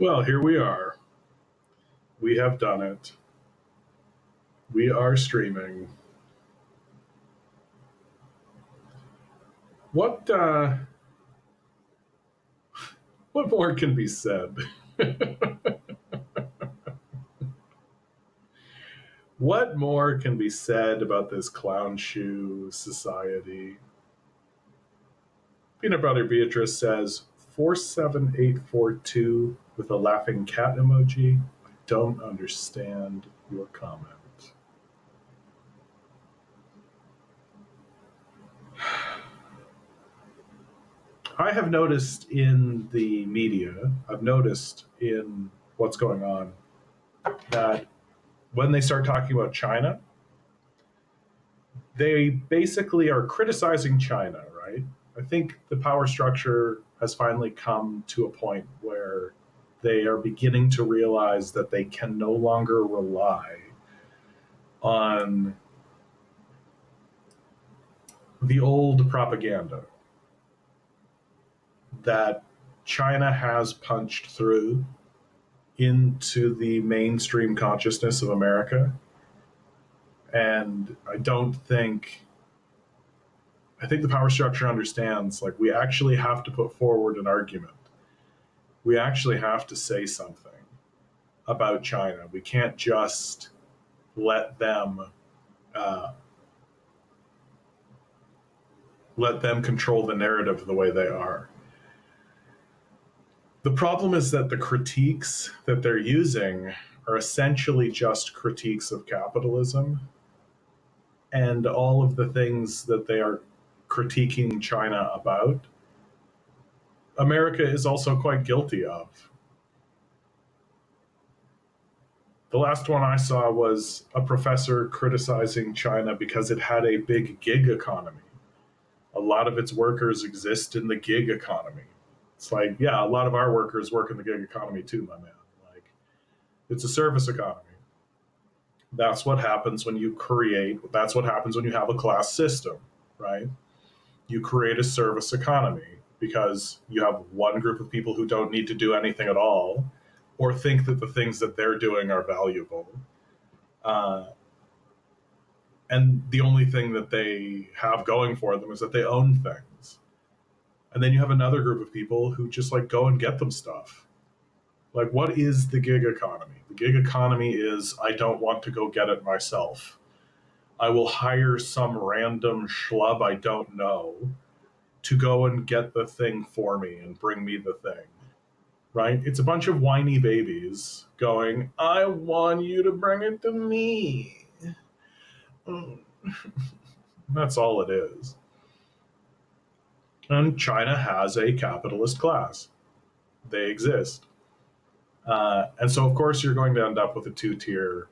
Well, here we are. We have done it. We are streaming. What what more can be said? What more can be said about this clown shoe society? Peanut Butter Beatrice says 47842 with a laughing cat emoji. I don't understand your comment. I have noticed in the media, I've noticed in what's going on that when they start talking about China, they basically are criticizing China, right? I think the power structure has finally come to a point where they are beginning to realize that they can no longer rely on the old propaganda that China has punched through into the mainstream consciousness of America. And I think the power structure understands like we actually have to put forward an argument. We actually have to say something about China. We can't just let them uh, let them control the narrative the way they are. The problem is that the critiques that they're using are essentially just critiques of capitalism and all of the things that they are critiquing China about. America is also quite guilty of. The last one I saw was a professor criticizing China because it had a big gig economy. A lot of its workers exist in the gig economy. It's like, yeah, a lot of our workers work in the gig economy too, my man. Like, it's a service economy. That's what happens when you that's what happens when you have a class system, right? You create a service economy because you have one group of people who don't need to do anything at all or think that the things that they're doing are valuable. Uh, and the only thing that they have going for them is that they own things. And then you have another group of people who just like go and get them stuff. Like, what is the gig economy? The gig economy is I don't want to go get it myself. I will hire some random schlub I don't know to go and get the thing for me and bring me the thing. Right? It's a bunch of whiny babies going, I want you to bring it to me. That's all it is. And China has a capitalist class. They exist. And so, of course, you're going to end up with a two-tier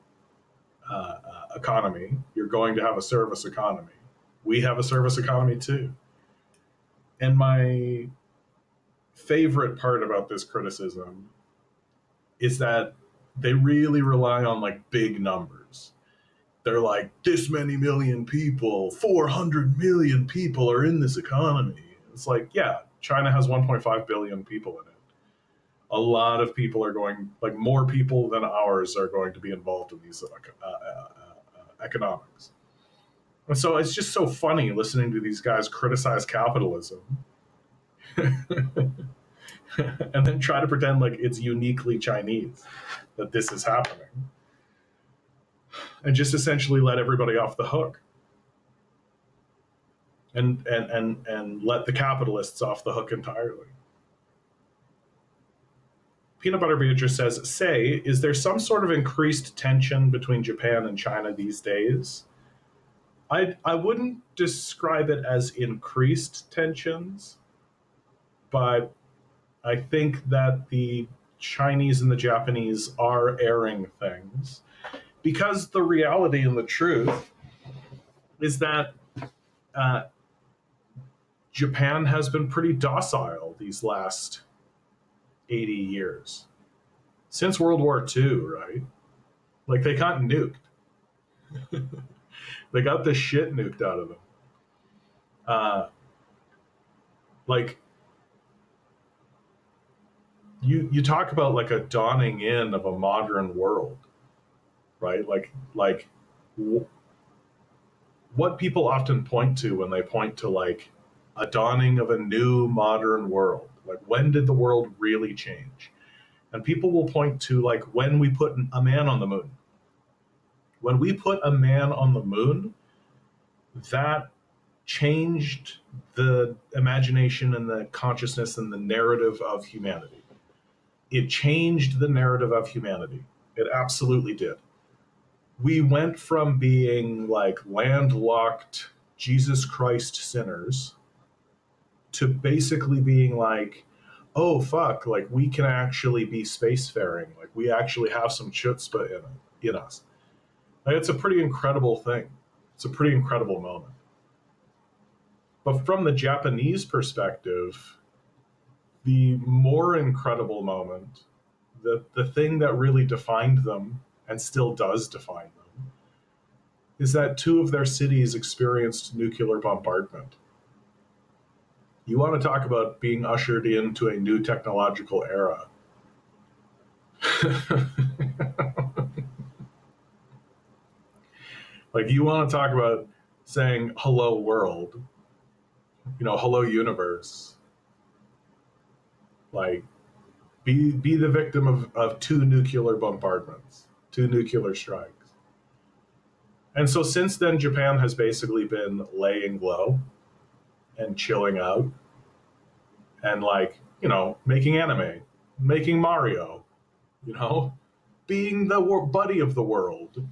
economy. You're going to have a service economy. We have a service economy too. And my favorite part about this criticism is that they really rely on like big numbers. They're like, this many million people, 400 million people are in this economy. It's like, yeah, China has 1.5 billion people in it. A lot of people are going, like more people than ours are going to be involved in these economics. And so it's just so funny listening to these guys criticize capitalism and then try to pretend like it's uniquely Chinese that this is happening and just essentially let everybody off the hook and let the capitalists off the hook entirely. Peanut Butter Beatrice says, is there some sort of increased tension between Japan and China these days? I wouldn't describe it as increased tensions, but I think that the Chinese and the Japanese are airing things because the reality and the truth is that Japan has been pretty docile these last 80 years. Since World War II, right? Like, they got nuked. They got the shit nuked out of them. Like, you talk about like a dawning in of a modern world, right? Like w- what people often point to when they point to like a dawning of a new modern world, like when did the world really change? And people will point to like when we put a man on the moon. When we put a man on the moon, that changed the imagination and the consciousness and the narrative of humanity. It changed the narrative of humanity. It absolutely did. We went from being like landlocked Jesus Christ sinners to basically being like, oh fuck, like we can actually be spacefaring. Like we actually have some chutzpah in us. Like, it's a pretty incredible thing. It's a pretty incredible moment. But from the Japanese perspective, the more incredible moment, the thing that really defined them and still does define them, is that two of their cities experienced nuclear bombardment. You want to talk about being ushered into a new technological era. Like, you want to talk about saying hello world, hello universe. Like, be the victim of two nuclear bombardments, two nuclear strikes. And so since then, Japan has basically been laying low and chilling out and, like, making anime, making Mario, you know, being the buddy of the world.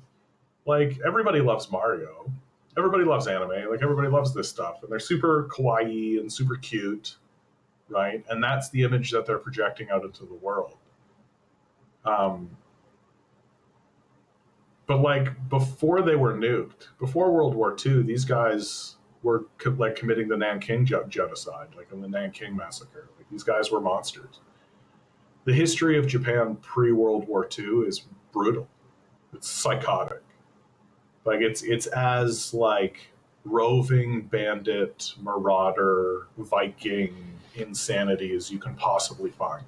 Like, everybody loves Mario. Everybody loves anime. Like, everybody loves this stuff. And they're super kawaii and super cute, right? And that's the image that they're projecting out into the world. Um, but, like, before they were nuked, before World War II, these guys were like committing the Nanking genocide, like in the Nanking massacre. Like, these guys were monsters. The history of Japan pre-World War II is brutal. It's psychotic. Like, it's as like roving bandit, marauder, Viking insanity as you can possibly find.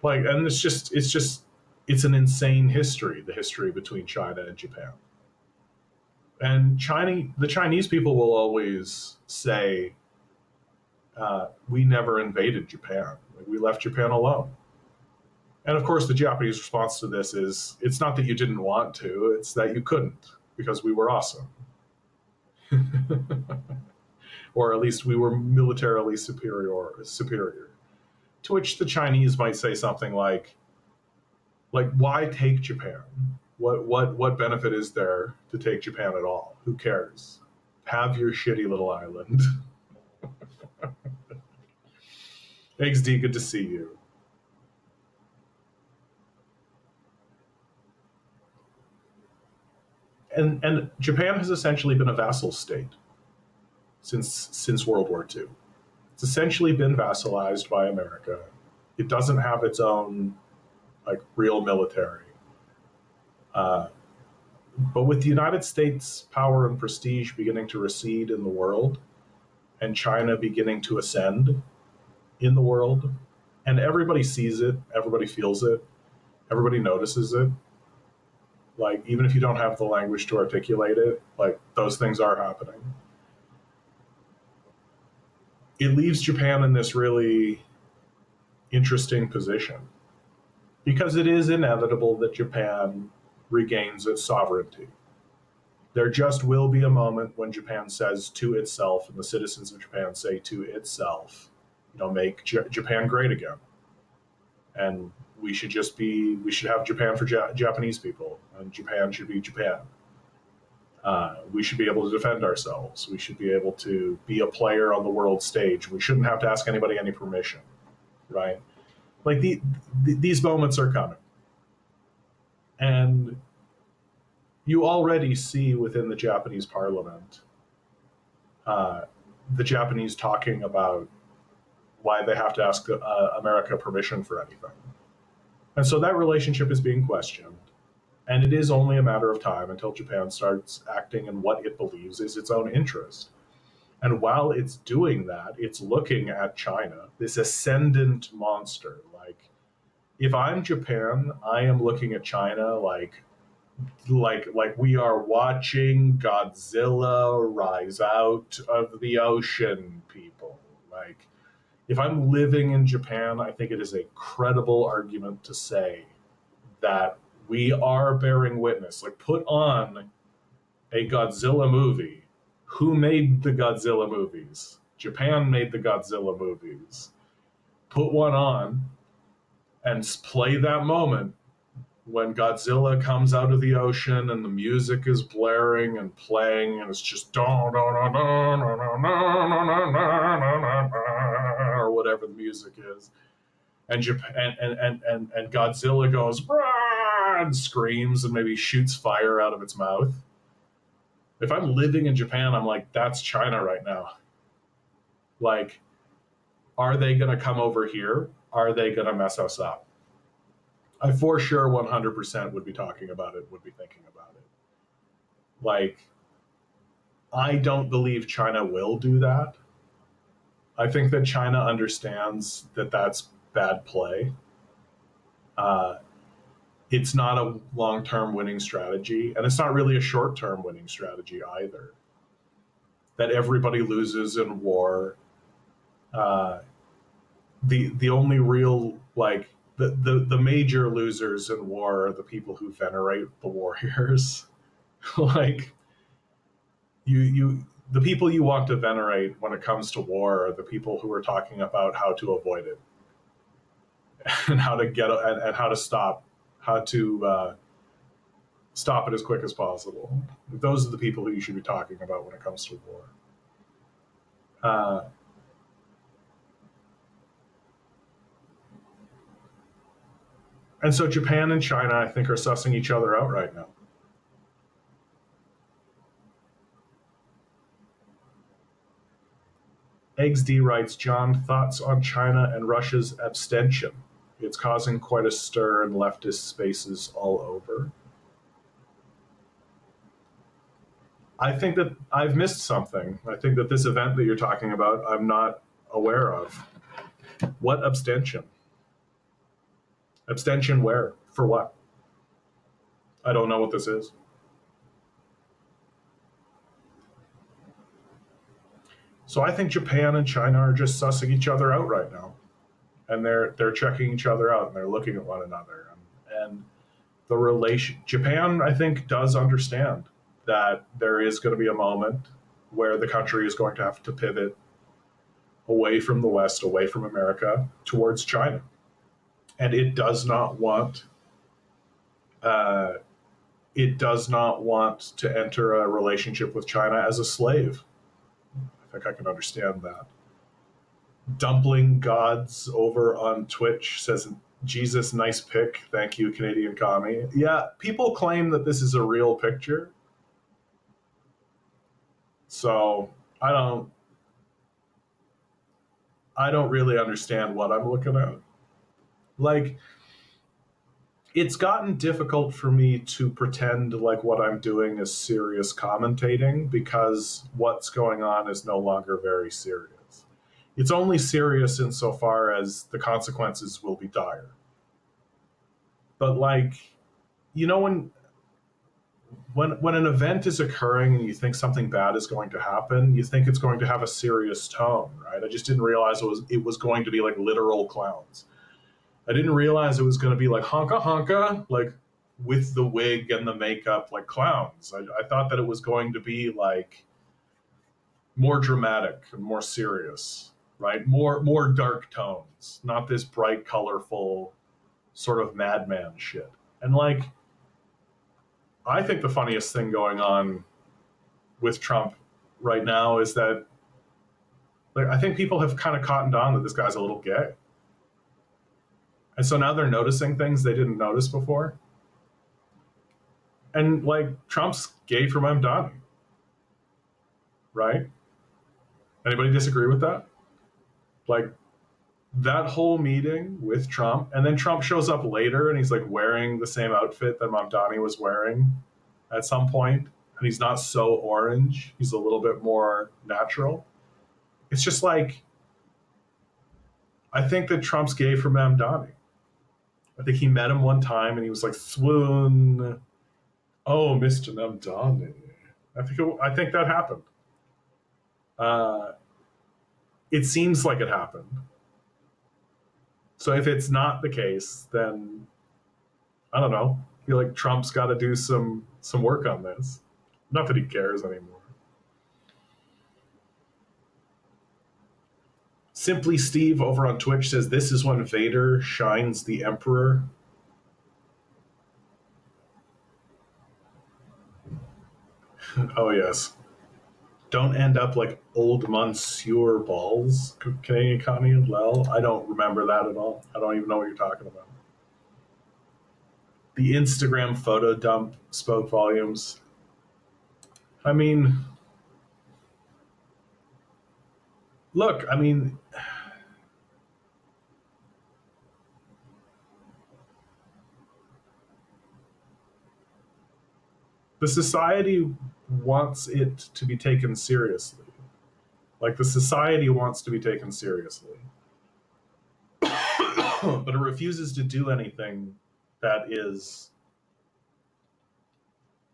Like, and it's an insane history, the history between China and Japan. And the Chinese people will always say, we never invaded Japan. Like, we left Japan alone. And of course, the Japanese response to this is, it's not that you didn't want to, it's that you couldn't, because we were awesome. Or at least we were militarily superior. To which the Chinese might say something like, why take Japan? What benefit is there to take Japan at all? Who cares? Have your shitty little island. XD, good to see you. And Japan has essentially been a vassal state since World War II. It's essentially been vassalized by America. It doesn't have its own like real military. Uh, but with the United States power and prestige beginning to recede in the world, and China beginning to ascend in the world, and everybody sees it, everybody feels it, everybody notices it. Like, even if you don't have the language to articulate it, like, those things are happening. It leaves Japan in this really interesting position because it is inevitable that Japan regains its sovereignty. There just will be a moment when Japan says to itself, and the citizens of Japan say to itself, make Japan great again. And we should have Japan for Japanese people, and Japan should be Japan. We should be able to defend ourselves. We should be able to be a player on the world stage. We shouldn't have to ask anybody any permission, right? Like, these moments are coming. And you already see within the Japanese parliament the Japanese talking about why they have to ask America permission for anything. And so that relationship is being questioned. And it is only a matter of time until Japan starts acting in what it believes is its own interest. And while it's doing that, it's looking at China, this ascendant monster. Like, If I'm Japan, I am looking at China like we are watching Godzilla rise out of the ocean, people. Like, if I'm living in Japan, I think it is a credible argument to say that we are bearing witness. Like, put on a Godzilla movie. Who made the Godzilla movies? Japan made the Godzilla movies. Put one on and play that moment when Godzilla comes out of the ocean and the music is blaring and playing, and it's just or whatever the music is, and Japan and Godzilla goes and screams and maybe shoots fire out of its mouth. If I'm living in Japan, I'm like, that's China right now. Like, are they going to come over here? Are they going to mess us up? I for sure 100% would be talking about it, would be thinking about it. Like, I don't believe China will do that. I think that China understands that that's bad play. Uh, it's not a long term winning strategy, and it's not really a short term winning strategy either. That everybody loses in war. Uh, the only real, like, the major losers in war are the people who venerate the warriors. Like, the people you want to venerate when it comes to war are the people who are talking about how to avoid it and how to get and how to stop it as quick as possible. Those are the people who you should be talking about when it comes to war. And so Japan and China, I think, are sussing each other out right now. Eggs D writes, John, thoughts on China and Russia's abstention? It's causing quite a stir in leftist spaces all over. I think that I've missed something. I think that this event that you're talking about, I'm not aware of. What abstention? Abstention where? For what? I don't know what this is. So I think Japan and China are just sussing each other out right now, and they're checking each other out and they're looking at one another. And the relation, Japan, I think, does understand that there is going to be a moment where the country is going to have to pivot away from the West, away from America, towards China, and it does not want. It does not want to enter a relationship with China as a slave. I think I can understand that. Dumpling Gods over on Twitch says, Jesus, nice pic. Thank you, Canadian commie. Yeah, people claim that this is a real picture. So I don't really understand what I'm looking at. Like, it's gotten difficult for me to pretend like what I'm doing is serious commentating because what's going on is no longer very serious. It's only serious insofar as the consequences will be dire. But, like, you know, when an event is occurring and you think something bad is going to happen, you think it's going to have a serious tone, right? I just didn't realize it was going to be like literal clowns. I didn't realize it was going to be like honka honka, like with the wig and the makeup, like clowns. I thought that it was going to be like more dramatic and more serious, right? More dark tones, not this bright, colorful sort of madman shit. And, like, I think the funniest thing going on with Trump right now is that, like, I think people have kind of cottoned on that this guy's a little gay. And so now they're noticing things they didn't notice before. And, like, Trump's gay from Mamdani, right? Anybody disagree with that? Like, that whole meeting with Trump, and then Trump shows up later and he's like wearing the same outfit that Mamdani was wearing at some point, and he's not so orange. He's a little bit more natural. It's just like, I think that Trump's gay for Mamdani. I think he met him one time and he was like, swoon. Oh, Mr. Namdani. I think that happened. Uh, it seems like it happened. So if it's not the case, then I don't know. I feel like Trump's got to do some work on this. Not that he cares anymore. Simply Steve over on Twitch says this is when Vader shines the Emperor. Oh yes. Don't end up like old Monsieur Balls, Canadian economy and Lel. I don't remember that at all. I don't even know what you're talking about. The Instagram photo dump spoke volumes. I mean, look, I mean, the society wants it to be taken seriously. Like the society wants to be taken seriously. But it refuses to do anything that is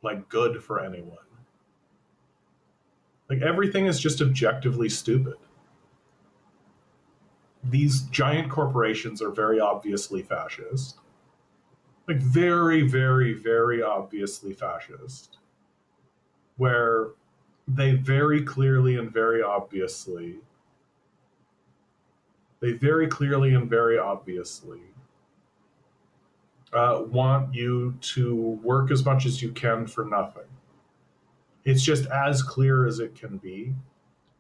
like good for anyone. Like everything is just objectively stupid. These giant corporations are very obviously fascist. Like very, very, very obviously fascist. Where they very clearly and very obviously want you to work as much as you can for nothing. It's just as clear as it can be.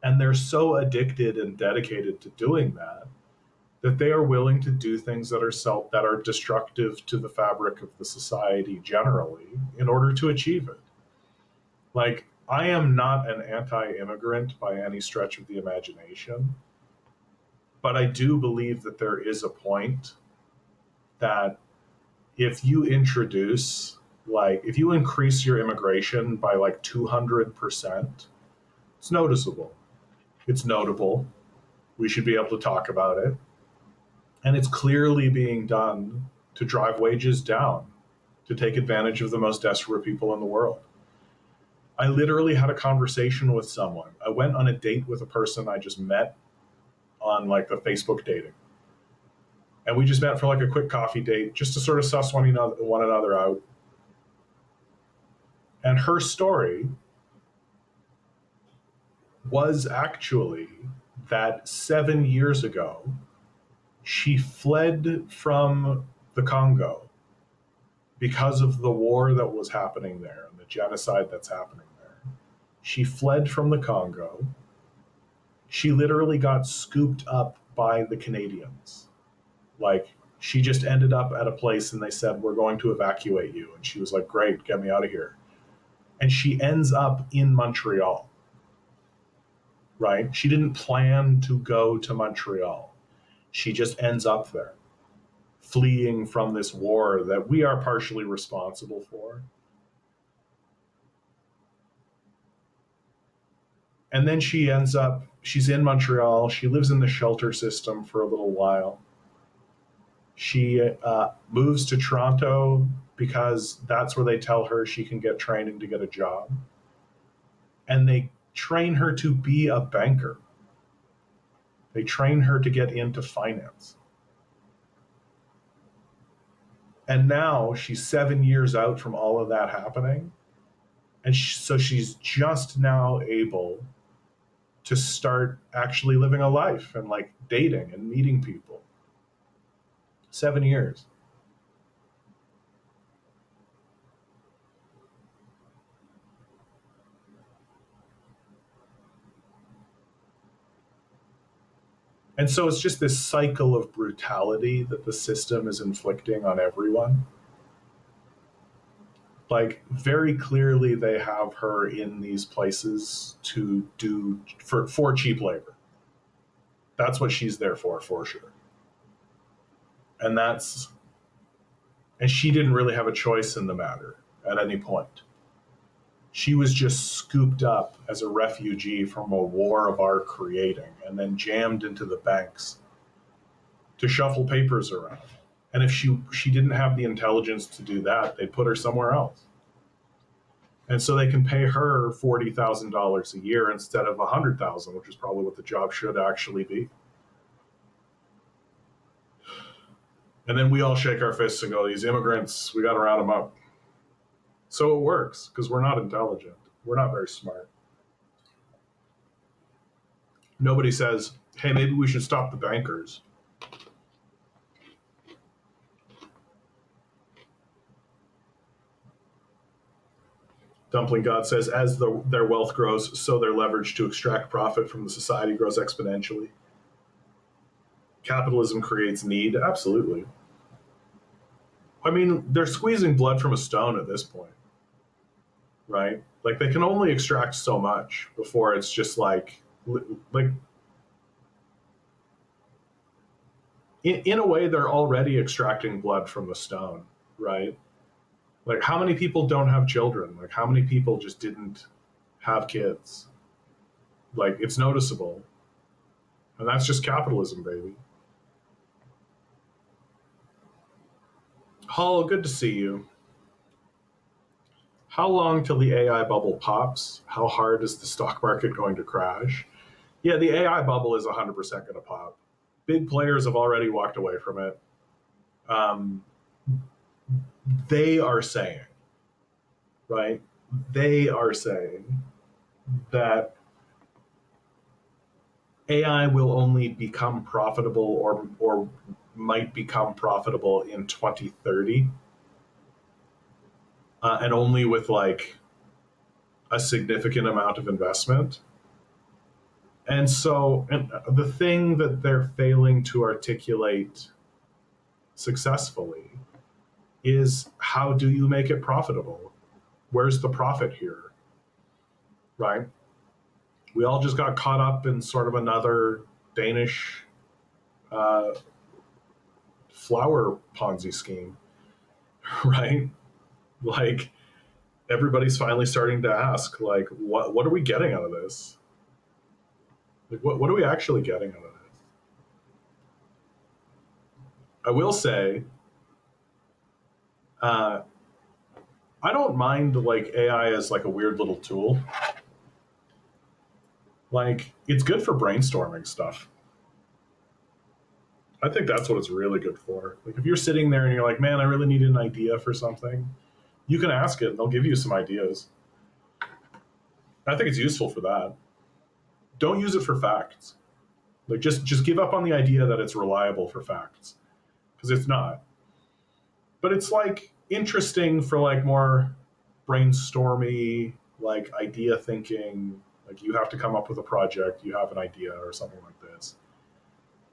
And they're so addicted and dedicated to doing that they are willing to do things that are destructive to the fabric of the society generally in order to achieve it. Like, I am not an anti-immigrant by any stretch of the imagination, but I do believe that there is a point that if you if you increase your immigration by like 200%, it's noticeable. It's notable. We should be able to talk about it. And it's clearly being done to drive wages down, to take advantage of the most desperate people in the world. I literally had a conversation with someone. I went on a date with a person I just met on like the Facebook dating. And we just met for like a quick coffee date just to sort of suss one another out. And her story was actually that 7 years ago, she fled from the Congo because of the war that was happening there and the genocide that's happening there. She fled from the Congo. She literally got scooped up by the Canadians. Like, she just ended up at a place and they said, we're going to evacuate you. And she was like, great, get me out of here. And she ends up in Montreal, right? She didn't plan to go to Montreal. She just ends up there, fleeing from this war that we are partially responsible for. And then she's in Montreal. She lives in the shelter system for a little while. She moves to Toronto because that's where they tell her she can get training to get a job. And they train her to be a banker. They train her to get into finance. And now she's 7 years out from all of that happening. And so she's just now able to start actually living a life and like dating and meeting people. 7 years. And so it's just this cycle of brutality that the system is inflicting on everyone. Like, very clearly they have her in these places to do for cheap labor. That's what she's there for sure. And she didn't really have a choice in the matter at any point. She was just scooped up as a refugee from a war of our creating and then jammed into the banks to shuffle papers around. And if she didn't have the intelligence to do that, they'd put her somewhere else. And so they can pay her $40,000 a year instead of $100,000, which is probably what the job should actually be. And then we all shake our fists and go, these immigrants, we got to round them up. So it works because we're not intelligent. We're not very smart. Nobody says, hey, maybe we should stop the bankers. Dumpling God says, as their wealth grows, so their leverage to extract profit from the society grows exponentially. Capitalism creates need. Absolutely. I mean, they're squeezing blood from a stone at this point, right? Like they can only extract so much before it's just like in a way, they're already extracting blood from the stone, right? Like how many people don't have children? Like how many people just didn't have kids? Like it's noticeable. And that's just capitalism, baby. Hull, good to see you. How long till the AI bubble pops? How hard is the stock market going to crash? Yeah, the AI bubble is 100% going to pop. Big players have already walked away from it. They are saying, right? They are saying that AI will only become profitable or might become profitable in 2030, and only with like a significant amount of investment. And so, and the thing that they're failing to articulate successfully is how do you make it profitable? Where's the profit here? Right? We all just got caught up in sort of another Danish flower Ponzi scheme, right? Like everybody's finally starting to ask, like, what are we getting out of this? Like, what are we actually getting out of this? I will say, I don't mind like AI as like a weird little tool. Like, it's good for brainstorming stuff. I think that's what it's really good for. Like, if you're sitting there and you're like, man, I really need an idea for something, you can ask it and they'll give you some ideas. I think it's useful for that. Don't use it for facts. Like, just give up on the idea that it's reliable for facts, because it's not. But it's like interesting for like more brainstormy, like idea thinking. Like you have to come up with a project, you have an idea or something like this.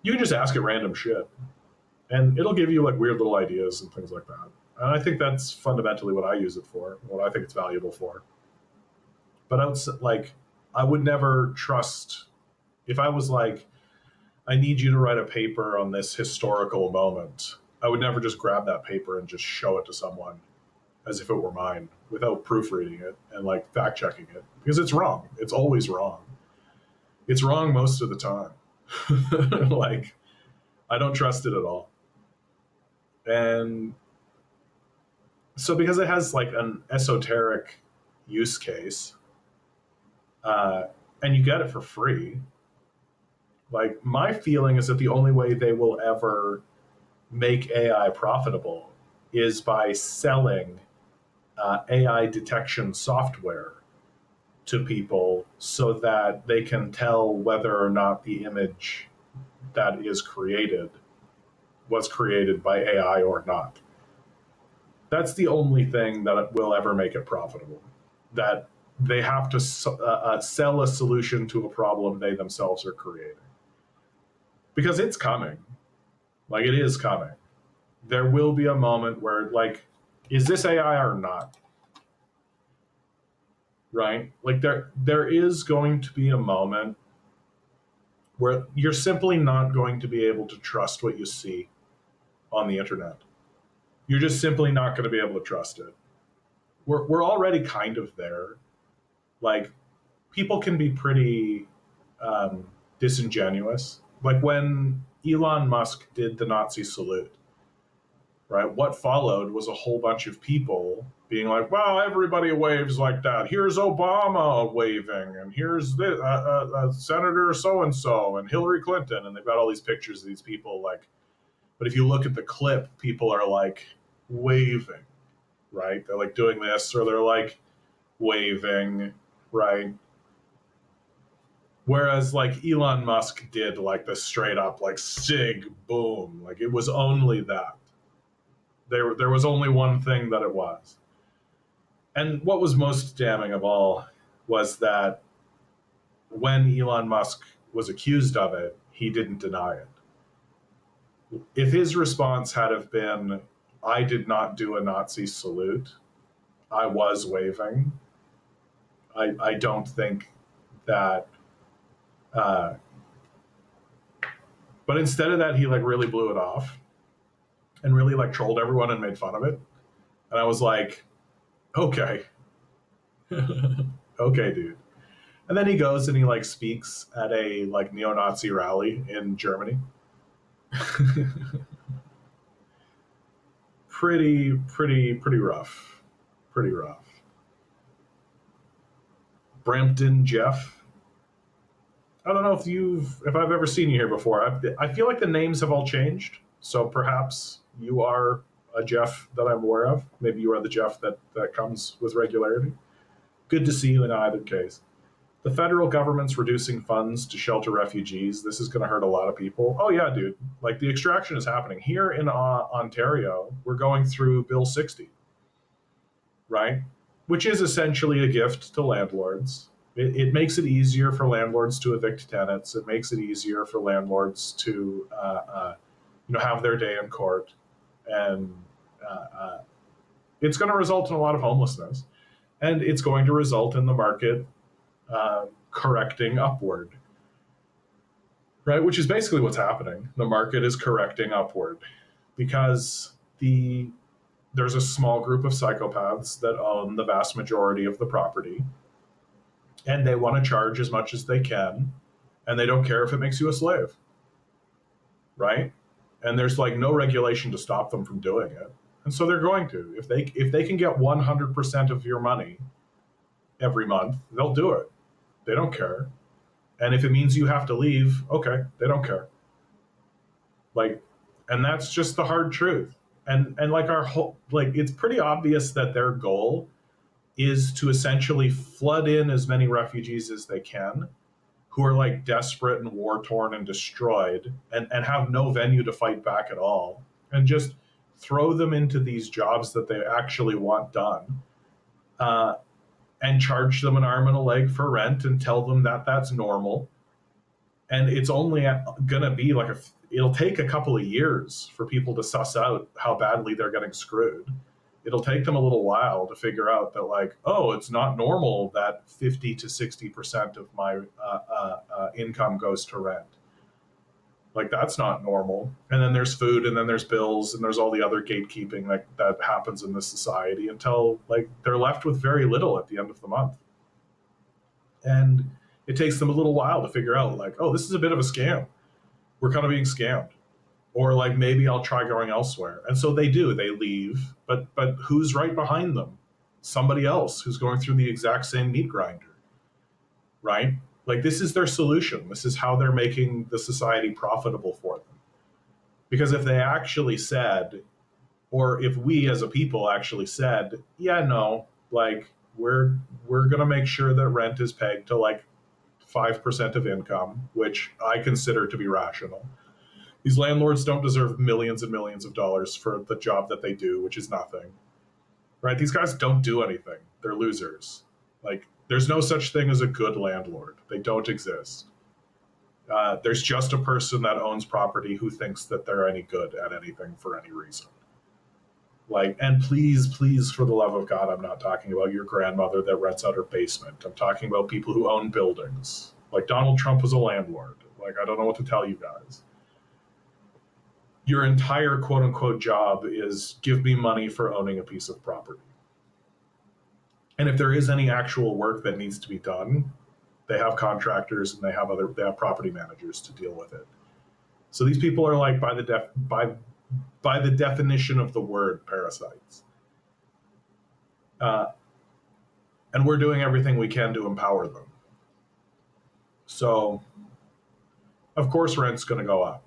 You can just ask it random shit, and it'll give you like weird little ideas and things like that. And I think that's fundamentally what I use it for, what I think it's valuable for. But I would never trust if I was like, I need you to write a paper on this historical moment. I would never just grab that paper and just show it to someone as if it were mine without proofreading it and like fact checking it, because it's wrong. It's always wrong. It's wrong most of the time. Like, I don't trust it at all. And so because it has like an esoteric use case, and you get it for free, like my feeling is that the only way they will ever make AI profitable is by selling AI detection software to people so that they can tell whether or not the image that is created was created by AI or not. That's the only thing that will ever make it profitable. That they have to sell a solution to a problem they themselves are creating. Because it's coming. Like, it is coming. There will be a moment where, like, is this AI or not? Right? Like, there is going to be a moment where you're simply not going to be able to trust what you see on the internet. You're just simply not going to be able to trust it. We're already kind of there. Like, people can be pretty disingenuous. Like when Elon Musk did the Nazi salute, right? What followed was a whole bunch of people being like, "Well, everybody waves like that. Here's Obama waving, and here's this, Senator so and so, and Hillary Clinton," and they've got all these pictures of these people. Like, but if you look at the clip, people are like waving, right? They're like doing this, or they're like waving, right? Whereas like Elon Musk did like the straight up like sig boom, like it was only that. There was only one thing that it was. And what was most damning of all was that when Elon Musk was accused of it, he didn't deny it. If his response had have been, "I did not do a Nazi salute, I was waving," I don't think that. Uh, but instead of that, he like really blew it off and really like trolled everyone and made fun of it. And I was like, okay, okay, dude. And then he goes and he like speaks at a like neo-Nazi rally in Germany. Pretty rough. Pretty rough. Brampton Jeff. I don't know if I've ever seen you here before. I feel like the names have all changed. So perhaps you are a Jeff that I'm aware of. Maybe you are the Jeff that comes with regularity. Good to see you in either case. The federal government's reducing funds to shelter refugees. This is going to hurt a lot of people. Oh yeah, dude. Like the extraction is happening here in Ontario. We're going through Bill 60, right? Which is essentially a gift to landlords. It makes it easier for landlords to evict tenants. It makes it easier for landlords to, have their day in court, and it's going to result in a lot of homelessness, and it's going to result in the market correcting upward, right? Which is basically what's happening. The market is correcting upward because there's a small group of psychopaths that own the vast majority of the property, and they want to charge as much as they can, and they don't care if it makes you a slave, right? And there's like no regulation to stop them from doing it, and so they're going to. If they can get 100% of your money every month, they'll do it. They don't care. And if it means you have to leave, okay, they don't care. Like, and that's just the hard truth. And like our whole, like, it's pretty obvious that their goal is to essentially flood in as many refugees as they can who are like desperate and war torn and destroyed, and have no venue to fight back at all, and just throw them into these jobs that they actually want done, and charge them an arm and a leg for rent and tell them that that's normal. And it's only gonna be like it'll take a couple of years for people to suss out how badly they're getting screwed. It'll take them a little while to figure out that, like, oh, it's not normal that 50 to 60% of my income goes to rent. Like, that's not normal. And then there's food, and then there's bills, and there's all the other gatekeeping that happens in this society until like they're left with very little at the end of the month. And it takes them a little while to figure out, like, oh, this is a bit of a scam. We're kind of being scammed. Or like, maybe I'll try going elsewhere. And so they do, they leave, but who's right behind them? Somebody else who's going through the exact same meat grinder, right? Like, this is their solution. This is how they're making the society profitable for them. Because if they actually said, or if we as a people actually said, yeah, no, like, we're going to make sure that rent is pegged to like 5% of income, which I consider to be rational. These landlords don't deserve millions and millions of dollars for the job that they do, which is nothing, right? These guys don't do anything. They're losers. Like, there's no such thing as a good landlord. They don't exist. There's just a person that owns property who thinks that they're any good at anything for any reason. Like, and please, for the love of God, I'm not talking about your grandmother that rents out her basement. I'm talking about people who own buildings. Like, Donald Trump was a landlord. Like, I don't know what to tell you guys. Your entire quote unquote job is give me money for owning a piece of property. And if there is any actual work that needs to be done, they have contractors and they have property managers to deal with it. So these people are like, by by the definition of the word parasites. Uh, and we're doing everything we can to empower them. So, of course, rent's going to go up.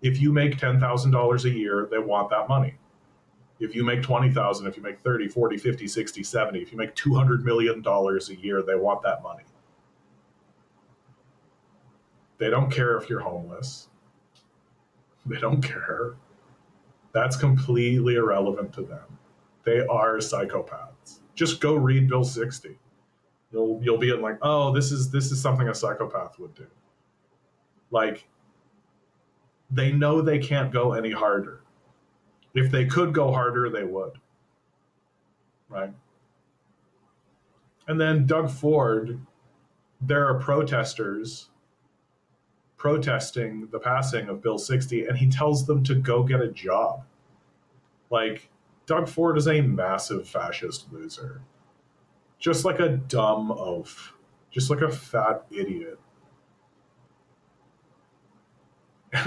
If you make $10,000 a year, they want that money. If you make 20,000, if you make 30, 40, 50, 60, 70, if you make $200 million a year, they want that money. They don't care if you're homeless. They don't care. That's completely irrelevant to them. They are psychopaths. Just go read Bill 60. You'll be in like, oh, this is something a psychopath would do. Like, they know they can't go any harder. If they could go harder, they would. Right? And then Doug Ford, there are protesters protesting the passing of Bill 60, and he tells them to go get a job. Like, Doug Ford is a massive fascist loser. Just like a dumb oaf. Just like a fat idiot.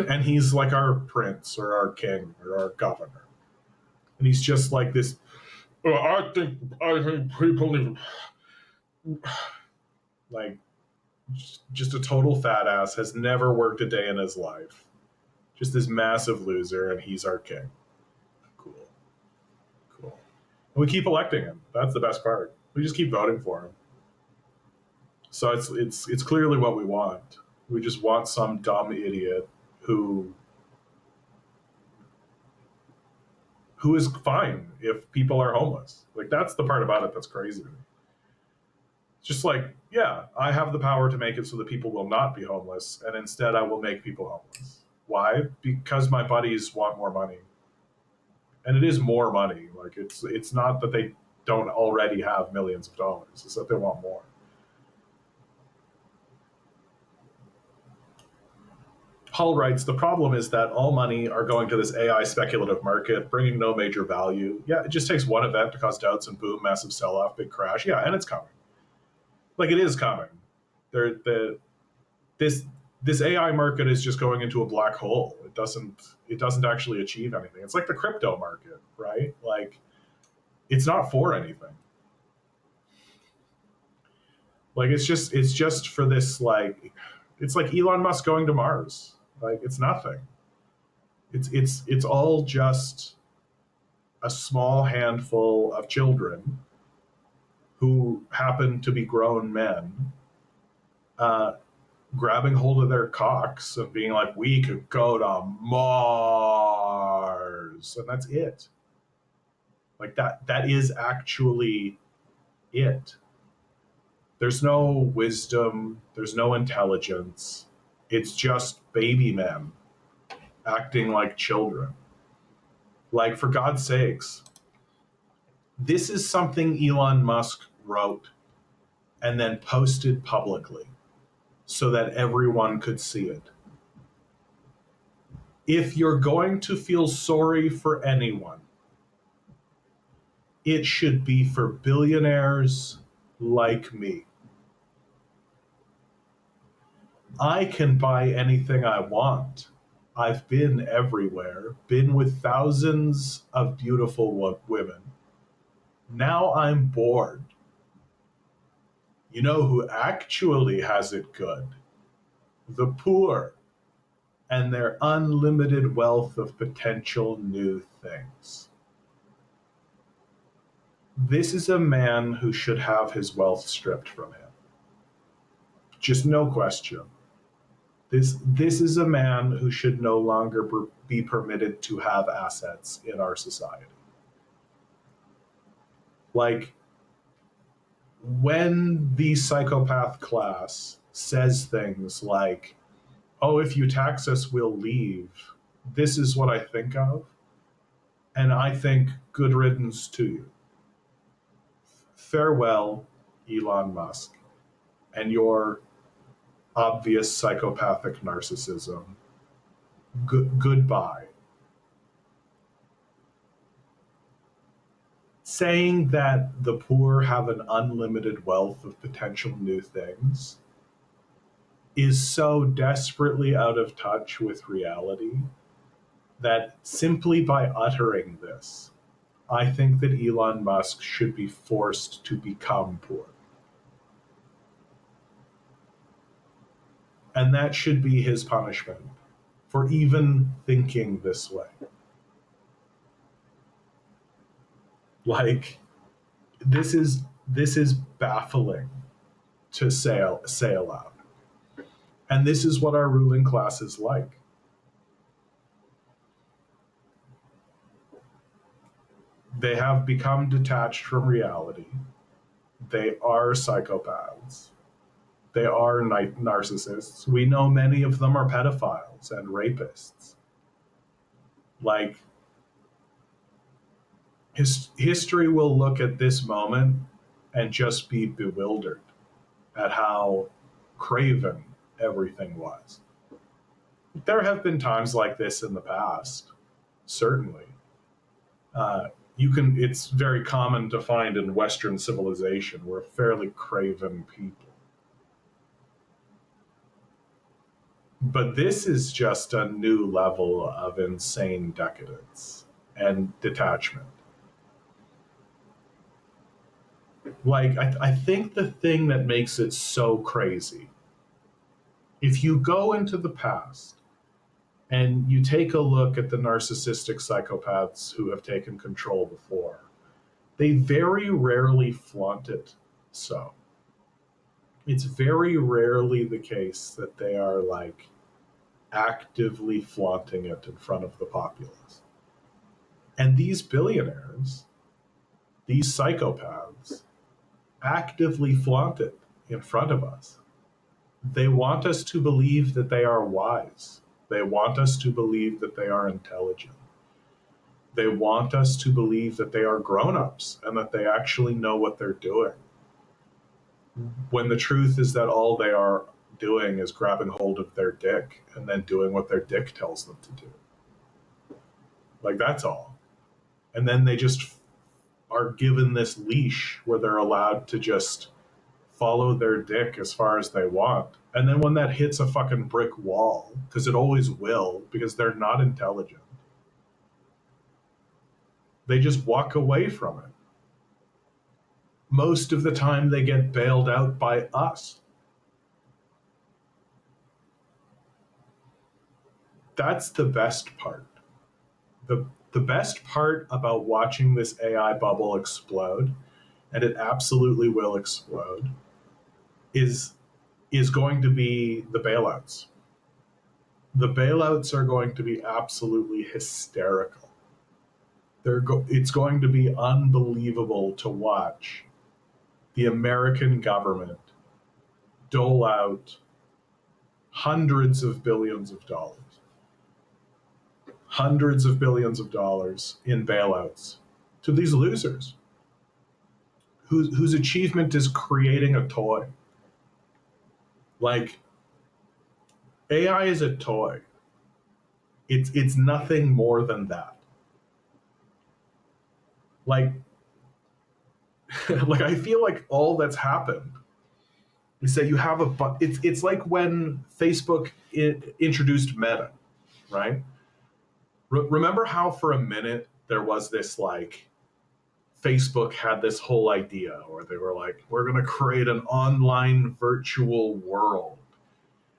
And he's like our prince or our king or our governor. And he's just like this, "Oh, I think people need," like, just a total fat ass, has never worked a day in his life. Just this massive loser, and he's our king. Cool. And we keep electing him. That's the best part. We just keep voting for him. So it's clearly what we want. We just want some dumb idiot who is fine if people are homeless. Like, that's the part about it that's crazy to me. It's just like, yeah, I have the power to make it so that people will not be homeless, and instead I will make people homeless. Why? Because my buddies want more money. And it is more money. Like, it's not that they don't already have millions of dollars. It's that they want more. Hull writes, the problem is that all money are going to this AI speculative market, bringing no major value. Yeah, it just takes one event to cause doubts and boom, massive sell-off, big crash. Yeah, and it's coming. Like, it is coming. This AI market is just going into a black hole. It doesn't actually achieve anything. It's like the crypto market, right? Like, it's not for anything. Like, it's just for this, like, it's like Elon Musk going to Mars. Like, it's nothing. It's all just a small handful of children who happen to be grown men, grabbing hold of their cocks and being like, we could go to Mars, and that's it. Like, that is actually it. There's no wisdom, there's no intelligence. It's just baby men acting like children. Like, for God's sakes, this is something Elon Musk wrote and then posted publicly so that everyone could see it. If you're going to feel sorry for anyone, it should be for billionaires like me. I can buy anything I want. I've been everywhere, been with thousands of beautiful women. Now I'm bored. You know who actually has it good? The poor and their unlimited wealth of potential new things. This is a man who should have his wealth stripped from him. Just no question. This is a man who should no longer be permitted to have assets in our society. Like, when the psychopath class says things like, oh, if you tax us, we'll leave, this is what I think of. And I think, good riddance to you. Farewell, Elon Musk, and your obvious psychopathic narcissism. Goodbye. Saying that the poor have an unlimited wealth of potential new things is so desperately out of touch with reality that simply by uttering this, I think that Elon Musk should be forced to become poor. And that should be his punishment for even thinking this way. Like, this is baffling to say aloud. And this is what our ruling class is like. They have become detached from reality. They are psychopaths. They are narcissists. We know many of them are pedophiles and rapists. Like, history will look at this moment and just be bewildered at how craven everything was. There have been times like this in the past, certainly. It's very common to find in Western civilization we're fairly craven people. But this is just a new level of insane decadence and detachment. Like, I think the thing that makes it so crazy, if you go into the past and you take a look at the narcissistic psychopaths who have taken control before, they very rarely flaunt it. So it's very rarely the case that they are like actively flaunting it in front of the populace. And these billionaires, these psychopaths, actively flaunt it in front of us. They want us to believe that they are wise. They want us to believe that they are intelligent. They want us to believe that they are grown-ups and that they actually know what they're doing. When the truth is that all they are doing is grabbing hold of their dick and then doing what their dick tells them to do. Like, that's all. And then they just are given this leash where they're allowed to just follow their dick as far as they want. And then when that hits a fucking brick wall, because it always will, because they're not intelligent, they just walk away from it. Most of the time, they get bailed out by us. That's the best part. The best part about watching this AI bubble explode, and it absolutely will explode, is going to be the bailouts. The bailouts are going to be absolutely hysterical. It's going to be unbelievable to watch the American government dole out hundreds of billions of dollars in bailouts to these losers whose achievement is creating a toy. Like, AI is a toy. It's nothing more than that. Like, like, I feel like all that's happened is that you have it's like when Facebook introduced Meta, right? Remember how for a minute there was this, like, Facebook had this whole idea where they were like, we're going to create an online virtual world.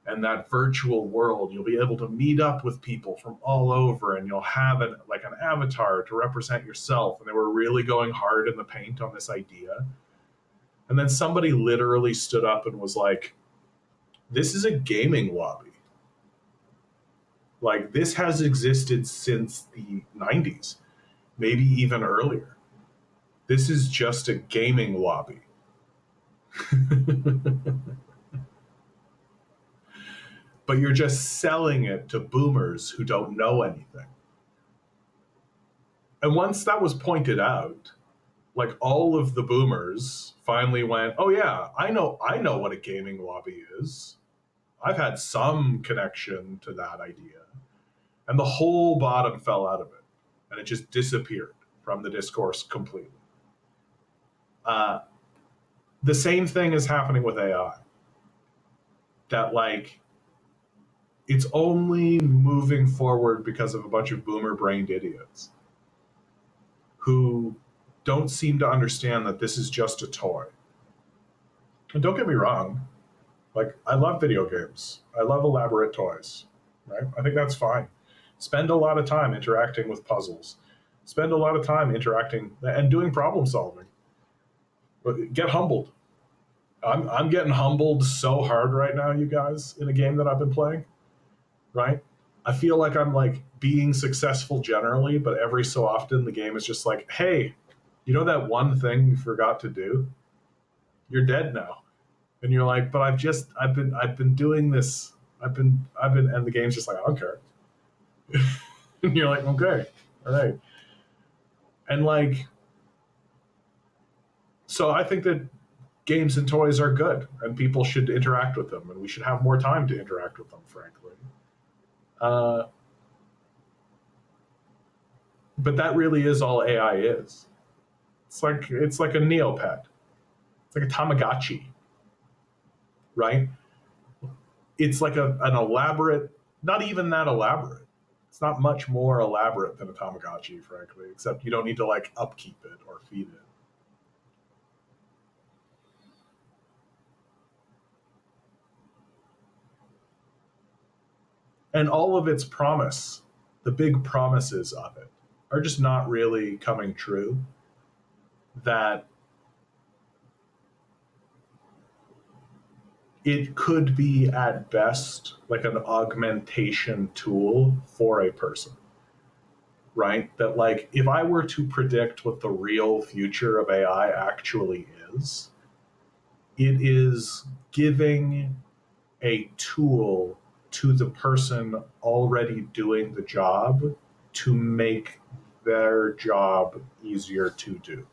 And that virtual world, you'll be able to meet up with people from all over, and you'll have an avatar to represent yourself. And they were really going hard in the paint on this idea. And then somebody literally stood up and was like, this is a gaming lobby. Like, this has existed since the 90s, maybe even earlier. This is just a gaming lobby. But you're just selling it to boomers who don't know anything. And once that was pointed out, like, all of the boomers finally went, oh yeah, I know what a gaming lobby is. I've had some connection to that idea. And the whole bottom fell out of it. And it just disappeared from the discourse completely. The same thing is happening with AI. That, like, it's only moving forward because of a bunch of boomer brained idiots who don't seem to understand that this is just a toy. And don't get me wrong, like, I love video games. I love elaborate toys, right? I think that's fine. Spend a lot of time interacting with puzzles. Spend a lot of time interacting and doing problem solving. But get humbled. I'm getting humbled so hard right now, you guys, in a game that I've been playing, right? I feel like I'm like being successful generally, but every so often the game is just like, hey, you know that one thing you forgot to do? You're dead now. And you're like, but I've been doing this. And the game's just like, I don't care. And you're like, okay, all right. And like, so I think that games and toys are good and people should interact with them and we should have more time to interact with them, frankly. Uh, but that really is all AI is. It's like a Neopet. It's like a Tamagotchi, right? It's like an elaborate, not even that elaborate. It's not much more elaborate than a Tamagotchi, frankly, except you don't need to like upkeep it or feed it. And all of its promise, the big promises of it, are just not really coming true. That it could be at best like an augmentation tool for a person, right? That like if I were to predict what the real future of AI actually is, it is giving a tool to the person already doing the job to make their job easier to do.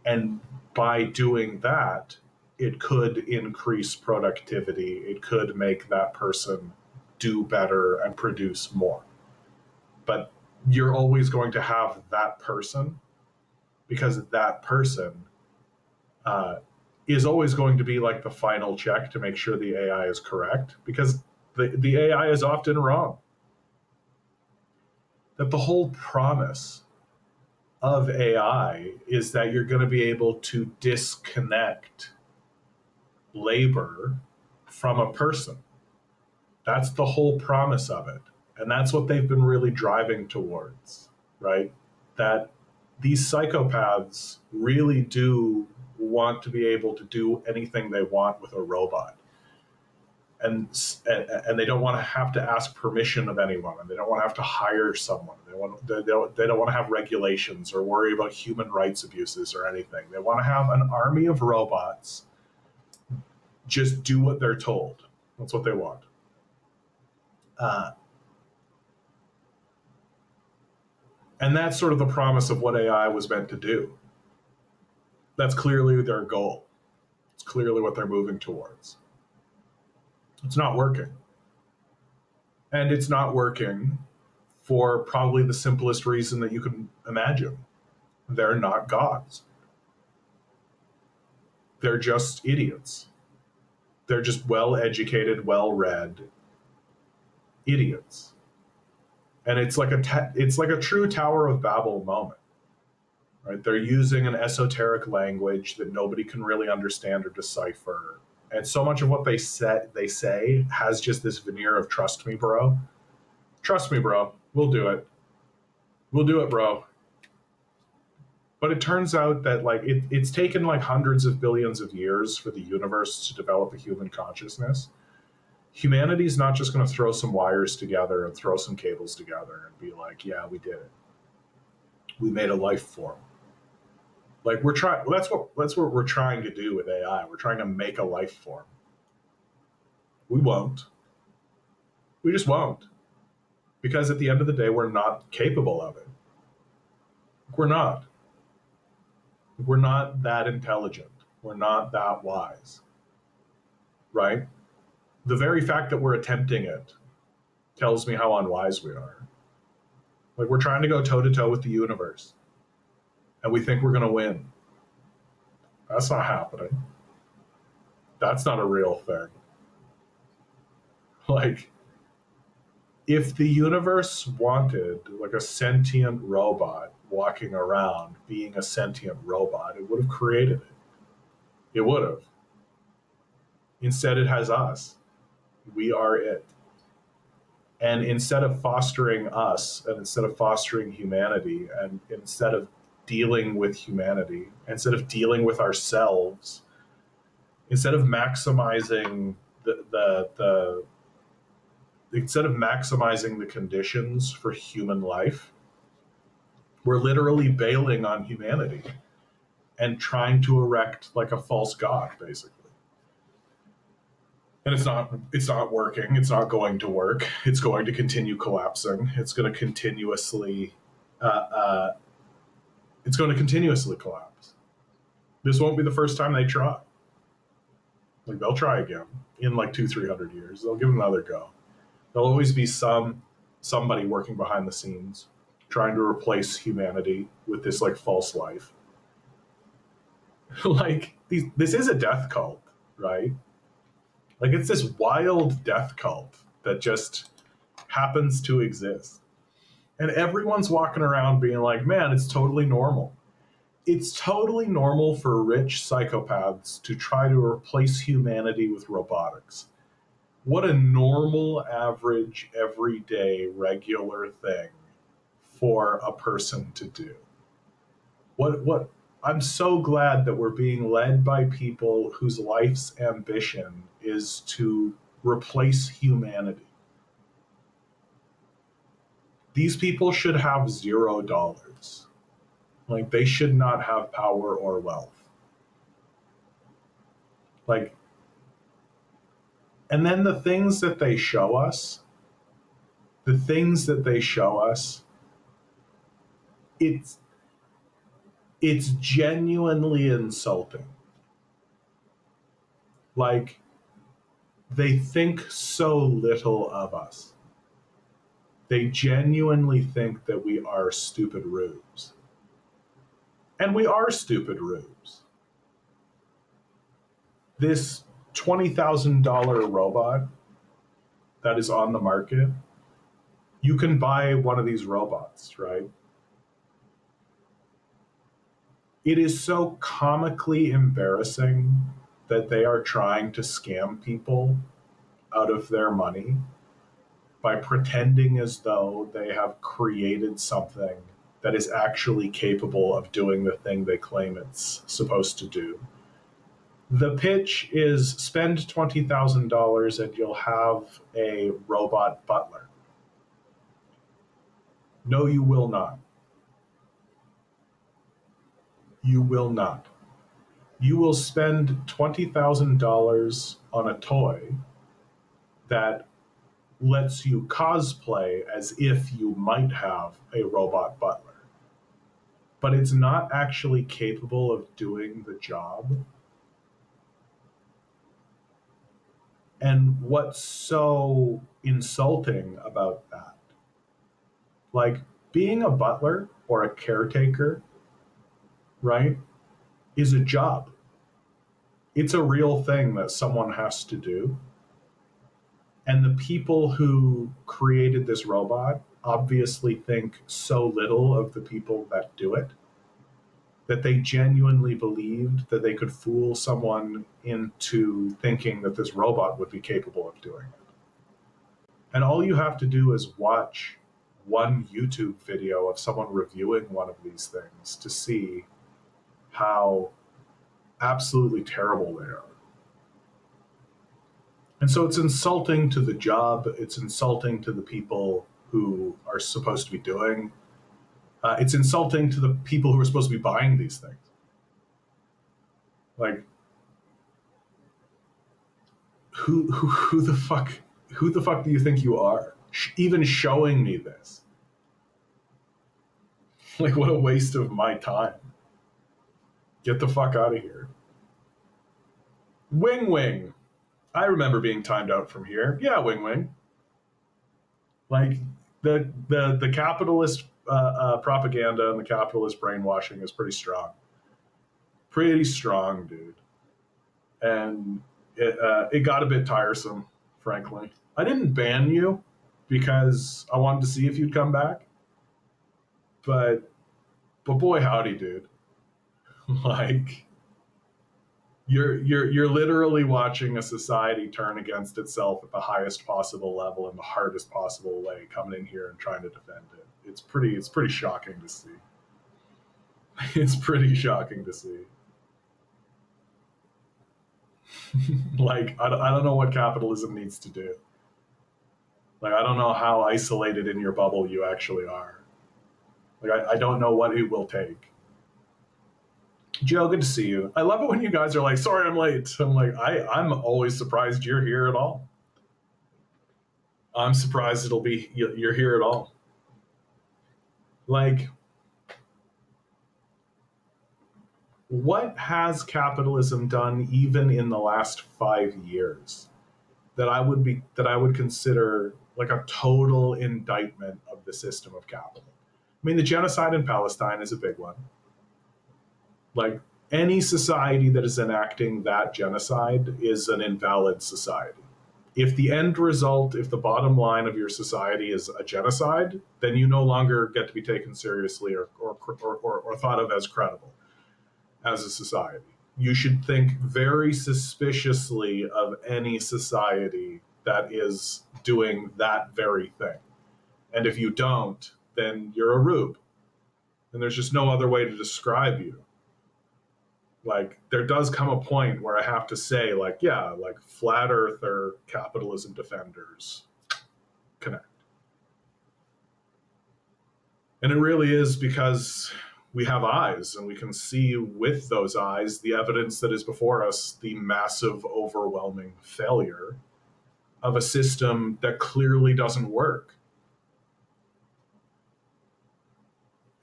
And by doing that, it could increase productivity. It could make that person do better and produce more. But you're always going to have that person because that person uh, is always going to be like the final check to make sure the AI is correct because the AI is often wrong. That the whole promise of AI is that you're going to be able to disconnect labor from a person. That's the whole promise of it. And that's what they've been really driving towards, right? That these psychopaths really do want to be able to do anything they want with a robot. And they don't want to have to ask permission of anyone, and they don't want to have to hire someone. They don't want to have regulations or worry about human rights abuses or anything. They want to have an army of robots just do what they're told. That's what they want. Uh, and that's sort of the promise of what AI was meant to do. That's clearly their goal. It's clearly what they're moving towards. It's not working. And it's not working for probably the simplest reason that you can imagine. They're not gods. They're just idiots. They're just well educated, well read idiots. And it's like a true Tower of Babel moment. Right? They're using an esoteric language that nobody can really understand or decipher. And so much of what they say has just this veneer of trust me, bro. Trust me, bro. We'll do it. We'll do it, bro. But it turns out that like it's taken like hundreds of billions of years for the universe to develop a human consciousness. Humanity's not just going to throw some wires together and throw some cables together and be like, yeah, we did it. We made a life form. Like we're trying. That's what we're trying to do with AI. We're trying to make a life form. We won't. We just won't. Because at the end of the day, we're not capable of it. We're not. We're not that intelligent. We're not that wise. Right? The very fact that we're attempting it tells me how unwise we are. Like we're trying to go toe to toe with the universe. And we think we're going to win. That's not happening. That's not a real thing. Like, If the universe wanted like a sentient robot walking around being a sentient robot, it would have created it. It would have. Instead, it has us. We are it. And instead of fostering us, and instead of fostering humanity, and instead of dealing with humanity, instead of dealing with ourselves, instead of maximizing the instead of maximizing the conditions for human life, we're literally bailing on humanity and trying to erect like a false god, basically. And it's not working. It's not going to work. It's going to continue collapsing. Uh, uh, it's going to continuously collapse. This won't be the first time they try. Like they'll try again in like 200-300 years. They'll give it another go. There'll always be somebody working behind the scenes trying to replace humanity with this like false life. Like this is a death cult, right? Like it's this wild death cult that just happens to exist. And everyone's walking around being like, man, it's totally normal. It's totally normal for rich psychopaths to try to replace humanity with robotics. What a normal, average, everyday, regular thing for a person to do. What I'm so glad that we're being led by people whose life's ambition is to replace humanity. These people should have $0. Like they should not have power or wealth. Like, and then the things that they show us, it's it's genuinely insulting. Like they think so little of us. They genuinely think that we are stupid rubes. And we are stupid rubes. This $20,000 robot that is on the market, you can buy one of these robots, right? It is so comically embarrassing that they are trying to scam people out of their money by pretending as though they have created something that is actually capable of doing the thing they claim it's supposed to do. The pitch is spend $20,000 and you'll have a robot butler. No, you will not. You will not. You will spend $20,000 on a toy that lets you cosplay as if you might have a robot butler. But it's not actually capable of doing the job. And what's so insulting about that? Like being a butler or a caretaker, right, is a job. It's a real thing that someone has to do. And the people who created this robot obviously think so little of the people that do it that they genuinely believed that they could fool someone into thinking that this robot would be capable of doing it. And all you have to do is watch one YouTube video of someone reviewing one of these things to see how absolutely terrible they are. And so it's insulting to the job, it's insulting to the people who are supposed to be doing. It's insulting to the people who are supposed to be buying these things. Like, who the fuck do you think you are? Even showing me this. Like, what a waste of my time. Get the fuck out of here. Wing Wing. I remember being timed out from here. Yeah, Wing Wing. Like the capitalist propaganda and the capitalist brainwashing is pretty strong. Pretty strong, dude. And it got a bit tiresome, frankly. I didn't ban you, because I wanted to see if you'd come back. But boy howdy, dude. Like you're literally watching a society turn against itself at the highest possible level in the hardest possible way, coming in here and trying to defend it. It's pretty shocking to see. It's pretty shocking to see. Like I don't know what capitalism needs to do. Like I don't know how isolated in your bubble you actually are. Like I don't know what it will take. Joe, good to see you. I love it when you guys are like, sorry I'm late. I'm like, I'm always surprised you're here at all. I'm surprised you're here at all. Like, what has capitalism done even in the last 5 years that I would consider like a total indictment of the system of capital? I mean, the genocide in Palestine is a big one. Like any society that is enacting that genocide is an invalid society. If the end result, if the bottom line of your society is a genocide, then you no longer get to be taken seriously or thought of as credible as a society. You should think very suspiciously of any society that is doing that very thing. And if you don't, then you're a rube. And there's just no other way to describe you. Like there does come a point where I have to say, like, yeah, like flat earther capitalism defenders connect. And it really is because we have eyes and we can see with those eyes the evidence that is before us, the massive, overwhelming failure of a system that clearly doesn't work.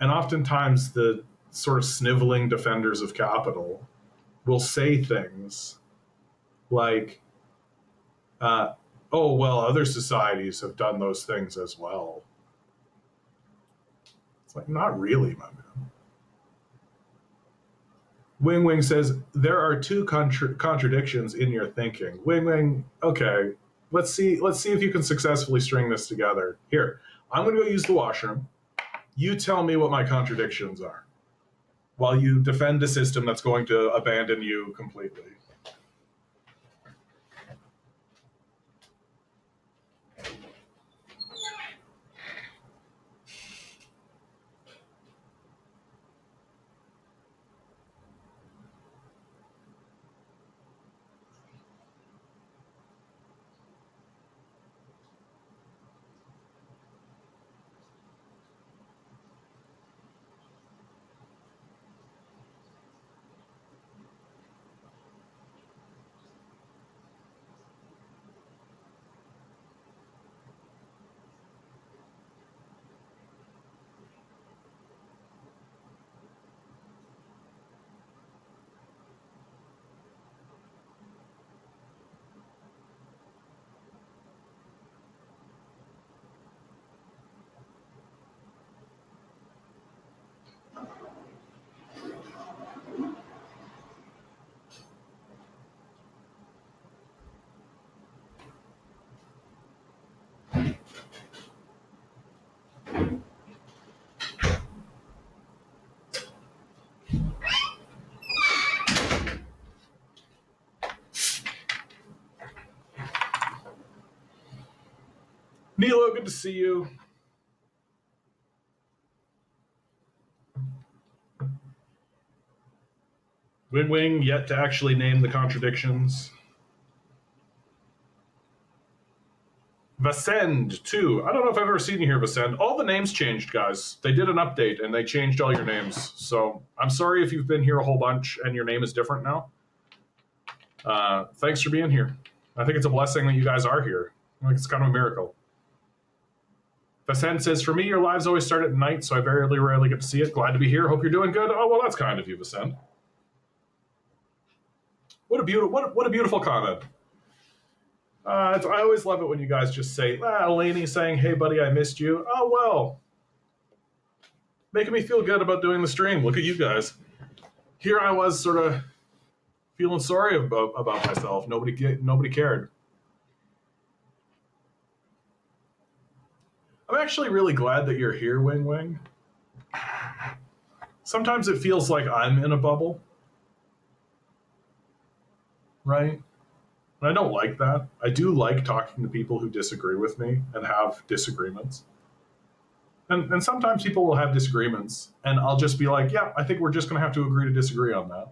And oftentimes the sort of sniveling defenders of capital will say things like, oh, well, other societies have done those things as well. It's like, not really, my man. Wing Wing says, there are two contradictions in your thinking. Wing Wing, okay, let's see if you can successfully string this together. Here, I'm going to go use the washroom. You tell me what my contradictions are while you defend a system that's going to abandon you completely. Nilo, good to see you. Wing Wing, yet to actually name the contradictions. Vasend, too. I don't know if I've ever seen you here, Vasend. All the names changed, guys. They did an update, and they changed all your names. So I'm sorry if you've been here a whole bunch and your name is different now. Thanks for being here. I think it's a blessing that you guys are here. I think it's kind of a miracle. Vasend says, for me, your lives always start at night, so I very rarely get to see it. Glad to be here. Hope you're doing good. Oh, well, that's kind of you, Vasend. What a beautiful comment. I always love it when you guys just say, Lainey saying, hey, buddy, I missed you. Oh, well. Making me feel good about doing the stream. Look at you guys. Here I was sort of feeling sorry about myself. Nobody cared. I'm actually really glad that you're here, Wing Wing. Sometimes it feels like I'm in a bubble, right? And I don't like that. I do like talking to people who disagree with me and have disagreements. And sometimes people will have disagreements, and I'll just be like, yeah, I think we're just going to have to agree to disagree on that.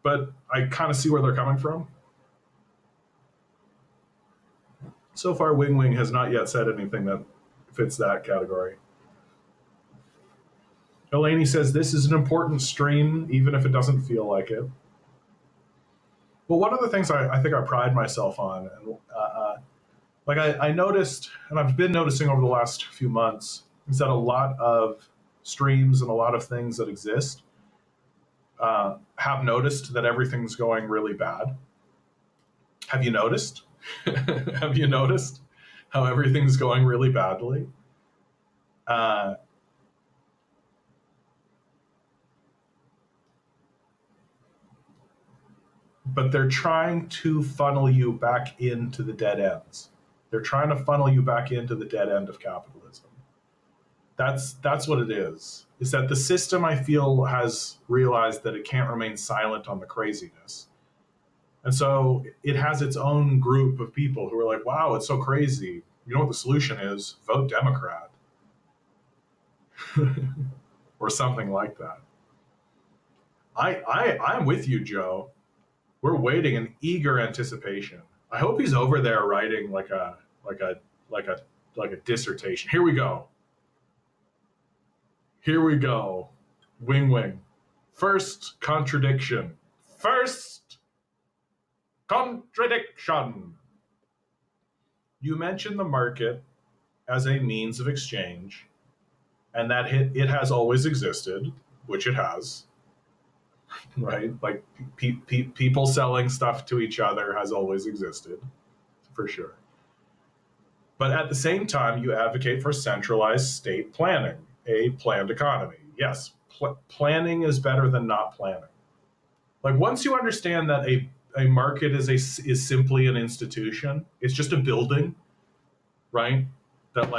But I kind of see where they're coming from. So far, Wing Wing has not yet said anything that fits that category. Elaney says, this is an important stream, even if it doesn't feel like it. Well, one of the things I think I pride myself on, and like I noticed, and I've been noticing over the last few months, is that a lot of streams and a lot of things that exist have noticed that everything's going really bad. Have you noticed? Have you noticed how everything's going really badly? But they're trying to funnel you back into the dead ends. They're trying to funnel you back into the dead end of capitalism. That's what it is that the system, I feel, has realized that it can't remain silent on the craziness. And so it has its own group of people who are like, wow, it's so crazy. You know what the solution is? Vote Democrat. Or something like that. I'm with you, Joe. We're waiting in eager anticipation. I hope he's over there writing like a dissertation. Here we go. Here we go. Wing Wing. First contradiction. First contradiction. You mentioned the market as a means of exchange, and that it has always existed, which it has. Right? Like people selling stuff to each other has always existed, for sure. But at the same time, you advocate for centralized state planning, a planned economy. Yes, planning is better than not planning. Like once you understand that a market is simply an institution, it's just a building, right? That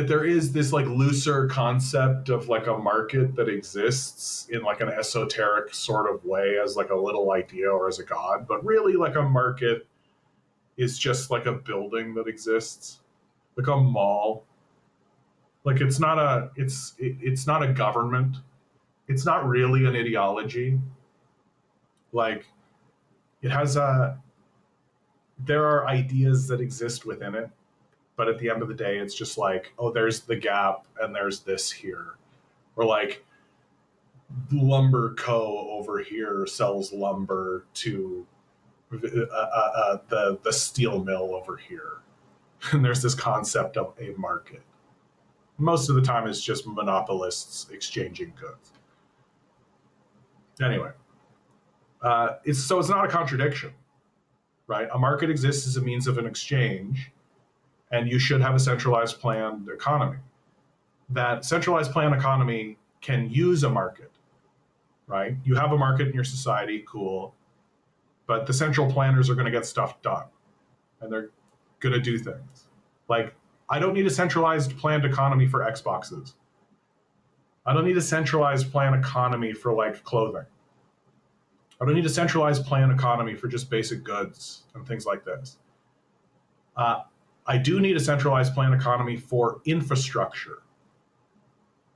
there is this like looser concept of like a market that exists in like an esoteric sort of way as like a little idea or as a god, but really like a market is just like a building that exists, like a mall. Like it's not a government. It's not really an ideology. Like it has there are ideas that exist within it, but at the end of the day, it's just like, oh, there's the Gap and there's this here. Or like Lumber Co. over here sells lumber to the steel mill over here. And there's this concept of a market. Most of the time, it's just monopolists exchanging goods. Anyway, it's not a contradiction, right? A market exists as a means of an exchange, and you should have a centralized planned economy. That centralized planned economy can use a market, right? You have a market in your society, cool, but the central planners are going to get stuff done, and they're going to do things. Like, I don't need a centralized planned economy for Xboxes. I don't need a centralized planned economy for like clothing. I don't need a centralized planned economy for just basic goods and things like this. I do need a centralized planned economy for infrastructure,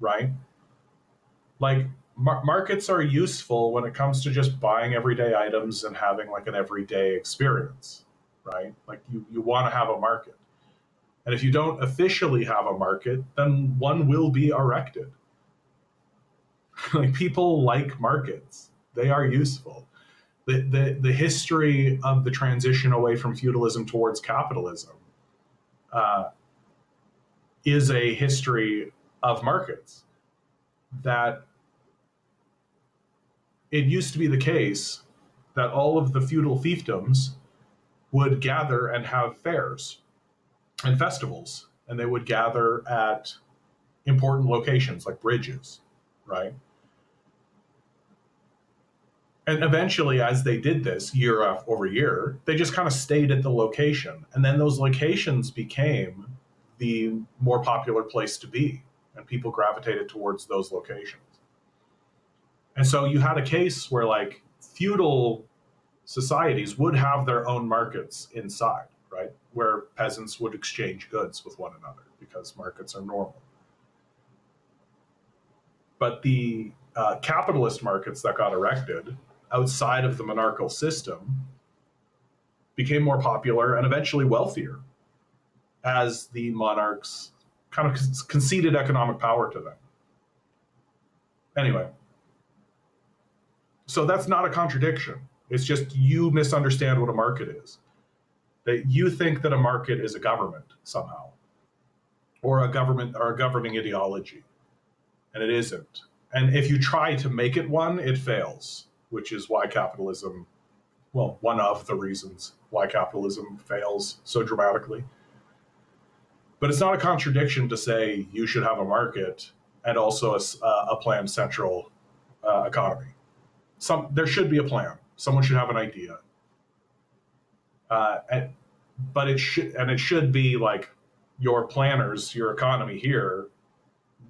right? Like markets are useful when it comes to just buying everyday items and having like an everyday experience, right? Like you want to have a market. And if you don't officially have a market, then one will be erected. Like people like markets. They are useful. The history of the transition away from feudalism towards capitalism is a history of markets. That it used to be the case that all of the feudal fiefdoms would gather and have fairs and festivals, and they would gather at important locations like bridges, right? And eventually, as they did this year over year, they just kind of stayed at the location. And then those locations became the more popular place to be. And people gravitated towards those locations. And so you had a case where, like, feudal societies would have their own markets inside, right? Where peasants would exchange goods with one another because markets are normal. But the capitalist markets that got erected outside of the monarchical system became more popular and eventually wealthier as the monarchs kind of conceded economic power to them. Anyway, so that's not a contradiction. It's just you misunderstand what a market is. That you think that a market is a government somehow, or a government or a governing ideology, and it isn't. And if you try to make it one, it fails, which is why capitalism, well, one of the reasons why capitalism fails so dramatically. But it's not a contradiction to say you should have a market and also a planned central economy. There should be a plan. Someone should have an idea. But it should be like your planners, your economy here,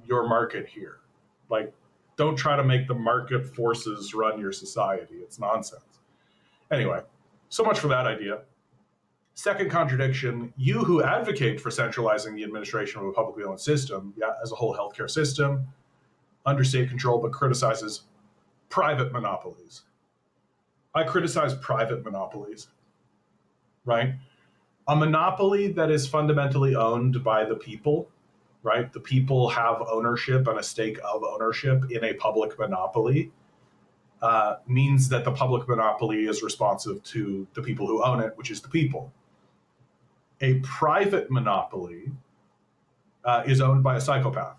your market here. Like, don't try to make the market forces run your society. It's nonsense. Anyway, so much for that idea. Second contradiction, you who advocate for centralizing the administration of a publicly owned system, as a whole healthcare system, under state control, but criticizes private monopolies. I criticize private monopolies, right? A monopoly that is fundamentally owned by the people, right? The people have ownership and a stake of ownership in a public monopoly, means that the public monopoly is responsive to the people who own it, which is the people. A private monopoly is owned by a psychopath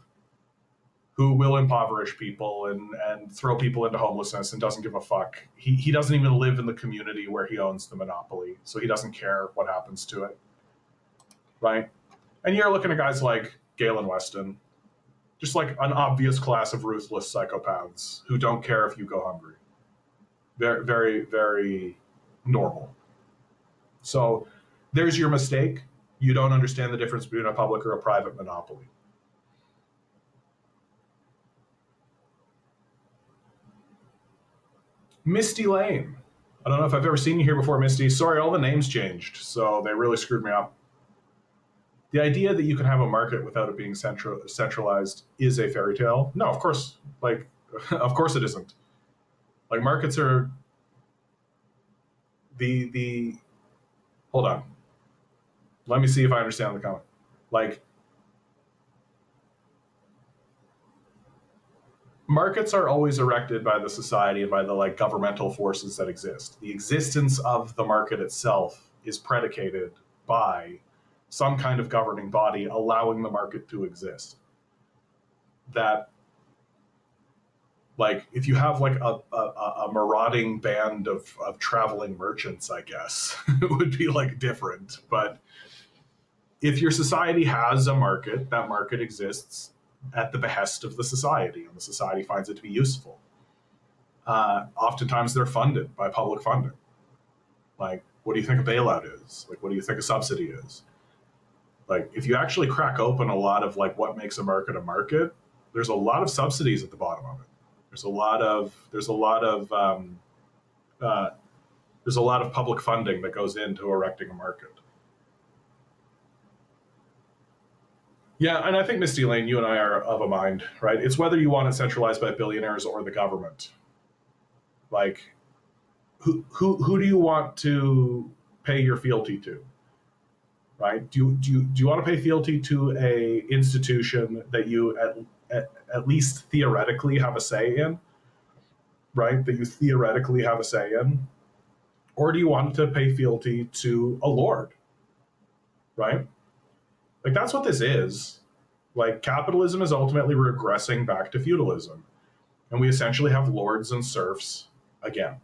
who will impoverish people and throw people into homelessness and doesn't give a fuck. He doesn't even live in the community where he owns the monopoly, so he doesn't care what happens to it, right? And you're looking at guys like Galen Weston, just like an obvious class of ruthless psychopaths who don't care if you go hungry. Very, very, very normal. So there's your mistake. You don't understand the difference between a public or a private monopoly. Misty Lane. I don't know if I've ever seen you here before, Misty. Sorry, all the names changed, so they really screwed me up. The idea that you can have a market without it being centralized is a fairy tale. No, of course, of course it isn't. Like, markets are the. Hold on. Let me see if I understand the comment. Like, markets are always erected by the society and by the governmental forces that exist. The existence of the market itself is predicated by some kind of governing body allowing the market to exist. That, if you have a marauding band of traveling merchants, I guess, it would be different. But if your society has a market, that market exists at the behest of the society, and the society finds it to be useful. Oftentimes they're funded by public funding. What do you think a bailout is? What do you think a subsidy is? If you actually crack open a lot of what makes a market, there's a lot of subsidies at the bottom of it. There's a lot of public funding that goes into erecting a market. Yeah, and I think, Misty Lane, you and I are of a mind, right? It's whether you want it centralized by billionaires or the government. Who do you want to pay your fealty to? Right? Do you want to pay fealty to a institution that you at least theoretically have a say in? Right? That you theoretically have a say in? Or do you want to pay fealty to a lord? Right? That's what this is. Capitalism is ultimately regressing back to feudalism. And we essentially have lords and serfs again.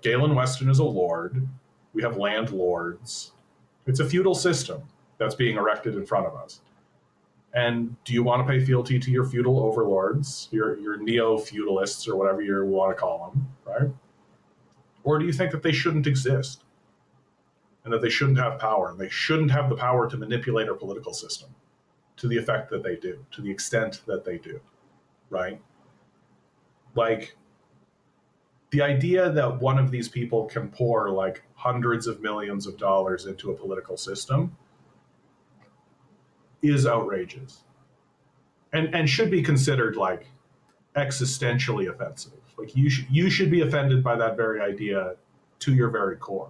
Galen Weston is a lord. We have landlords. It's a feudal system that's being erected in front of us. And do you want to pay fealty to your feudal overlords, your neo-feudalists, or whatever you want to call them, right? Or do you think that they shouldn't exist and that they shouldn't have power? They shouldn't have the power to manipulate our political system to the effect that they do, to the extent that they do, right? Like, the idea that one of these people can pour like hundreds of millions of dollars into a political system is outrageous and should be considered like existentially offensive. Like, you should be offended by that very idea to your very core.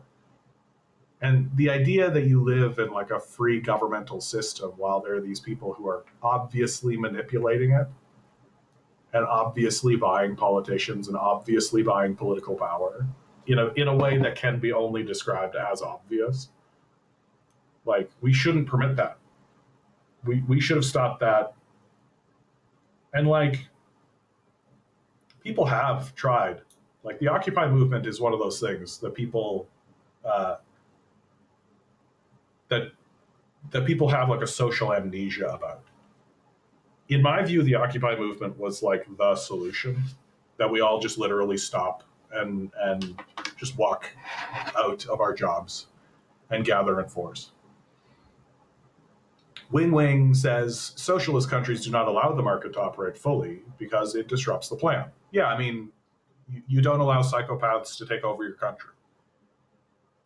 And the idea that you live in like a free governmental system while there are these people who are obviously manipulating it and obviously buying politicians and obviously buying political power, in a way that can be only described as obvious. Like, we shouldn't permit that. We should have stopped that. And like, people have tried. Like, the Occupy movement is one of those things that people that people have like a social amnesia about. In my view, the Occupy movement was like the solution, that we all just literally stop and just walk out of our jobs and gather in force. Wing Wing says socialist countries do not allow the market to operate fully because it disrupts the plan. Yeah, I mean, you don't allow psychopaths to take over your country,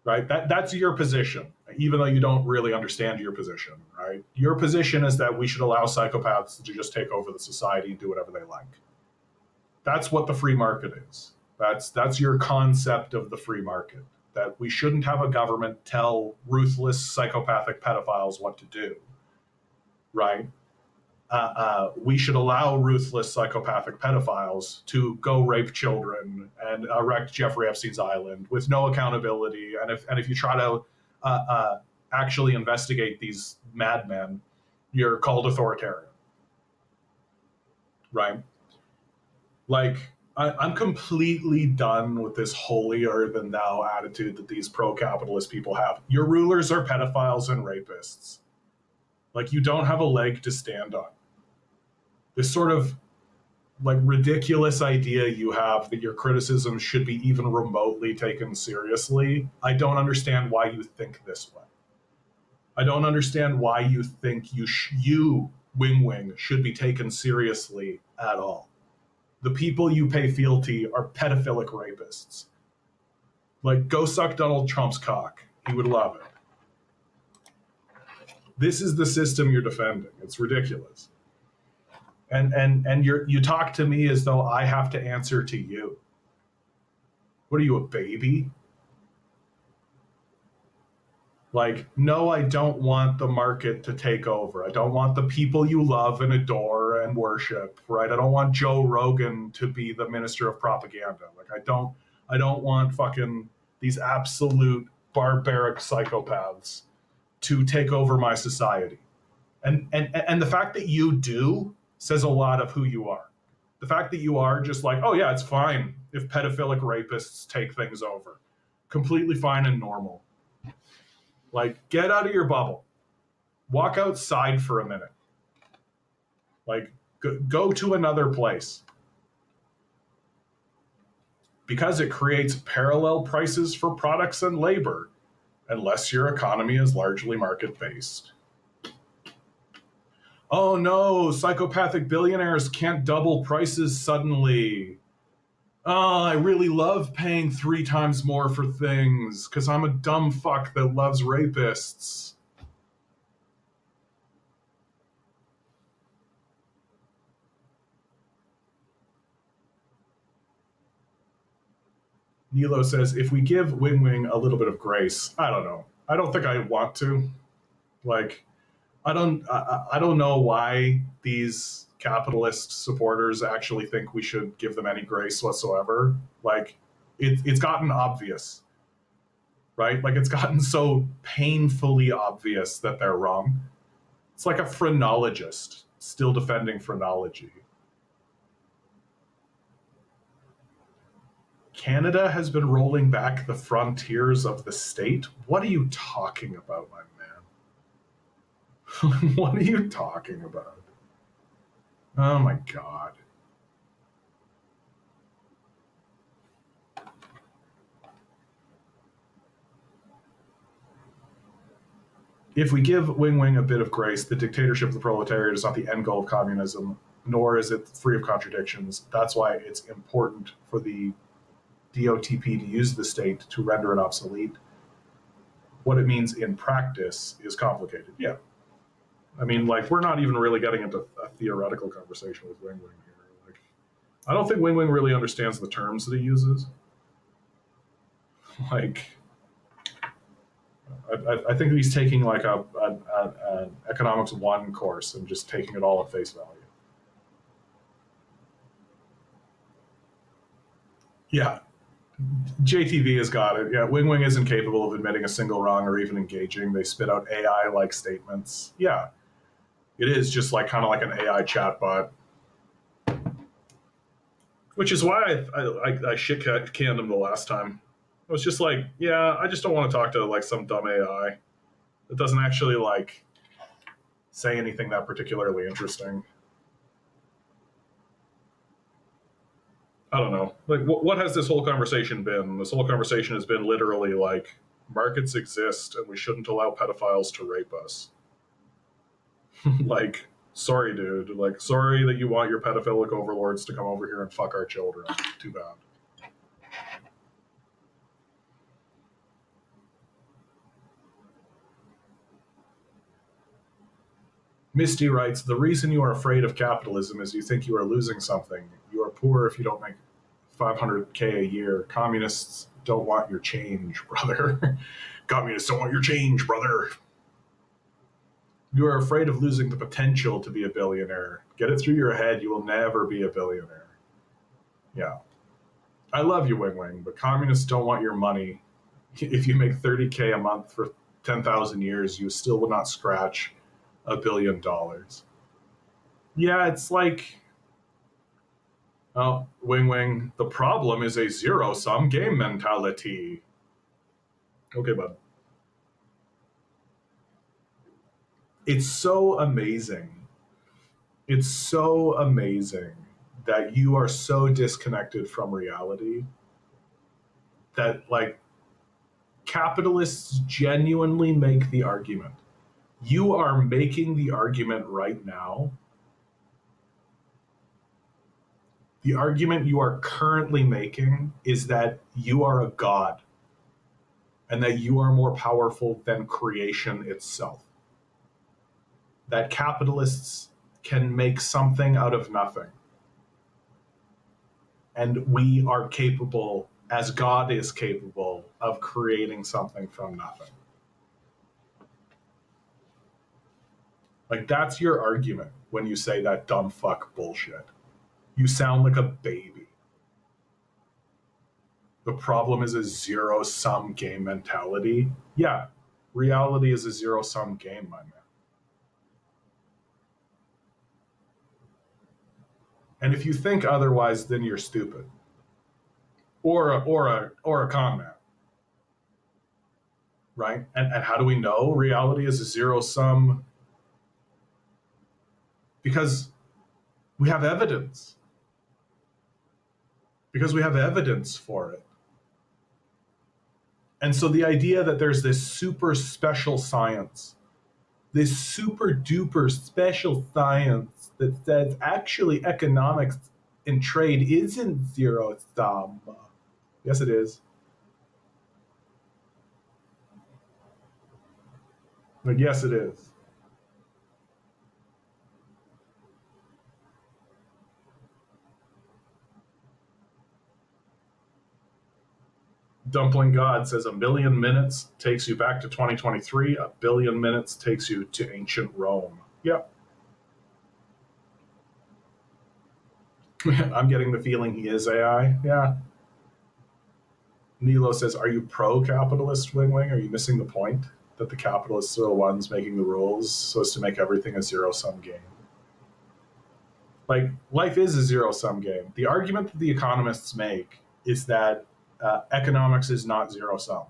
right? That's your position, even though you don't really understand your position, right? Your position is that we should allow psychopaths to just take over the society and do whatever they like. That's what the free market is. That's your concept of the free market, that we shouldn't have a government tell ruthless psychopathic pedophiles what to do, right? We should allow ruthless psychopathic pedophiles to go rape children and erect Jeffrey Epstein's island with no accountability. And if you try to actually investigate these madmen, you're called authoritarian, right? Like, I'm completely done with this holier than thou attitude that these pro-capitalist people have. Your rulers are pedophiles and rapists. Like, you don't have a leg to stand on. This sort of like ridiculous idea you have that your criticism should be even remotely taken seriously. I don't understand why you think this way. I don't understand why you think you Wing Wing should be taken seriously at all. The people you pay fealty are pedophilic rapists. Like, go suck Donald Trump's cock. He would love it. This is the system you're defending. It's ridiculous. And you talk to me as though I have to answer to you. What are you, a baby? Like, no, I don't want the market to take over. I don't want the people you love and adore and worship, right? I don't want Joe Rogan to be the minister of propaganda. Like, I don't want fucking these absolute barbaric psychopaths to take over my society. And the fact that you do says a lot of who you are. The fact that you are just like, oh yeah, it's fine if pedophilic rapists take things over. Completely fine and normal. Like, get out of your bubble. Walk outside for a minute. Like, go to another place. Because it creates parallel prices for products and labor, unless your economy is largely market-based. Oh no, psychopathic billionaires can't double prices suddenly. Oh, I really love paying 3 times more for things because I'm a dumb fuck that loves rapists. Nilo says, if we give Wing Wing a little bit of grace, I don't know. I don't think I want to. Like, I don't know why these capitalist supporters actually think we should give them any grace whatsoever. Like, it's gotten obvious, right? Like, it's gotten so painfully obvious that they're wrong. It's like a phrenologist still defending phrenology. Canada has been rolling back the frontiers of the state? What are you talking about, my man? What are you talking about? Oh my God. If we give Wing Wing a bit of grace, the dictatorship of the proletariat is not the end goal of communism, nor is it free of contradictions. That's why it's important for the DOTP to use the state to render it obsolete. What it means in practice is complicated. Yeah. I mean, like, we're not even really getting into a theoretical conversation with Wing Wing here. Like, I don't think Wing Wing really understands the terms that he uses. Like, I think he's taking like an economics 1 course and just taking it all at face value. Yeah, JTV has got it. Yeah, Wing Wing isn't capable of admitting a single wrong or even engaging. They spit out AI-like statements. Yeah, it is just like kind of like an AI chatbot, which is why I shit canned him the last time. I was just like, yeah, I just don't want to talk to like some dumb AI that doesn't actually like say anything that particularly interesting. I don't know. Like, what has this whole conversation been? This whole conversation has been literally like, markets exist and we shouldn't allow pedophiles to rape us. Like, sorry, dude. Like, sorry that you want your pedophilic overlords to come over here and fuck our children. Too bad. Misty writes, the reason you are afraid of capitalism is you think you are losing something. You are poor if you don't make 500K a year. Communists don't want your change, brother. Communists don't want your change, brother. You are afraid of losing the potential to be a billionaire. Get it through your head, you will never be a billionaire. Yeah. I love you, Wing Wing, but communists don't want your money. If you make 30K a month for 10,000 years, you still will not scratch $1 billion. Yeah, it's like, oh, Wing Wing, the problem is a zero-sum game mentality. Okay, bud. It's so amazing. It's so amazing that you are so disconnected from reality that, like, capitalists genuinely make the argument. You are making the argument right now. The argument you are currently making is that you are a god and that you are more powerful than creation itself. That capitalists can make something out of nothing. And we are capable, as God is capable, of creating something from nothing. Like, that's your argument when you say that dumb fuck bullshit. You sound like a baby. The problem is a zero-sum game mentality. Yeah, reality is a zero-sum game, my man. And if you think otherwise, then you're stupid. Or a con man. Right? And how do we know reality is a zero-sum? Because we have evidence. Because we have evidence for it. And so the idea that there's this super special science, this super duper special science that says actually economics and trade isn't zero sum. Yes, it is. Like, yes, it is. Dumpling God says 1,000,000 minutes takes you back to 2023. 1,000,000,000 minutes takes you to ancient Rome. Yep. I'm getting the feeling he is AI. Yeah. Nilo says, are you pro-capitalist, Wing Wing? Are you missing the point? That the capitalists are the ones making the rules so as to make everything a zero-sum game. Like, life is a zero-sum game. The argument that the economists make is that economics is not zero-sum.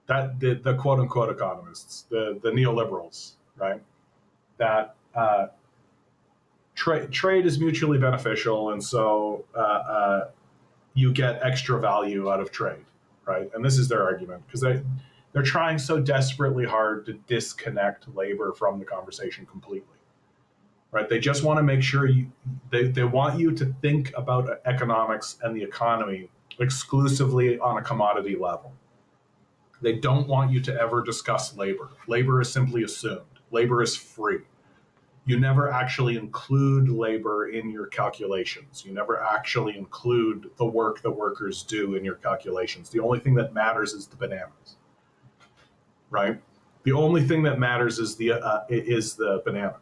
That the quote-unquote economists, the neoliberals, right? that trade is mutually beneficial, and so you get extra value out of trade, right? And this is their argument because they're trying so desperately hard to disconnect labor from the conversation completely, right? They just want to make sure they want you to think about economics and the economy exclusively on a commodity level. They don't want you to ever discuss labor. Labor is simply assumed. Labor is free. You never actually include labor in your calculations. You never actually include the work that workers do in your calculations. The only thing that matters is the bananas, right? The only thing that matters is the banana,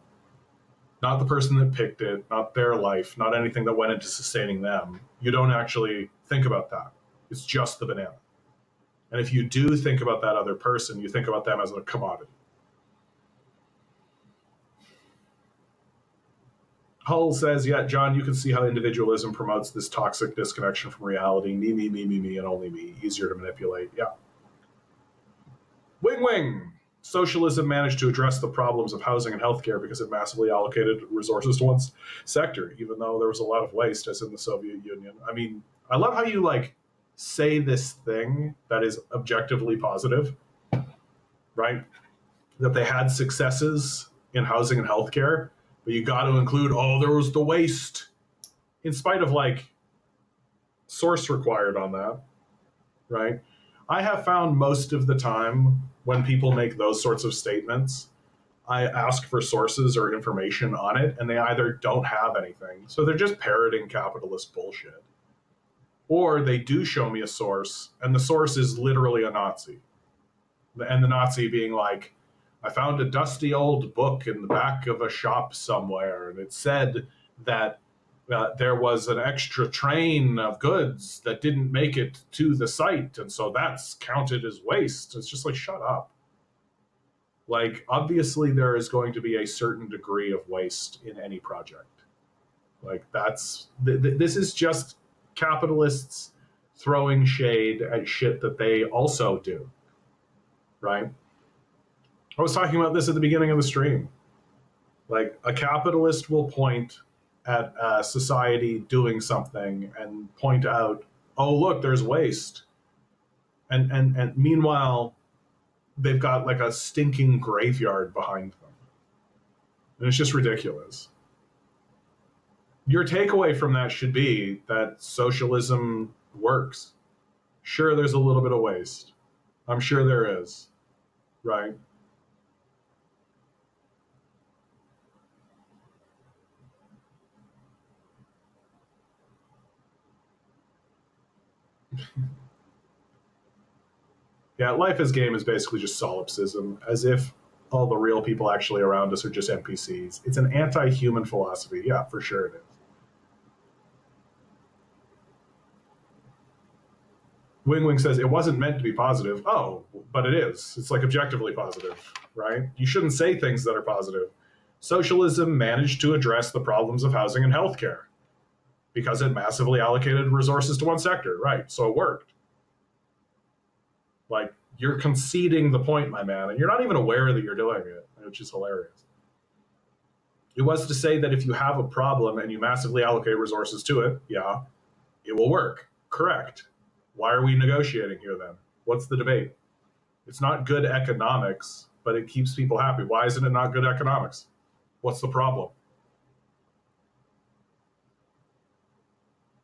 not the person that picked it, not their life, not anything that went into sustaining them. You don't actually think about that. It's just the banana. And if you do think about that other person, you think about them as a commodity. Hull says, yeah, John, you can see how individualism promotes this toxic disconnection from reality. Me, and only me. Easier to manipulate. Yeah. Wing. Socialism managed to address the problems of housing and healthcare because it massively allocated resources to one sector, even though there was a lot of waste, as in the Soviet Union. I mean, I love how you say this thing that is objectively positive, right? That they had successes in housing and healthcare, but you got to include, there was the waste, in spite of source required on that, right? I have found most of the time when people make those sorts of statements, I ask for sources or information on it, and they either don't have anything, so they're just parroting capitalist bullshit, or they do show me a source, and the source is literally a Nazi. And the Nazi being like, I found a dusty old book in the back of a shop somewhere, and it said that there was an extra train of goods that didn't make it to the site, and so that's counted as waste. It's just shut up. Obviously, there is going to be a certain degree of waste in any project. This is just capitalists throwing shade at shit that they also do, right? I was talking about this at the beginning of the stream. A capitalist will point at society doing something and point out, oh, look, there's waste. And meanwhile, they've got a stinking graveyard behind them. And it's just ridiculous. Your takeaway from that should be that socialism works. Sure, there's a little bit of waste. I'm sure there is, right? Yeah, life as game is basically just solipsism, as if all the real people actually around us are just NPCs. It's an anti-human philosophy. Yeah, for sure it is. Wing says, it wasn't meant to be positive. Oh, but it is. It's objectively positive, right? You shouldn't say things that are positive. Socialism managed to address the problems of housing and healthcare because it massively allocated resources to one sector, right? So it worked. You're conceding the point, my man, and you're not even aware that you're doing it, which is hilarious. It was to say that if you have a problem and you massively allocate resources to it, yeah, it will work. Correct. Why are we negotiating here then? What's the debate? It's not good economics, but it keeps people happy. Why isn't it not good economics? What's the problem?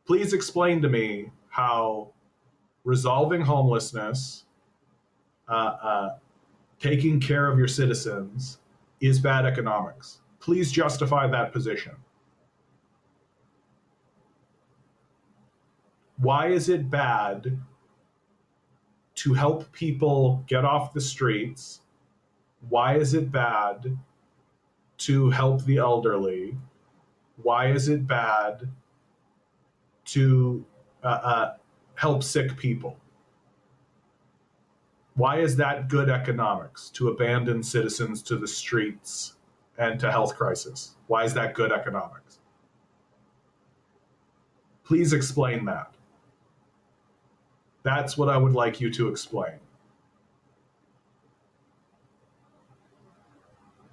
Please explain to me how resolving homelessness, taking care of your citizens is bad economics. Please justify that position. Why is it bad to help people get off the streets? Why is it bad to help the elderly? Why is it bad to help sick people? Why is that good economics, to abandon citizens to the streets and to health crisis? Why is that good economics? Please explain that. That's what I would like you to explain.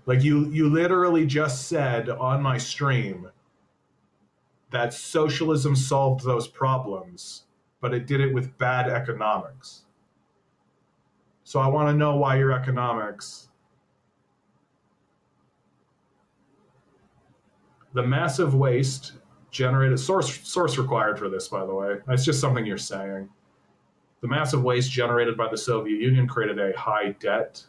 Like you literally just said on my stream that socialism solved those problems, but it did it with bad economics. So I want to know why your economics, the massive waste generated, source required for this, by the way. That's just something you're saying. The massive waste generated by the Soviet Union created a high debt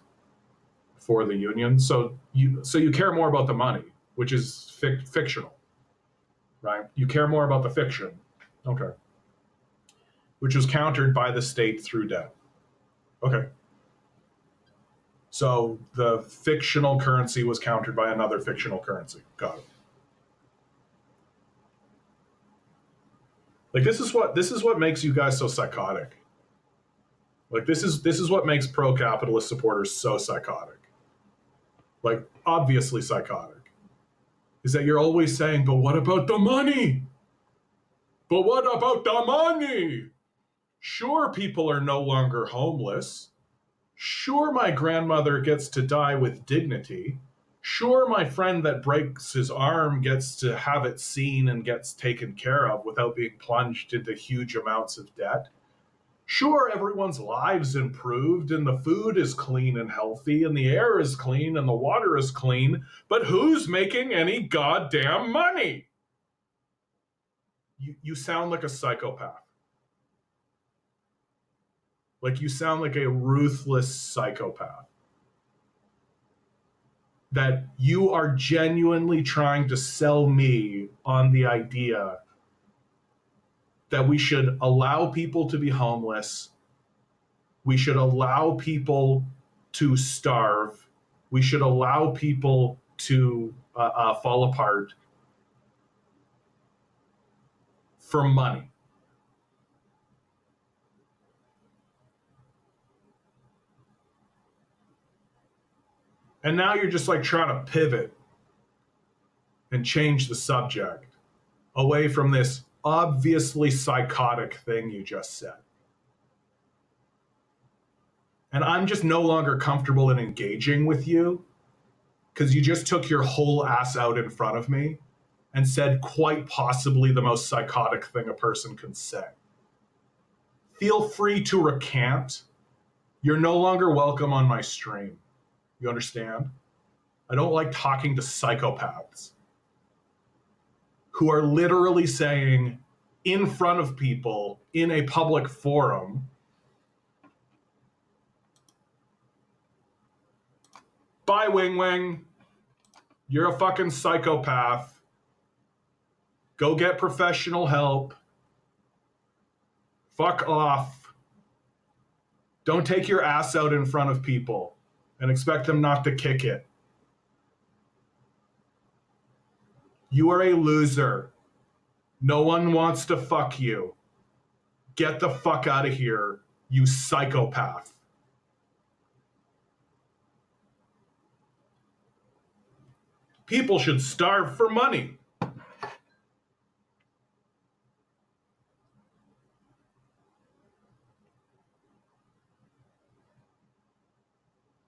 for the Union. So you care more about the money, which is fictional, right? You care more about the fiction, okay, which was countered by the state through debt. Okay. So the fictional currency was countered by another fictional currency. Got it. Like this is what makes you guys so psychotic. Like this is what makes pro-capitalist supporters so psychotic. Like obviously psychotic. Is that you're always saying, but what about the money? But what about the money? Sure, people are no longer homeless. Sure, my grandmother gets to die with dignity. Sure, my friend that breaks his arm gets to have it seen and gets taken care of without being plunged into huge amounts of debt. Sure, everyone's lives improved and the food is clean and healthy and the air is clean and the water is clean, but who's making any goddamn money? You sound like a psychopath. Like you sound like a ruthless psychopath. That you are genuinely trying to sell me on the idea that we should allow people to be homeless, we should allow people to starve, we should allow people to fall apart for money. And now you're just like trying to pivot and change the subject away from this obviously psychotic thing you just said. And I'm just no longer comfortable in engaging with you because you just took your whole ass out in front of me and said quite possibly the most psychotic thing a person can say. Feel free to recant. You're no longer welcome on my stream. You understand? I don't like talking to psychopaths who are literally saying in front of people in a public forum, bye, Wing Wing. You're a fucking psychopath. Go get professional help. Fuck off. Don't take your ass out in front of people and expect them not to kick it. You are a loser. No one wants to fuck you. Get the fuck out of here, you psychopath. People should starve for money.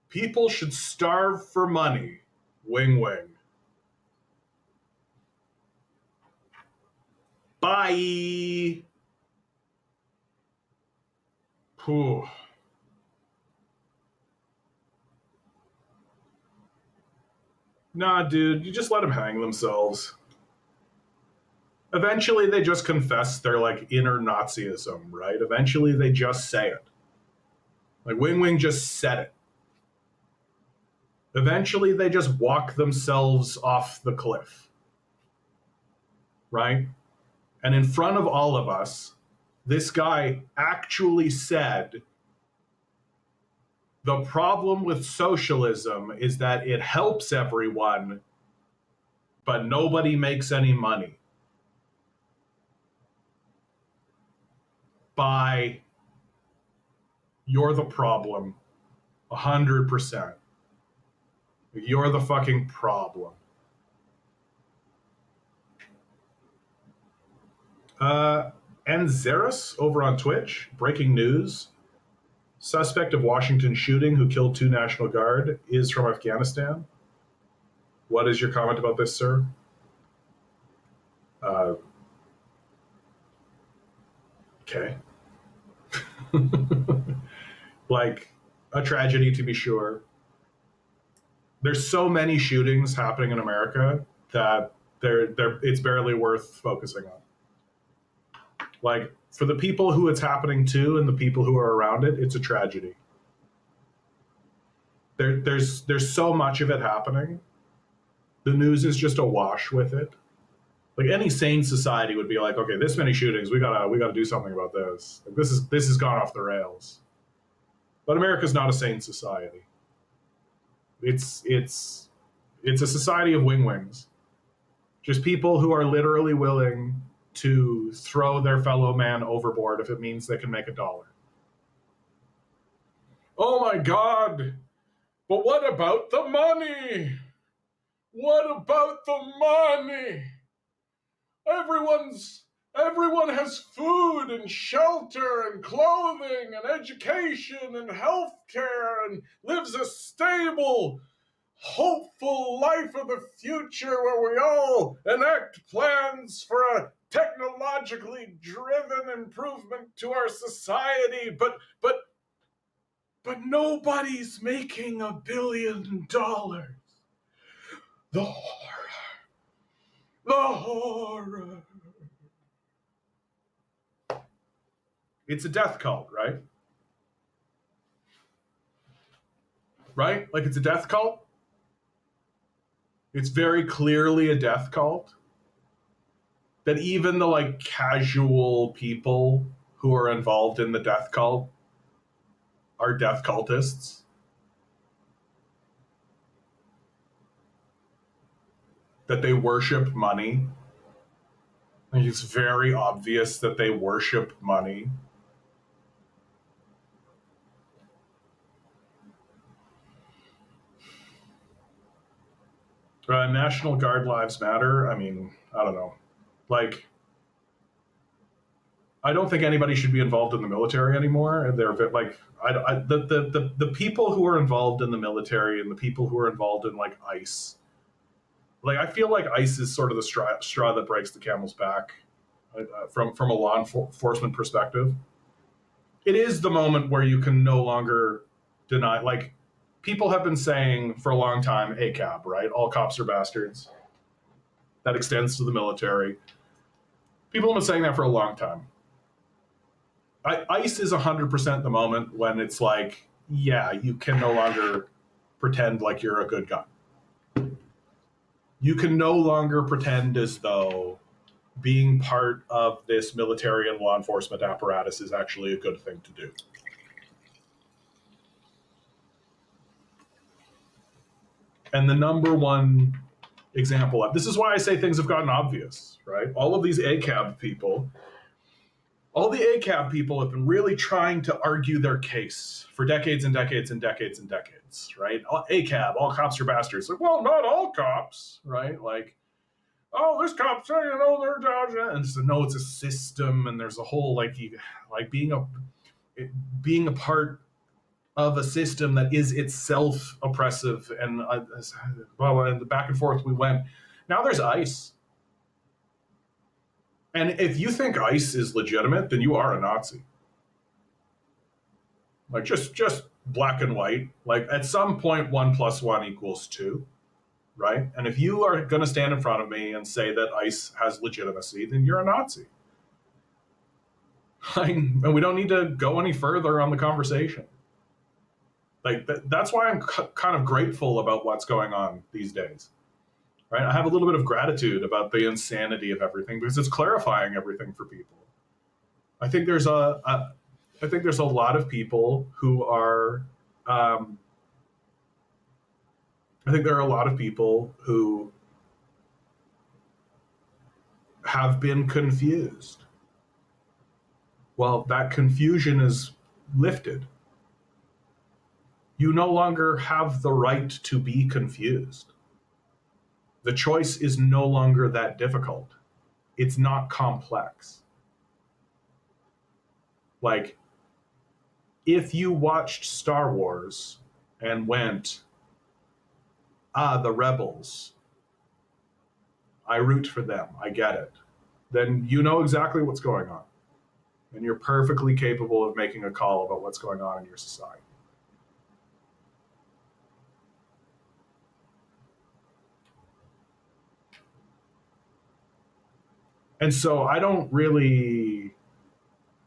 People should starve for money. Wing Wing. Bye. Whew. Nah, dude, you just let them hang themselves. Eventually, they just confess their like inner Nazism, right? Eventually, they just say it. Like Wing Wing just said it. Eventually, they just walk themselves off the cliff, right? And in front of all of us, this guy actually said, the problem with socialism is that it helps everyone, but nobody makes any money. By you're the problem, 100%. You're the fucking problem. Anzeris over on Twitch, breaking news. Suspect of Washington shooting who killed 2 National Guard is from Afghanistan. What is your comment about this, sir? Uh, okay. Like a tragedy to be sure. There's so many shootings happening in America that it's barely worth focusing on. Like for the people who it's happening to and the people who are around it, it's a tragedy. There's so much of it happening. The news is just awash with it. Like any sane society would be like, okay, this many shootings, we gotta do something about this. Like this has gone off the rails. But America's not a sane society. It's a society of wing-wings. Just people who are literally willing to throw their fellow man overboard if it means they can make a dollar. Oh my God! But what about the money? What about the money? Everyone has food and shelter and clothing and education and health care and lives a stable, hopeful life of the future where we all enact plans for a technologically driven improvement to our society, but nobody's making $1 billion. The horror. The horror. It's a death cult, right? Right? Like it's a death cult. It's very clearly a death cult. That even the like casual people who are involved in the death cult are death cultists. That they worship money. Like it's very obvious that they worship money. National Guard lives matter. I mean, I don't know. Like, I don't think anybody should be involved in the military anymore. They're like, the people who are involved in the military and the people who are involved in like ICE. Like, I feel like ICE is sort of the straw that breaks the camel's back from a law enforcement perspective. It is the moment where you can no longer deny, like, people have been saying for a long time, ACAB, right? All cops are bastards. That extends to the military. People have been saying that for a long time. ICE is 100% the moment when it's like, yeah, you can no longer pretend like you're a good guy. You can no longer pretend as though being part of this military and law enforcement apparatus is actually a good thing to do. And the number one example of this is why I say things have gotten obvious, right? All of these ACAB people, all the ACAB people have been really trying to argue their case for decades and decades and decades and decades, right? ACAB, all cops are bastards. Like, well, not all cops, right? Like, oh, there's cops, you know, they're dodging. And so, no, it's a system, and there's a whole like being a part of a system that is itself oppressive, and well, and the back and forth we went. Now there's ICE, and if you think ICE is legitimate, then you are a Nazi. Like just black and white. Like at some point, 1 + 1 = 2, right? And if you are going to stand in front of me and say that ICE has legitimacy, then you're a Nazi. And we don't need to go any further on the conversation. Like that's why I'm kind of grateful about what's going on these days, right? I have a little bit of gratitude about the insanity of everything because it's clarifying everything for people. I think there's a lot of people who are. I think there are a lot of people who have been confused. Well, that confusion is lifted. You no longer have the right to be confused. The choice is no longer that difficult. It's not complex. Like, if you watched Star Wars and went, the rebels, I root for them. I get it. Then you know exactly what's going on. And you're perfectly capable of making a call about what's going on in your society. And so I don't really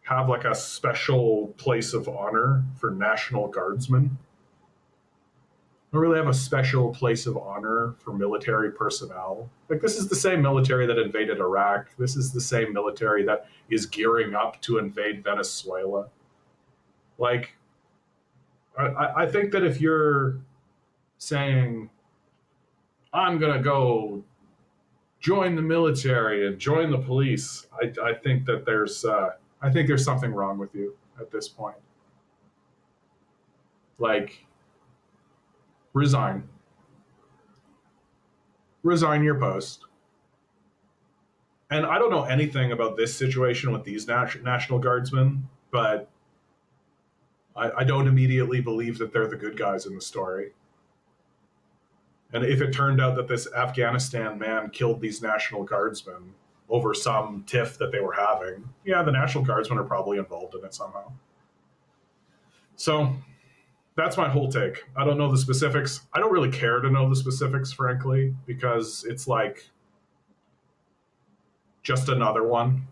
have like a special place of honor for National Guardsmen. I don't really have a special place of honor for military personnel. Like, this is the same military that invaded Iraq. This is the same military that is gearing up to invade Venezuela. Like, I think that if you're saying, I'm going to go join the military and join the police, I think that I think there's something wrong with you at this point. Like, resign. Resign your post. And I don't know anything about this situation with these National Guardsmen, but I don't immediately believe that they're the good guys in the story. And if it turned out that this Afghanistan man killed these National Guardsmen over some tiff that they were having, yeah, the National Guardsmen are probably involved in it somehow. So that's my whole take. I don't know the specifics. I don't really care to know the specifics, frankly, because it's like just another one.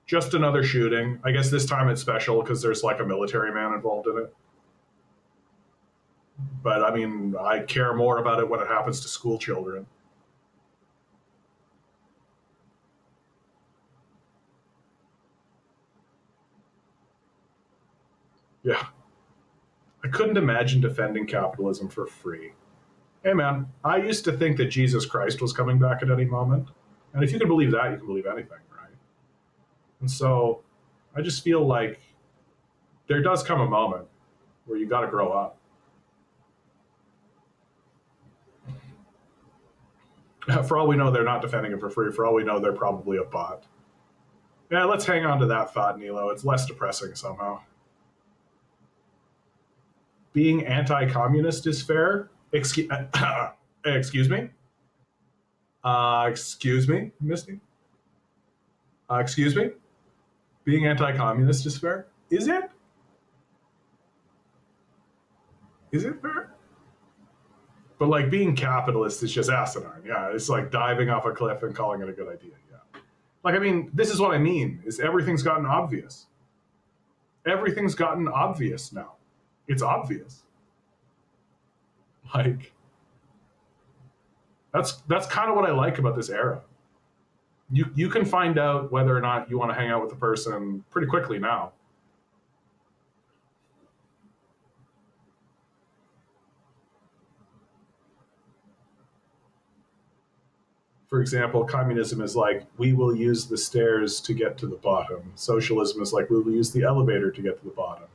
Just another shooting. I guess this time it's special because there's like a military man involved in it. But I mean, I care more about it when it happens to school children. Yeah. I couldn't imagine defending capitalism for free. Hey man, I used to think that Jesus Christ was coming back at any moment. And if you can believe that, you can believe anything, right? And so I just feel like there does come a moment where you got to grow up. For all we know, they're not defending it for free. For all we know, they're probably a bot. Yeah, let's hang on to that thought, Nilo. It's less depressing somehow. Being anti-communist is fair. Excuse me. Excuse me, Misty. Excuse me. Being anti-communist is fair. Is it? Is it fair? But like being capitalist is just asinine. Yeah, it's like diving off a cliff and calling it a good idea. Yeah. Like, I mean, this is what I mean, is everything's gotten obvious. Everything's gotten obvious now. It's obvious. Like, that's kind of what I like about this era. You can find out whether or not you want to hang out with a person pretty quickly now. For example, communism is like, we will use the stairs to get to the bottom. Socialism is like, we will use the elevator to get to the bottom.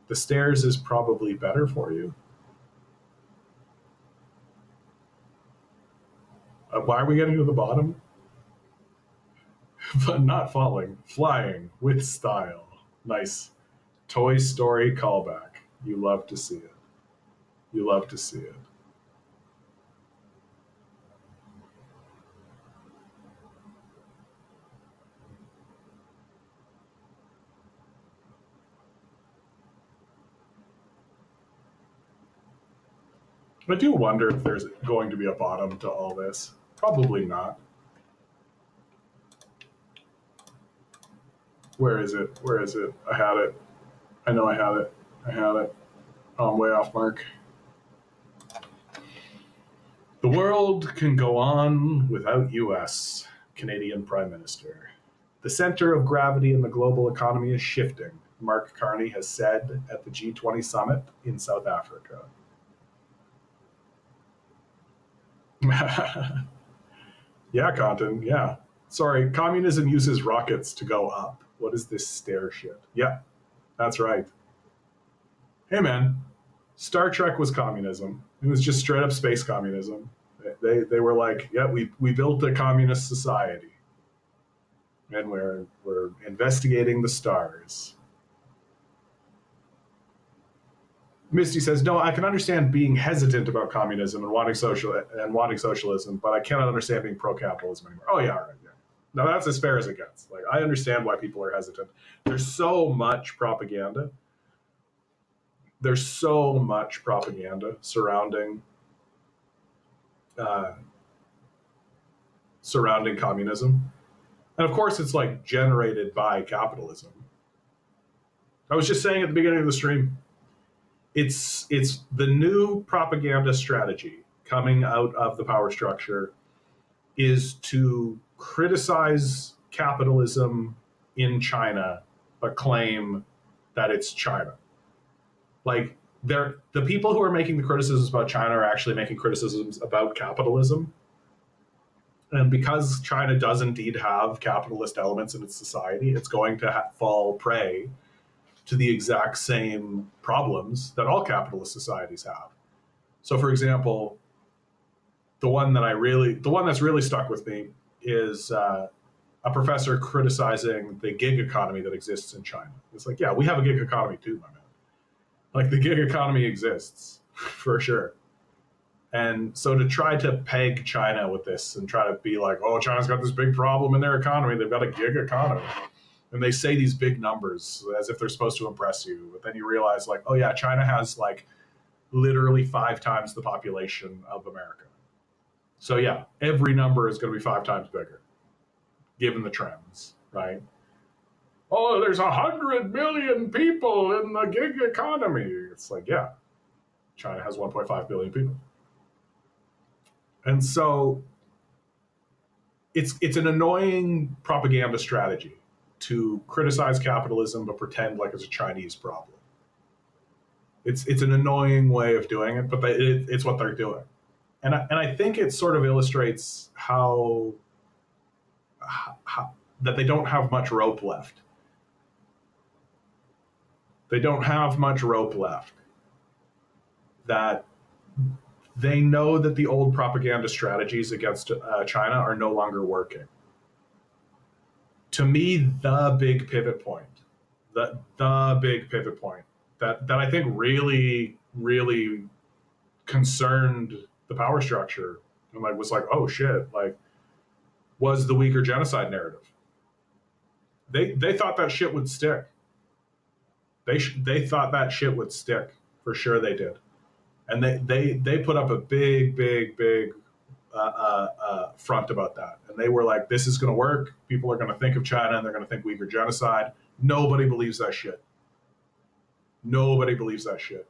The stairs is probably better for you. Why are we getting to the bottom? But not falling, flying with style. Nice. Toy Story callback. You love to see it. You love to see it. I do wonder if there's going to be a bottom to all this. Probably not. Where is it? Where is it? I had it. I know I had it. I had it. Oh, I'm way off mark. The world can go on without US, Canadian Prime Minister. The center of gravity in the global economy is shifting, Mark Carney has said at the G20 summit in South Africa. Yeah, Compton, yeah. Sorry, communism uses rockets to go up. What is this stair shit? Yeah, that's right. Hey man, Star Trek was communism. It was just straight up space communism. They were like, yeah, we built a communist society. And we're investigating the stars. Misty says, "No, I can understand being hesitant about communism and wanting socialism, but I cannot understand being pro-capitalism anymore." Oh yeah, all right, yeah. Now that's as fair as it gets. Like I understand why people are hesitant. There's so much propaganda. There's so much propaganda uh, surrounding communism, and of course, it's like generated by capitalism. I was just saying at the beginning of the stream, it's the new propaganda strategy coming out of the power structure is to criticize capitalism in China, but claim that it's China. Like the people who are making the criticisms about China are actually making criticisms about capitalism. And because China does indeed have capitalist elements in its society, it's going to fall prey to the exact same problems that all capitalist societies have. So, for example, the one that's really stuck with me is a professor criticizing the gig economy that exists in China. It's like, yeah, we have a gig economy too, my man. Like the gig economy exists for sure. And so to try to peg China with this and try to be like, oh, China's got this big problem in their economy. They've got a gig economy. And they say these big numbers as if they're supposed to impress you. But then you realize, like, oh, yeah, China has like literally 5 times the population of America. So, yeah, every number is going to be 5 times bigger given the trends, right? Oh, there's 100 million people in the gig economy. It's like, yeah, China has 1.5 billion people. And so it's an annoying propaganda strategy to criticize capitalism but pretend like it's a Chinese problem. It's an annoying way of doing it, but it's what they're doing. And I think it sort of illustrates how that they don't have much rope left. They don't have much rope left. That they know that the old propaganda strategies against China are no longer working. To me, the big pivot point that I think really, really concerned the power structure and like was like, oh shit, like was the Uyghur genocide narrative. They thought that shit would stick. They thought that shit would stick. For sure they did. And they put up a big front about that. And they were like, this is going to work. People are going to think of China and they're going to think Uyghur genocide. Nobody believes that shit. Nobody believes that shit.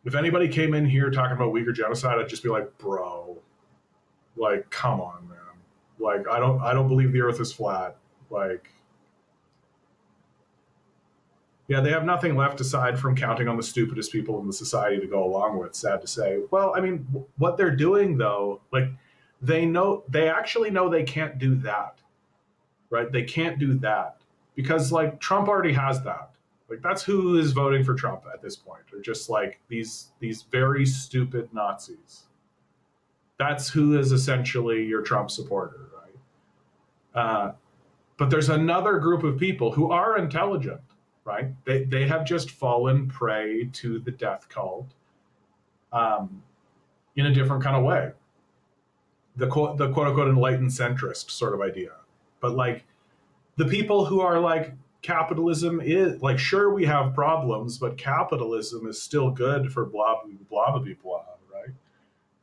If anybody came in here talking about Uyghur genocide, I'd just be like, bro, like, come on, man. Like, I don't believe the earth is flat. Like, yeah, they have nothing left aside from counting on the stupidest people in the society to go along with, sad to say. Well, I mean, what they're doing, though, like, they actually know they can't do that, right? They can't do that because, like, Trump already has that. Like, that's who is voting for Trump at this point, or just, like, these very stupid Nazis. That's who is essentially your Trump supporter, right? But there's another group of people who are intelligent, right? They have just fallen prey to the death cult in a different kind of way. The quote unquote enlightened centrist sort of idea. But like the people who are like, capitalism is like, sure, we have problems, but capitalism is still good for blah, blah, blah, blah, right?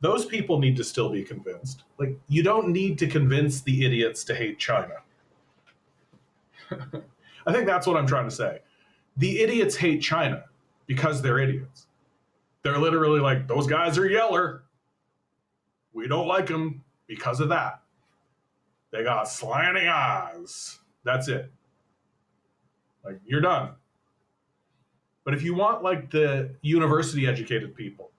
Those people need to still be convinced. Like, you don't need to convince the idiots to hate China. I think that's what I'm trying to say. The idiots hate China because they're idiots. They're literally like, those guys are yeller. We don't like them because of that. They got slanting eyes. That's it. Like, you're done. But if you want like the university educated people,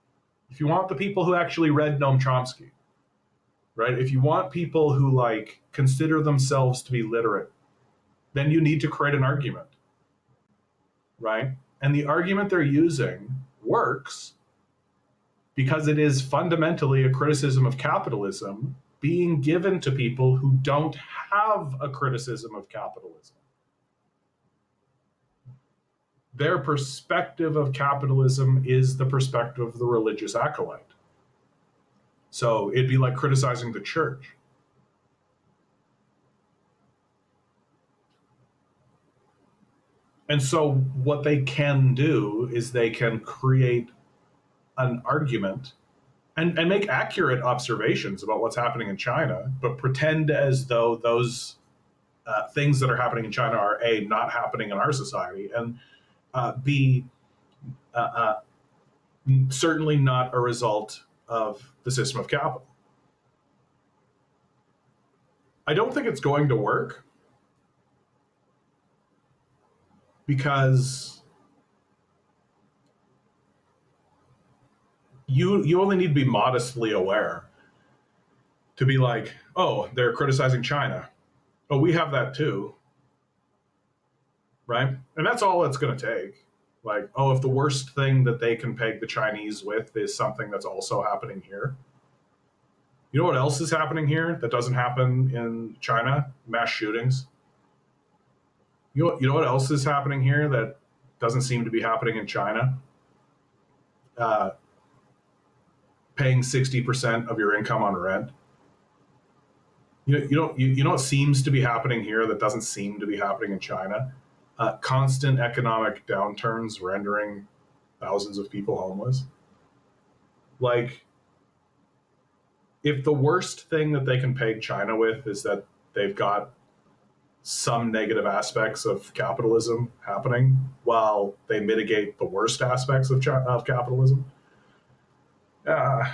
if you want the people who actually read Noam Chomsky, right? If you want people who like consider themselves to be literate, then you need to create an argument, right? And the argument they're using works because it is fundamentally a criticism of capitalism being given to people who don't have a criticism of capitalism. their perspective of capitalism is the perspective of the religious acolyte. So it'd be like criticizing the church. And so what they can do is they can create an argument and make accurate observations about what's happening in China, but pretend as though those things that are happening in China are A, not happening in our society, and B, uh, uh, certainly not a result of the system of capital. I don't think it's going to work because you only need to be modestly aware to be like, oh, they're criticizing China. Oh, we have that too, right? And that's all it's going to take. Like, oh, if the worst thing that they can peg the Chinese with is something that's also happening here. You know what else is happening here that doesn't happen in China? Mass shootings. You know what else is happening here that doesn't seem to be happening in China? Uh, Paying 60% of your income on rent. You know what seems to be happening here that doesn't seem to be happening in China? Constant economic downturns rendering thousands of people homeless. Like, if the worst thing that they can peg China with is that they've got some negative aspects of capitalism happening while they mitigate the worst aspects of capitalism, uh,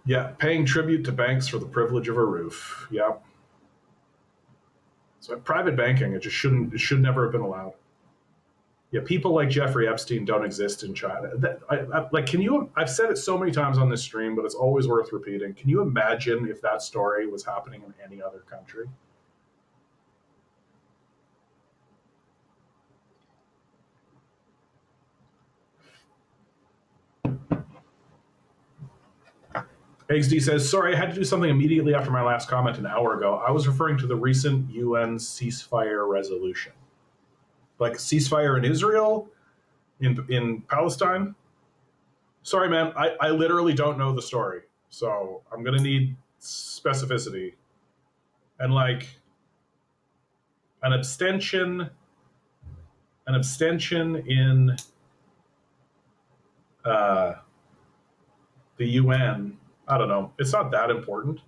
yeah, paying tribute to banks for the privilege of a roof. Yeah. So private banking, it should never have been allowed. Yeah, people like Jeffrey Epstein don't exist in China. I've said it so many times on this stream, but it's always worth repeating. Can you imagine if that story was happening in any other country? XD says, sorry, I had to do something immediately after my last comment an hour ago. I was referring to the recent UN ceasefire resolution. Like ceasefire in Israel, in Palestine. Sorry, man, I literally don't know the story. So I'm going to need specificity. And like an abstention in uh, the UN, I don't know. It's not that important,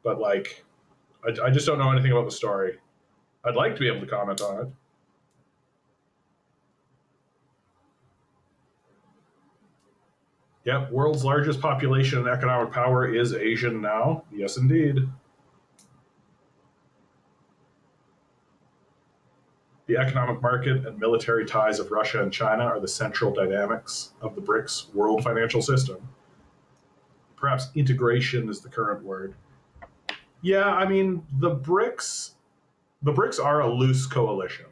but like, I just don't know anything about the story. I'd like to be able to comment on it. Yep, world's largest population and economic power is Asian now. Yes, indeed. The economic market and military ties of Russia and China are the central dynamics of the BRICS world financial system. Perhaps integration is the current word. Yeah, I mean, the BRICS are a loose coalition.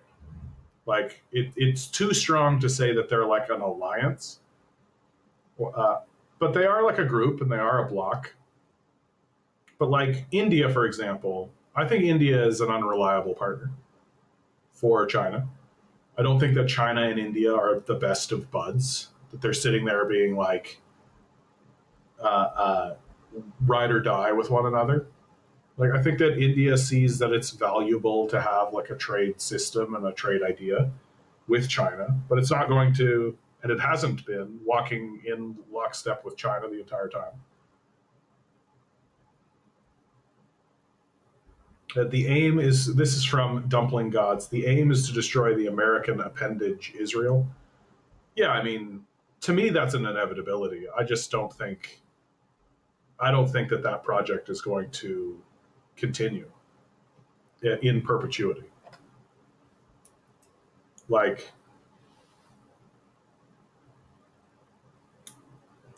Like it's too strong to say that they're like an alliance, but they are like a group and they are a bloc. But like India, for example, I think India is an unreliable partner for China. I don't think that China and India are the best of buds. That they're sitting there being like ride or die with one another. Like I think that India sees that it's valuable to have like a trade system and a trade idea with China, but it's not going to, and it hasn't been walking in lockstep with China the entire time. The aim is, this is from Dumpling Gods, the aim is to destroy the American appendage Israel. Yeah, I mean, to me, that's an inevitability. I don't think that that project is going to continue in perpetuity. Like,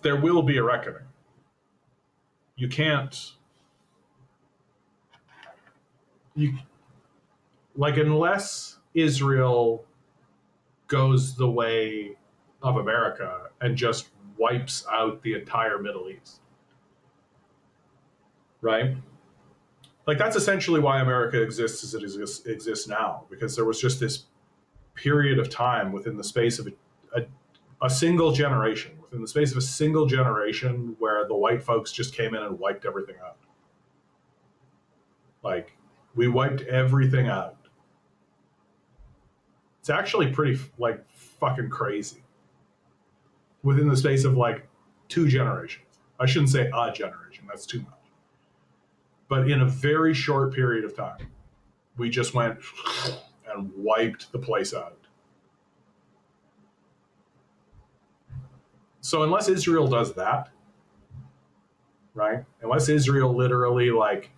there will be a reckoning. You can't, unless Israel goes the way of America and just wipes out the entire Middle East, right? Like that's essentially why America exists as it exists now, because there was just this period of time within the space of a single generation, within the space of a single generation, where the white folks just came in and wiped everything out. Like we wiped everything out. It's actually pretty like fucking crazy within the space of like 2 generations. I shouldn't say a generation, that's too much. But in a very short period of time, we just went and wiped the place out. So unless Israel does that, right? Unless Israel literally like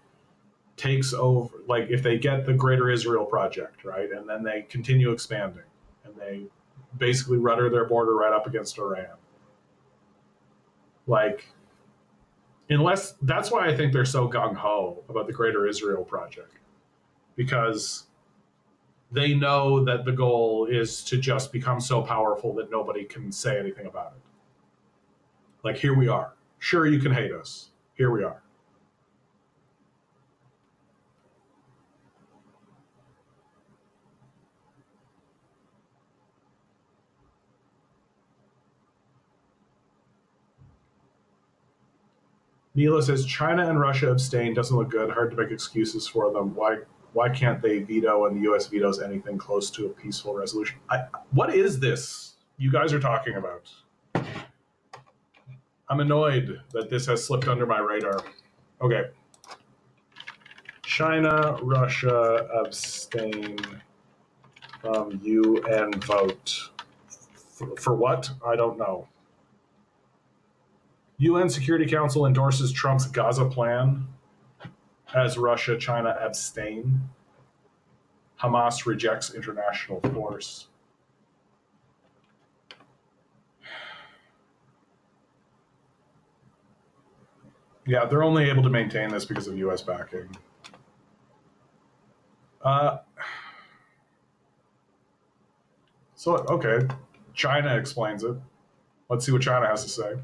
takes over, like if they get the Greater Israel Project, right, and then they continue expanding, and they basically rudder their border right up against Iran, like unless that's why I think they're so gung ho about the Greater Israel Project, because they know that the goal is to just become so powerful that nobody can say anything about it. Like, here we are. Sure, you can hate us. Here we are. Neela says China and Russia abstain. Doesn't look good. Hard to make excuses for them. Why can't they veto and the U.S. vetoes anything close to a peaceful resolution? What is this you guys are talking about? I'm annoyed that this has slipped under my radar. Okay. China, Russia abstain from UN vote. For what? I don't know. UN Security Council endorses Trump's Gaza plan as Russia, China abstain. Hamas rejects international force. Yeah, they're only able to maintain this because of US backing. So, okay, China explains it. Let's see what China has to say.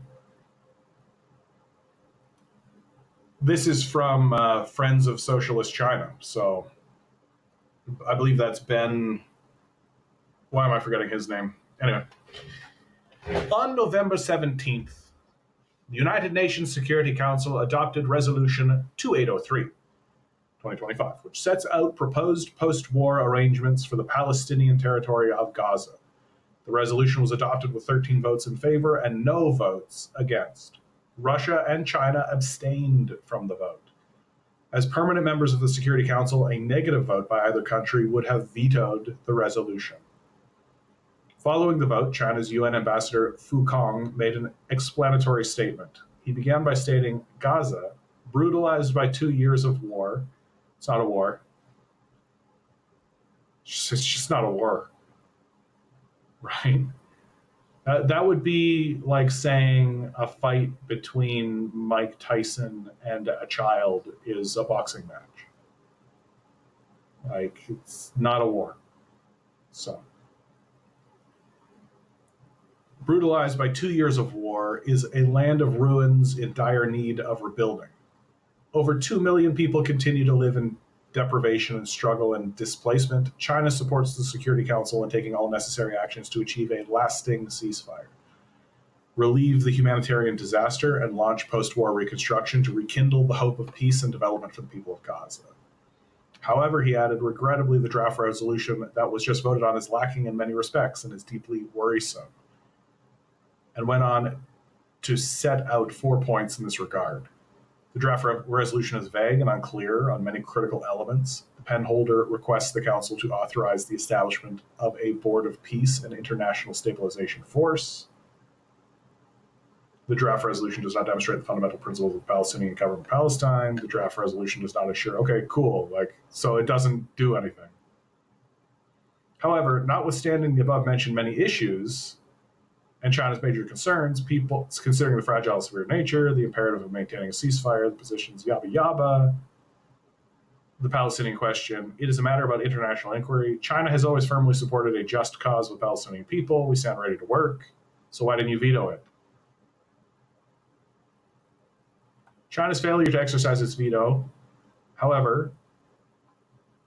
This is from Friends of Socialist China. So I believe that's Ben. Why am I forgetting his name? Anyway, on November 17th, the United Nations Security Council adopted Resolution 2803, 2025, which sets out proposed post-war arrangements for the Palestinian territory of Gaza. The resolution was adopted with 13 votes in favor and no votes against. Russia and China abstained from the vote. As permanent members of the Security Council, a negative vote by either country would have vetoed the resolution. Following the vote, China's UN ambassador Fu Kong made an explanatory statement. He began by stating, Gaza, brutalized by 2 years of war, it's not a war. It's just not a war, right? That would be like saying a fight between Mike Tyson and a child is a boxing match. Like, it's not a war. So, brutalized by 2 years of war is a land of ruins in dire need of rebuilding. Over 2 million people continue to live in deprivation and struggle and displacement. China supports the Security Council in taking all necessary actions to achieve a lasting ceasefire, relieve the humanitarian disaster, and launch post-war reconstruction to rekindle the hope of peace and development for the people of Gaza. However, he added, regrettably, the draft resolution that was just voted on is lacking in many respects and is deeply worrisome, and went on to set out 4 points in this regard. The draft resolution is vague and unclear on many critical elements. The pen holder requests the Council to authorize the establishment of a Board of Peace and International Stabilization Force. The draft resolution does not demonstrate the fundamental principles of the Palestinian government of Palestine. The draft resolution does not assure, okay, cool, like, so it doesn't do anything. However, notwithstanding the above mentioned many issues, and China's major concerns, people considering the fragile and severe nature, the imperative of maintaining a ceasefire, the positions yabba yabba, the Palestinian question, it is a matter about international inquiry. China has always firmly supported a just cause with Palestinian people. We stand ready to work. So why didn't you veto it? China's failure to exercise its veto However,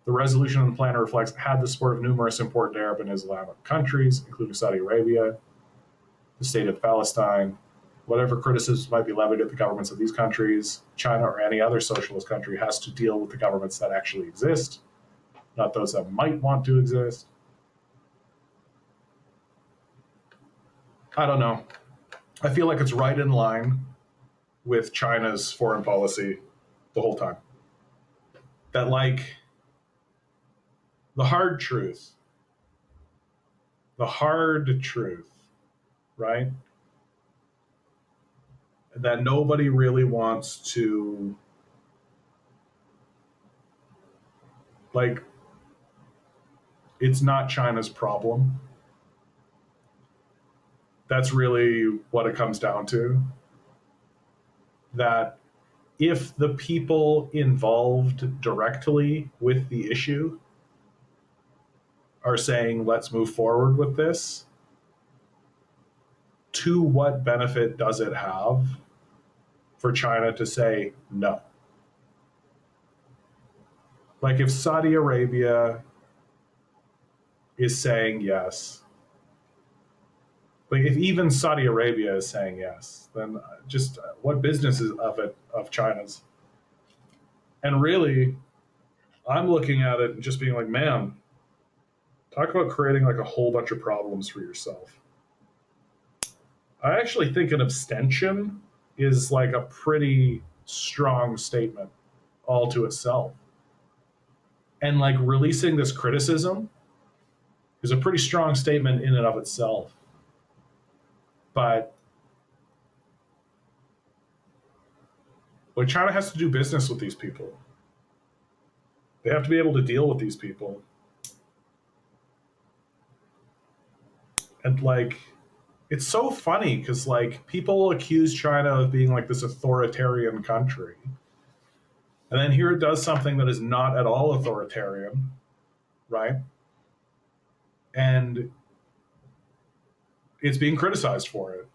the resolution of the plan reflects had the support of numerous important Arab and Islamic countries, including Saudi Arabia, the state of Palestine. Whatever criticisms might be levied at the governments of these countries, China or any other socialist country has to deal with the governments that actually exist, not those that might want to exist. I don't know. I feel like it's right in line with China's foreign policy the whole time. That, like, the hard truth, right? That nobody really wants to, like, it's not China's problem. That's really what it comes down to. That if the people involved directly with the issue are saying, let's move forward with this, to what benefit does it have for China to say no? Like, if Saudi Arabia is saying yes, like if even Saudi Arabia is saying yes, then just what business is of China's? And really, I'm looking at it and just being like, man, talk about creating like a whole bunch of problems for yourself. I actually think an abstention is like a pretty strong statement all to itself. And like releasing this criticism is a pretty strong statement in and of itself. But like China has to do business with these people. They have to be able to deal with these people. And like it's so funny because like people accuse China of being like this authoritarian country. And then here it does something that is not at all authoritarian, right? And it's being criticized for it.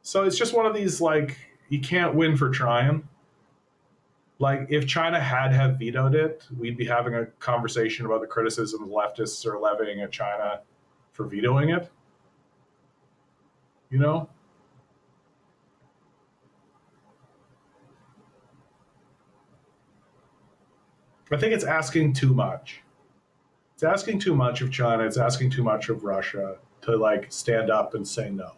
So it's just one of these like you can't win for trying. Like if China had vetoed it, we'd be having a conversation about the criticisms leftists are levying at China for vetoing it. You know? I think it's asking too much. It's asking too much of China. It's asking too much of Russia to like stand up and say no.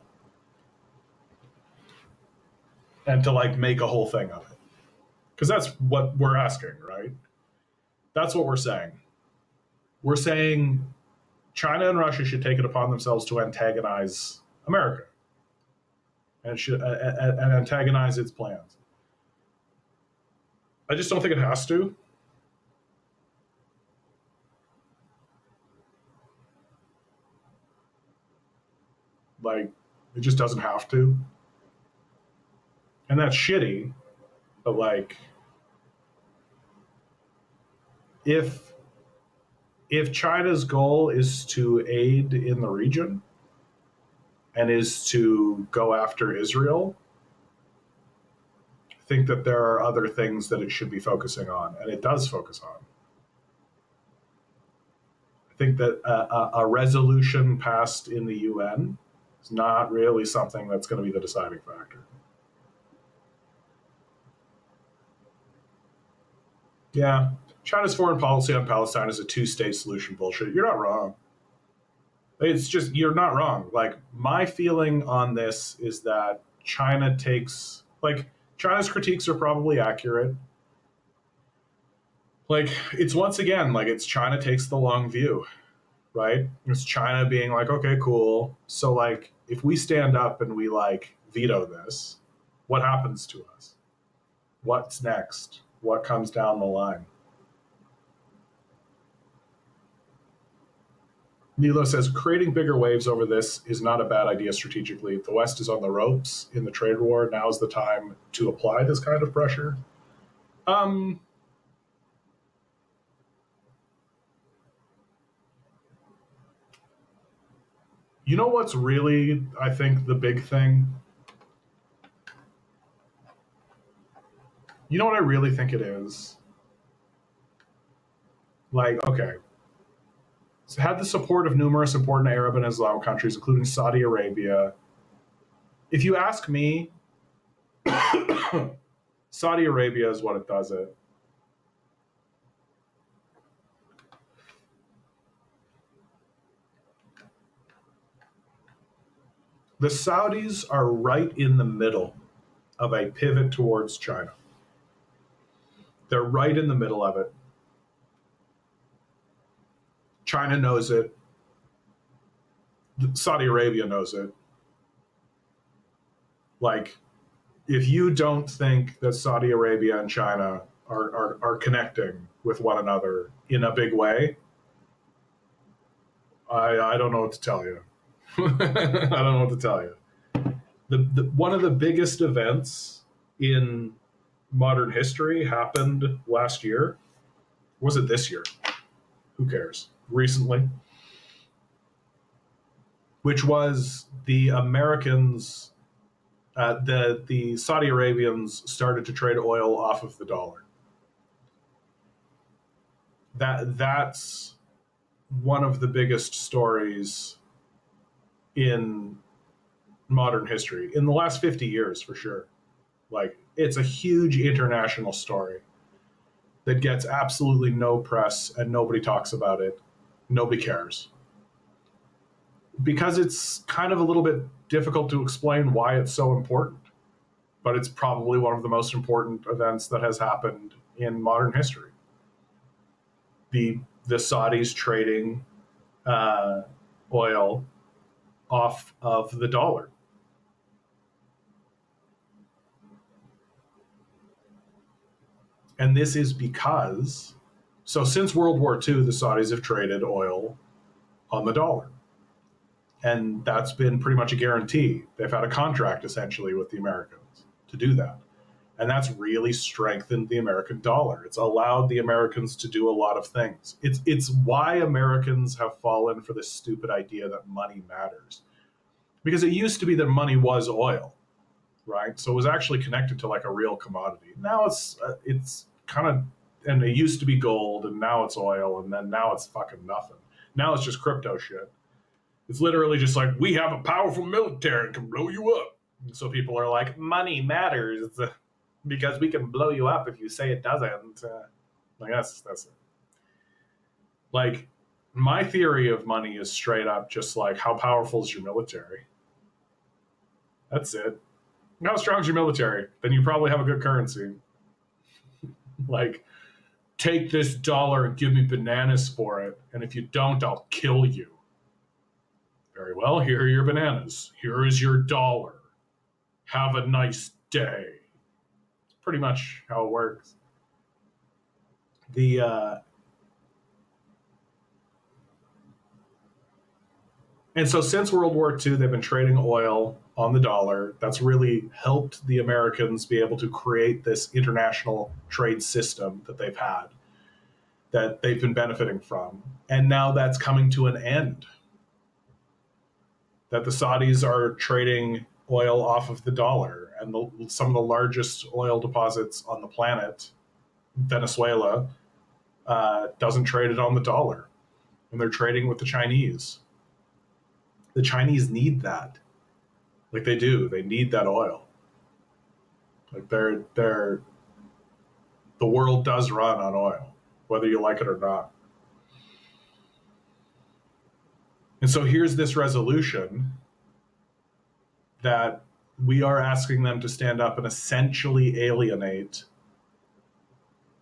And to like make a whole thing of it. Because that's what we're asking, right? That's what we're saying. We're saying China and Russia should take it upon themselves to antagonize America and should and antagonize its plans. I just don't think it has to. Like, it just doesn't have to. And that's shitty, but like, if China's goal is to aid in the region and is to go after Israel, I think that there are other things that it should be focusing on, and it does focus on. I think that a resolution passed in the UN is not really something that's going to be the deciding factor. Yeah, China's foreign policy on Palestine is a two-state solution bullshit. You're not wrong. It's just, you're not wrong. Like, my feeling on this is that China takes, like, China's critiques are probably accurate. Like, it's once again, like, it's China takes the long view, right? It's China being like, okay, cool. So, like, if we stand up and we, like, veto this, what happens to us? What's next? What comes down the line? Nilo says, creating bigger waves over this is not a bad idea strategically. The West is on the ropes in the trade war. Now is the time to apply this kind of pressure. You know what's really, I think, the big thing? You know what I really think it is? Like, okay, it's had the support of numerous important Arab and Islamic countries, including Saudi Arabia. If you ask me, Saudi Arabia is what it does it. The Saudis are right in the middle of a pivot towards China. They're right in the middle of it. China knows it. Saudi Arabia knows it. Like, if you don't think that Saudi Arabia and China are connecting with one another in a big way, I don't know what to tell you. I don't know what to tell you. One of the biggest events in modern history happened last year. Was it this year? Who cares? Recently. Which was the Americans, the Saudi Arabians started to trade oil off of the dollar. That's one of the biggest stories in modern history in the last 50 years, for sure. Like, it's a huge international story that gets absolutely no press and nobody talks about it. Nobody cares. Because it's kind of a little bit difficult to explain why it's so important. But it's probably one of the most important events that has happened in modern history. The Saudis trading oil off of the dollar. And this is because, so since World War II, the Saudis have traded oil on the dollar. And that's been pretty much a guarantee. They've had a contract essentially with the Americans to do that. And that's really strengthened the American dollar. It's allowed the Americans to do a lot of things. It's why Americans have fallen for this stupid idea that money matters. Because it used to be that money was oil, right? So it was actually connected to like a real commodity. Now it's kind of, and it used to be gold, and now it's oil, and then now it's fucking nothing. Now it's just crypto shit. It's literally just like, we have a powerful military and can blow you up. And so people are like, money matters because we can blow you up if you say it doesn't. Like, that's it. Like, my theory of money is straight up just like, how powerful is your military? That's it. How strong is your military? Then you probably have a good currency. Like, take this dollar and give me bananas for it, and if you don't, I'll kill you. Very well, here are your bananas. Here is your dollar. Have a nice day. It's pretty much how it works. And so since World War II, they've been trading oil on the dollar. That's really helped the Americans be able to create this international trade system that they've had, that they've been benefiting from. And now that's coming to an end. That the Saudis are trading oil off of the dollar, and some of the largest oil deposits on the planet, Venezuela, doesn't trade it on the dollar, and they're trading with the Chinese. The Chinese need that, like they do. They need that oil. Like the world does run on oil, whether you like it or not. And so here's this resolution that we are asking them to stand up and essentially alienate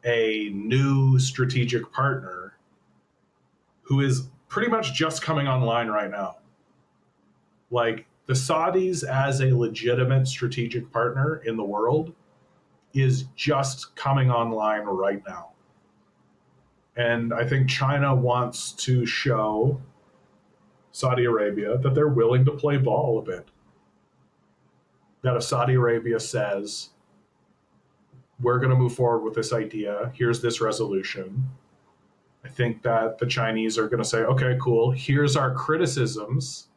a new strategic partner who is pretty much just coming online right now. Like, the Saudis as a legitimate strategic partner in the world is just coming online right now. And I think China wants to show Saudi Arabia that they're willing to play ball a bit. That if Saudi Arabia says, we're going to move forward with this idea, here's this resolution, I think that the Chinese are going to say, okay, cool, here's our criticisms,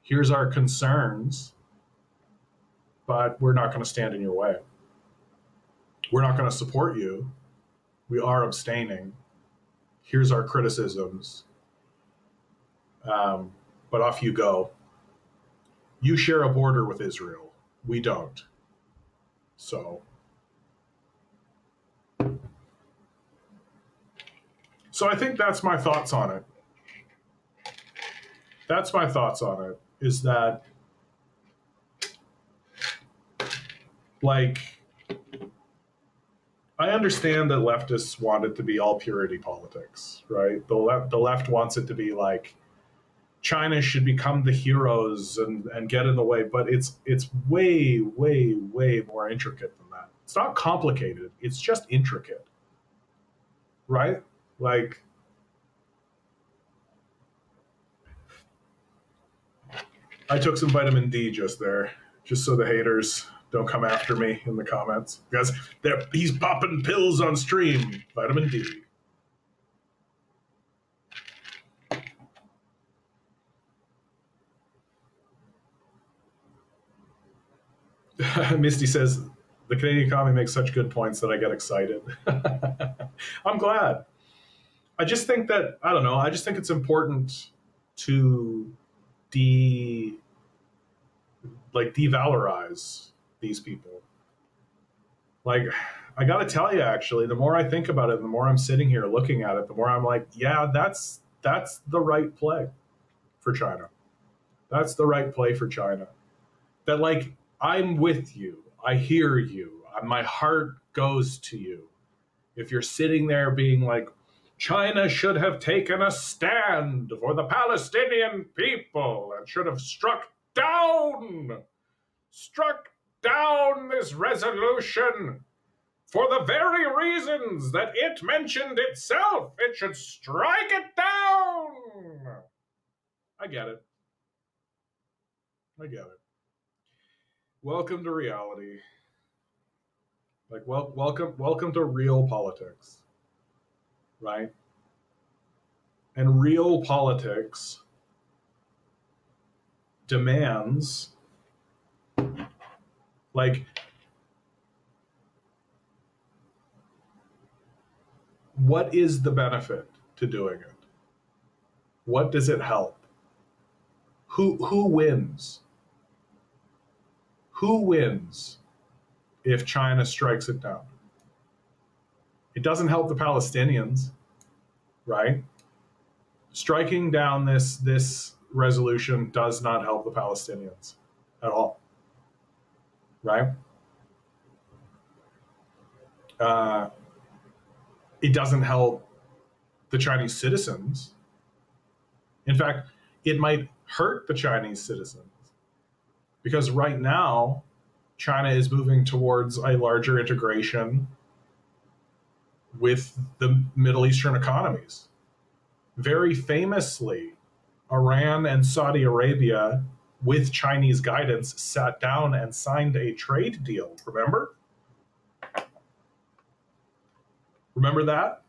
here's our concerns, but we're not going to stand in your way. We're not going to support you. We are abstaining. here's our criticisms, but off you go. You share a border with Israel. We don't. So I think that's my thoughts on it. That's my thoughts on it, is that, like, I understand that leftists want it to be all purity politics, right? The left wants it to be like China should become the heroes and get in the way, but it's way, way, way more intricate than that. It's not complicated. It's just intricate, right? Like, I took some vitamin D just there, just so the haters don't come after me in the comments. Because he's popping pills on stream. Vitamin D. Misty says, the Canadian economy makes such good points that I get excited. I'm glad. I just think that, I don't know, I just think it's important to devalorize these people. Like, I gotta tell you, actually, the more I think about it, the more I'm sitting here looking at it, the more I'm like, yeah, that's the right play for China. That's the right play for China. That, like, I'm with you. I hear you. My heart goes to you. If you're sitting there being like, China should have taken a stand for the Palestinian people and should have struck down this resolution for the very reasons that it mentioned itself. It should strike it down. I get it. Welcome to reality. Like, welcome to real politics, right? And real politics demands, like, what is the benefit to doing it? What does it help? Who wins? Who wins if China strikes it down? It doesn't help the Palestinians, right? Striking down this resolution does not help the Palestinians at all, right? It doesn't help the Chinese citizens. In fact, it might hurt the Chinese citizens because right now, China is moving towards a larger integration with the Middle Eastern economies. Very famously, Iran and Saudi Arabia, with Chinese guidance, sat down and signed a trade deal. Remember that?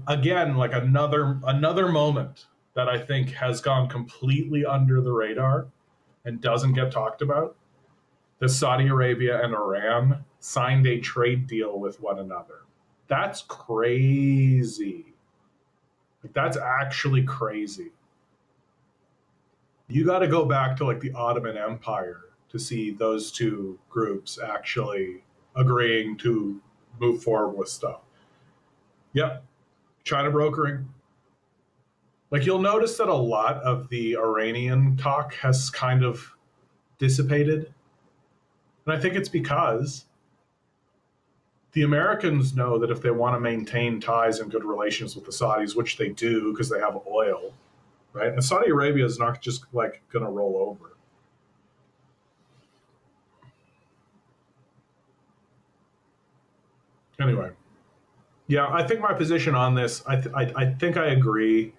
Again, like another moment that I think has gone completely under the radar and doesn't get talked about. That Saudi Arabia and Iran signed a trade deal with one another. That's crazy. Like, that's actually crazy. You got to go back to like the Ottoman Empire to see those two groups actually agreeing to move forward with stuff. Yep. China brokering. Like, you'll notice that a lot of the Iranian talk has kind of dissipated. And I think it's because the Americans know that if they want to maintain ties and good relations with the Saudis, which they do because they have oil, right? And Saudi Arabia is not just like going to roll over. Anyway, yeah, I think my position on this, I think I agree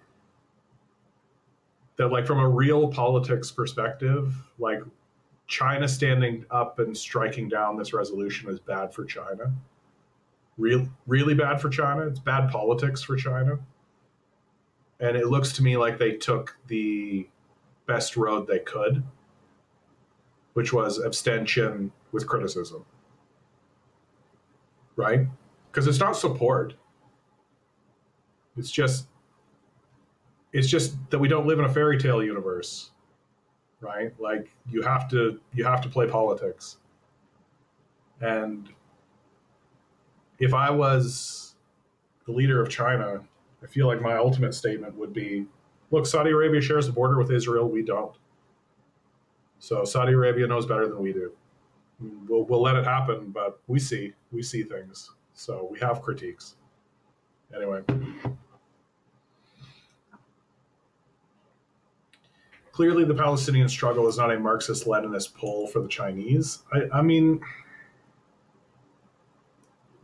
that, like, from a real politics perspective, like, China standing up and striking down this resolution is bad for China. Really bad for China. It's bad politics for China. And it looks to me like they took the best road they could, which was abstention with criticism. Right? Because it's not support. It's just it's just that we don't live in a fairy tale universe, right? Like you have to play politics. And if I was the leader of China, I feel like my ultimate statement would be, look, Saudi Arabia shares a border with Israel, we don't. So Saudi Arabia knows better than we do. We'll let it happen, but we see things. So we have critiques. Anyway, clearly the Palestinian struggle is not a Marxist-Leninist pull for the Chinese. I mean,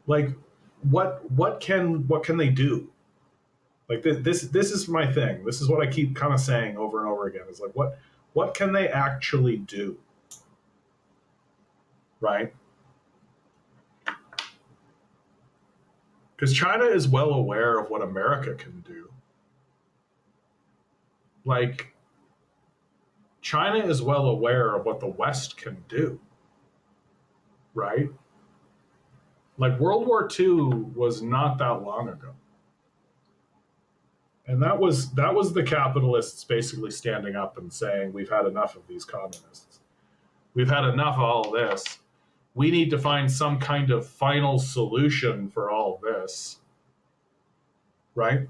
like, what can they do? Like this is my thing. This is what I keep kind of saying over and over again. Is like what can they actually do, right? Because China is well aware of what America can do. Like China is well aware of what the West can do, right? Like World War II was not that long ago. And that was the capitalists basically standing up and saying, we've had enough of these communists. We've had enough of all this. We need to find some kind of final solution for all this. Right?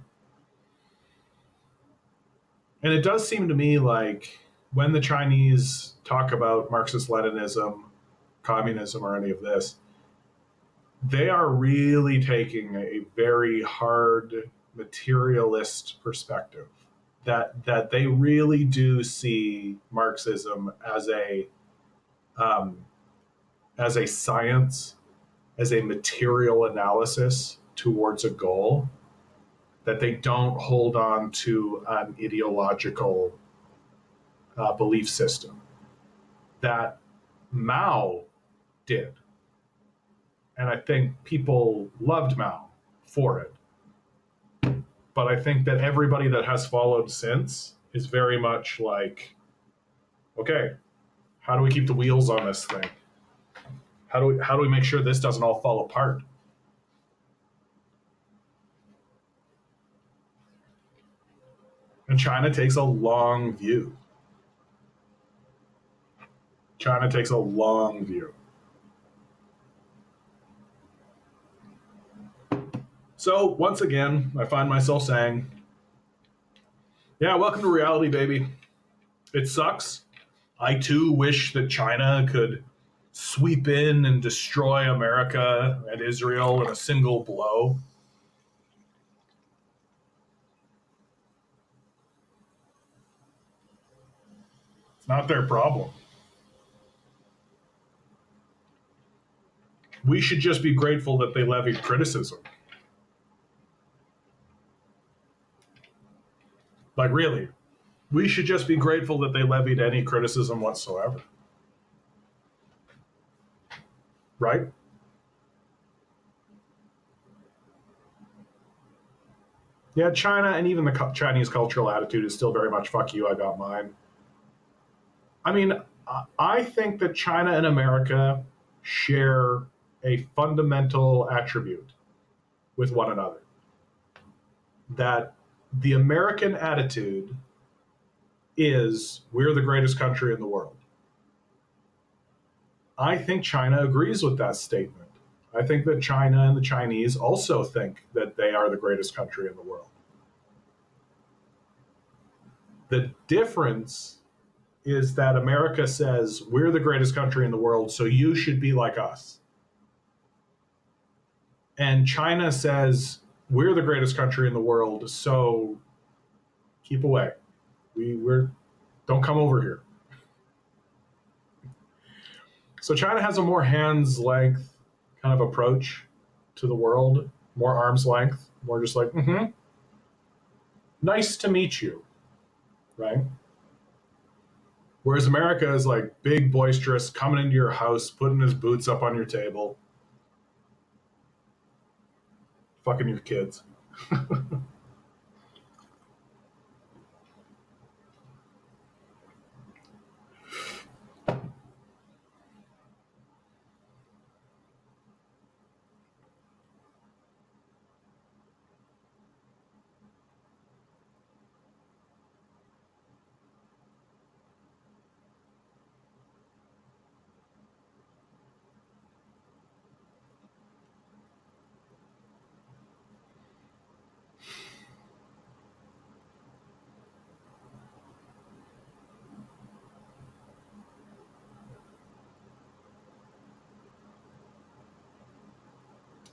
And it does seem to me like when the Chinese talk about Marxist Leninism, communism, or any of this, they are really taking a very hard materialist perspective. That they really do see Marxism um, as a science, as a material analysis towards a goal. That they don't hold on to an ideological belief system that Mao did. And I think people loved Mao for it. But I think that everybody that has followed since is very much like, okay, how do we keep the wheels on this thing? How do we make sure this doesn't all fall apart? And China takes a long view. China takes a long view. So once again, I find myself saying, yeah, welcome to reality, baby. It sucks. I too wish that China could sweep in and destroy America and Israel in a single blow. It's not their problem. We should just be grateful that they levied criticism. Like, really, we should just be grateful that they levied any criticism whatsoever. Right? Yeah, China and even the Chinese cultural attitude is still very much fuck you, I got mine. I mean, I think that China and America share a fundamental attribute with one another. That the American attitude is we're the greatest country in the world. I think China agrees with that statement. I think that China and the Chinese also think that they are the greatest country in the world. The difference is that America says we're the greatest country in the world, so you should be like us. And China says we're the greatest country in the world, so keep away. We're don't come over here. So China has a more hands length kind of approach to the world, more arm's length, more just like, nice to meet you, right? Whereas America is like big, boisterous, coming into your house, putting his boots up on your table, fucking your kids.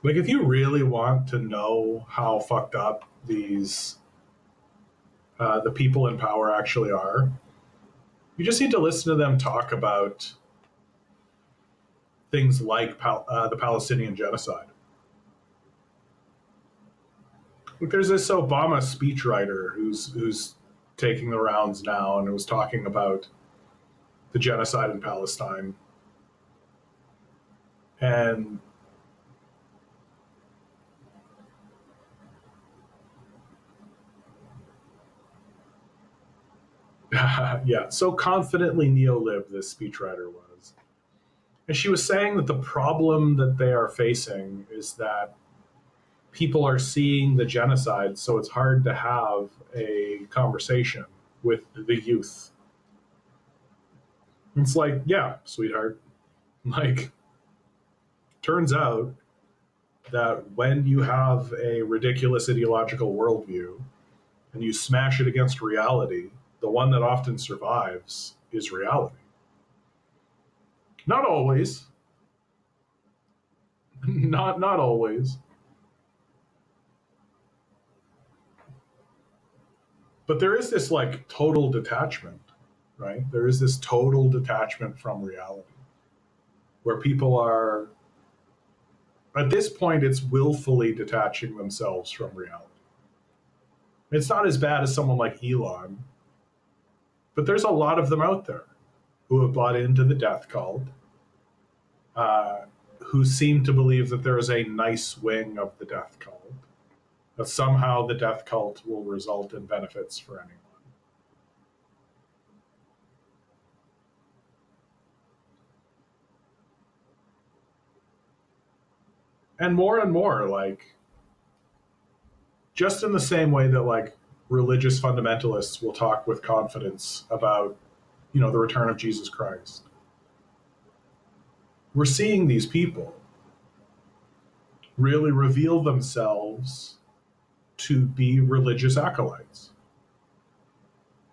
Like, if you really want to know how fucked up the people in power actually are, you just need to listen to them talk about things like the Palestinian genocide. Like, there's this Obama speechwriter who's taking the rounds now, and was talking about the genocide in Palestine, and yeah, so confidently neo-lib this speechwriter was. And she was saying that the problem that they are facing is that people are seeing the genocide, so it's hard to have a conversation with the youth. It's like, yeah, sweetheart. Like, turns out that when you have a ridiculous ideological worldview and you smash it against reality, the one that often survives is reality. Not always. Not always. But there is this like total detachment, right? There is this total detachment from reality where people are, at this point, it's willfully detaching themselves from reality. It's not as bad as someone like Elon, but there's a lot of them out there who have bought into the death cult, uh, who seem to believe that there is a nice wing of the death cult, that somehow the death cult will result in benefits for anyone. And more, like, just in the same way that like religious fundamentalists will talk with confidence about, the return of Jesus Christ, we're seeing these people really reveal themselves to be religious acolytes,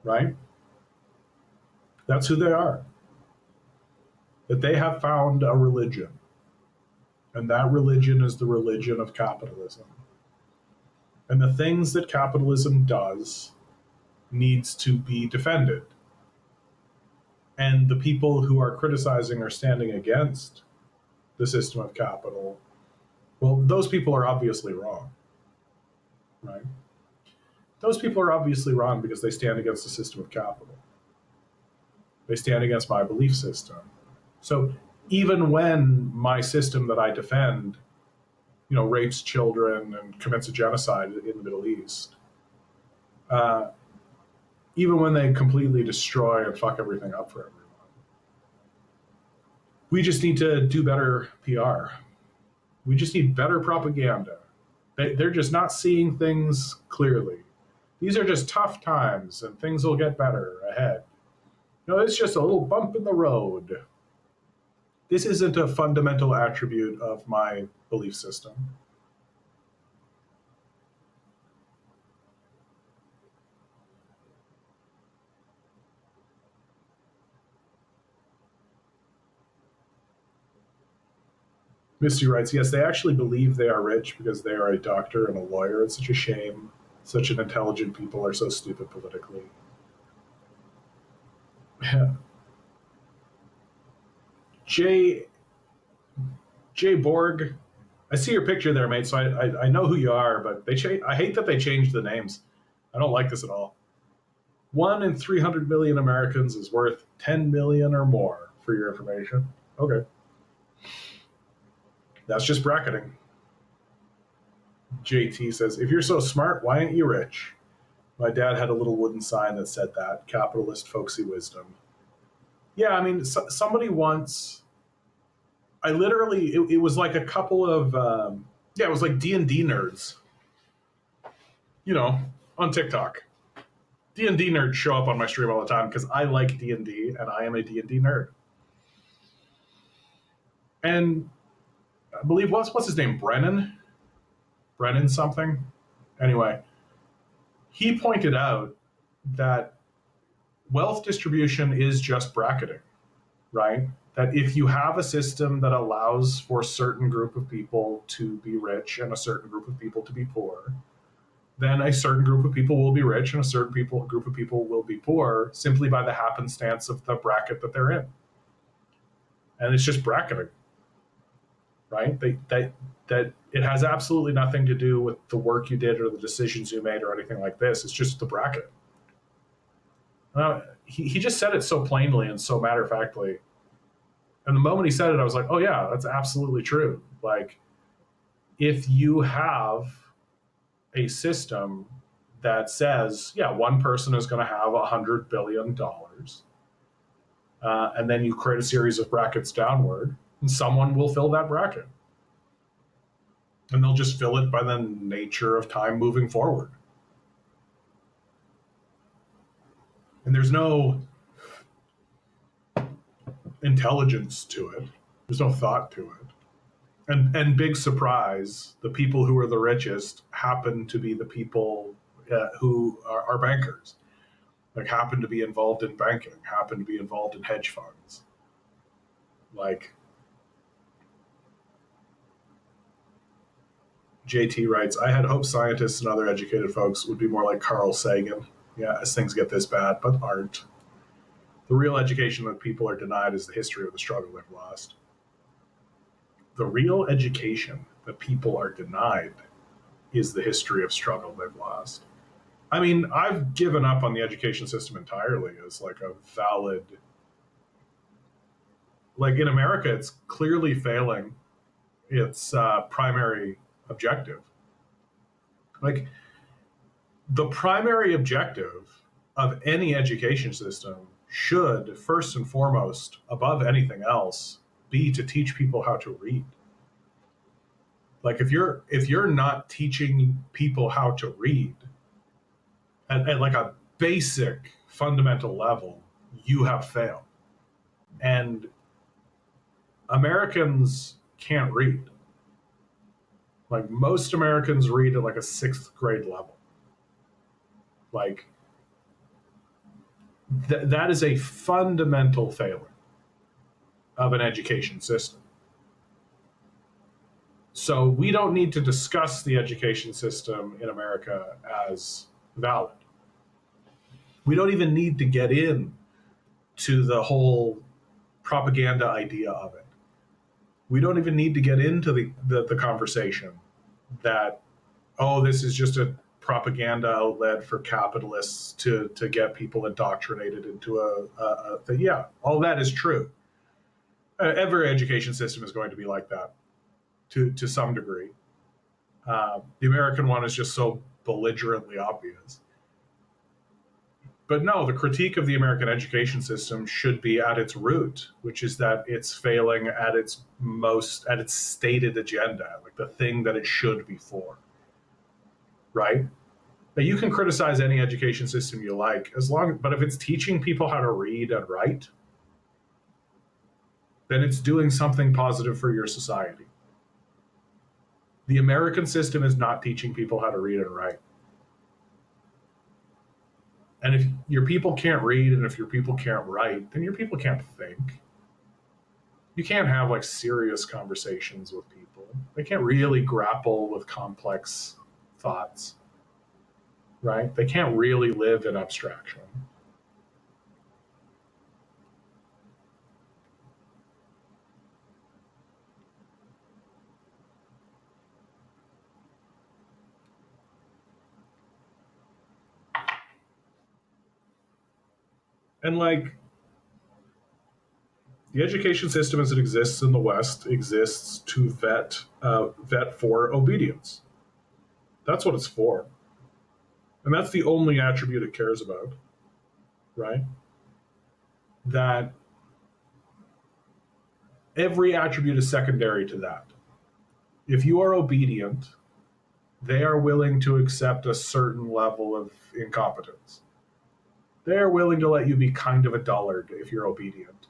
right? That's who they are. That they have found a religion, and that religion is the religion of capitalism. And the things that capitalism does needs to be defended. And the people who are criticizing or standing against the system of capital, well, those people are obviously wrong, right? Those people are obviously wrong because they stand against the system of capital. They stand against my belief system. So even when my system that I defend, rapes children and commits a genocide in the Middle East, even when they completely destroy and fuck everything up for everyone, we just need to do better PR. We just need better propaganda. They're just not seeing things clearly. These are just tough times, and things will get better ahead. It's just a little bump in the road. This isn't a fundamental attribute of my belief system. Misty writes, yes, they actually believe they are rich because they are a doctor and a lawyer. It's such a shame. Such an intelligent people are so stupid politically. Yeah. Jay Borg, I see your picture there, mate. So I know who you are, but I hate that they changed the names. I don't like this at all. 1 in 300 million Americans is worth 10 million or more, for your information. Okay. That's just bracketing. JT says, if you're so smart, why aren't you rich? My dad had a little wooden sign that said that, capitalist folksy wisdom. Yeah, I mean, somebody once, it was like a couple of, it was like D&D nerds, on TikTok. D&D nerds show up on my stream all the time because I like D&D and I am a D&D nerd. And I believe, what's his name? Brennan something? Anyway, he pointed out that wealth distribution is just bracketing. right? That if you have a system that allows for a certain group of people to be rich and a certain group of people to be poor, then a certain group of people will be rich and a certain group of people will be poor simply by the happenstance of the bracket that they're in. And it's just bracketing, right? That it has absolutely nothing to do with the work you did or the decisions you made or anything like this. It's just the bracket. He just said it so plainly and so matter of factly. And the moment he said it, I was like, oh, yeah, that's absolutely true. Like, if you have a system that says, yeah, one person is going to have $100 billion, and then you create a series of brackets downward, and someone will fill that bracket. And they'll just fill it by the nature of time moving forward. And there's no intelligence to it. There's no thought to it. And big surprise, the people who are the richest happen to be the people who are bankers, like happen to be involved in banking, happen to be involved in hedge funds. Like JT writes, I had hoped scientists and other educated folks would be more like Carl Sagan. Yeah, as things get this bad, but aren't. The real education that people are denied is the history of the struggle they've lost. The real education that people are denied is the history of struggle they've lost. I mean, I've given up on the education system entirely as like a valid, like in America, it's clearly failing its primary objective. Like the primary objective of any education system should, first and foremost, above anything else, be to teach people how to read. Like if you're not teaching people how to read at like a basic fundamental level, you have failed. And Americans can't read. Like most Americans read at like a 6th grade level. Like that is a fundamental failure of an education system. So we don't need to discuss the education system in America as valid. We don't even need to get in to the whole propaganda idea of it. We don't even need to get into the conversation that, oh, this is just a propaganda outlet for capitalists to get people indoctrinated into a thing. Yeah, all that is true. Every education system is going to be like that to some degree. The American one is just so belligerently obvious. But no, the critique of the American education system should be at its root, which is that it's failing at its stated agenda, like the thing that it should be for. Right? Now you can criticize any education system you like, but if it's teaching people how to read and write, then it's doing something positive for your society. The American system is not teaching people how to read and write. And if your people can't read and if your people can't write, then your people can't think. You can't have like serious conversations with people. They can't really grapple with complex thoughts, right? They can't really live in abstraction. And like the education system as it exists in the West exists to vet for obedience. That's what it's for. And that's the only attribute it cares about, right? That every attribute is secondary to that. If you are obedient, they are willing to accept a certain level of incompetence. They are willing to let you be kind of a dullard if you're obedient,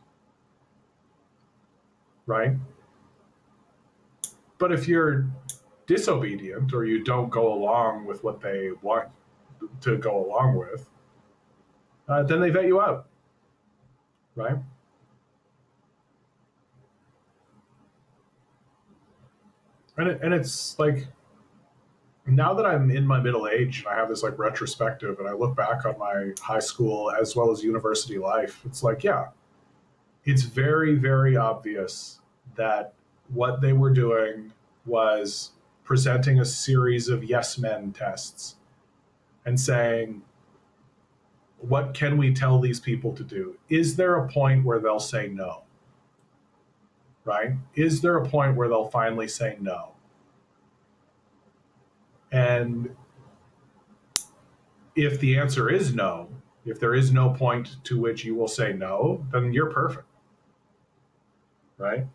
right? But if you're disobedient or you don't go along with what they want to go along with, then they vet you out, right? And it's like, now that I'm in my middle age and I have this like retrospective and I look back on my high school as well as university life, it's like, yeah, it's very, very obvious that what they were doing was presenting a series of yes men tests and saying, what can we tell these people to do? Is there a point where they'll say no? Right? Is there a point where they'll finally say no? And if the answer is no, if there is no point to which you will say no, then you're perfect, right?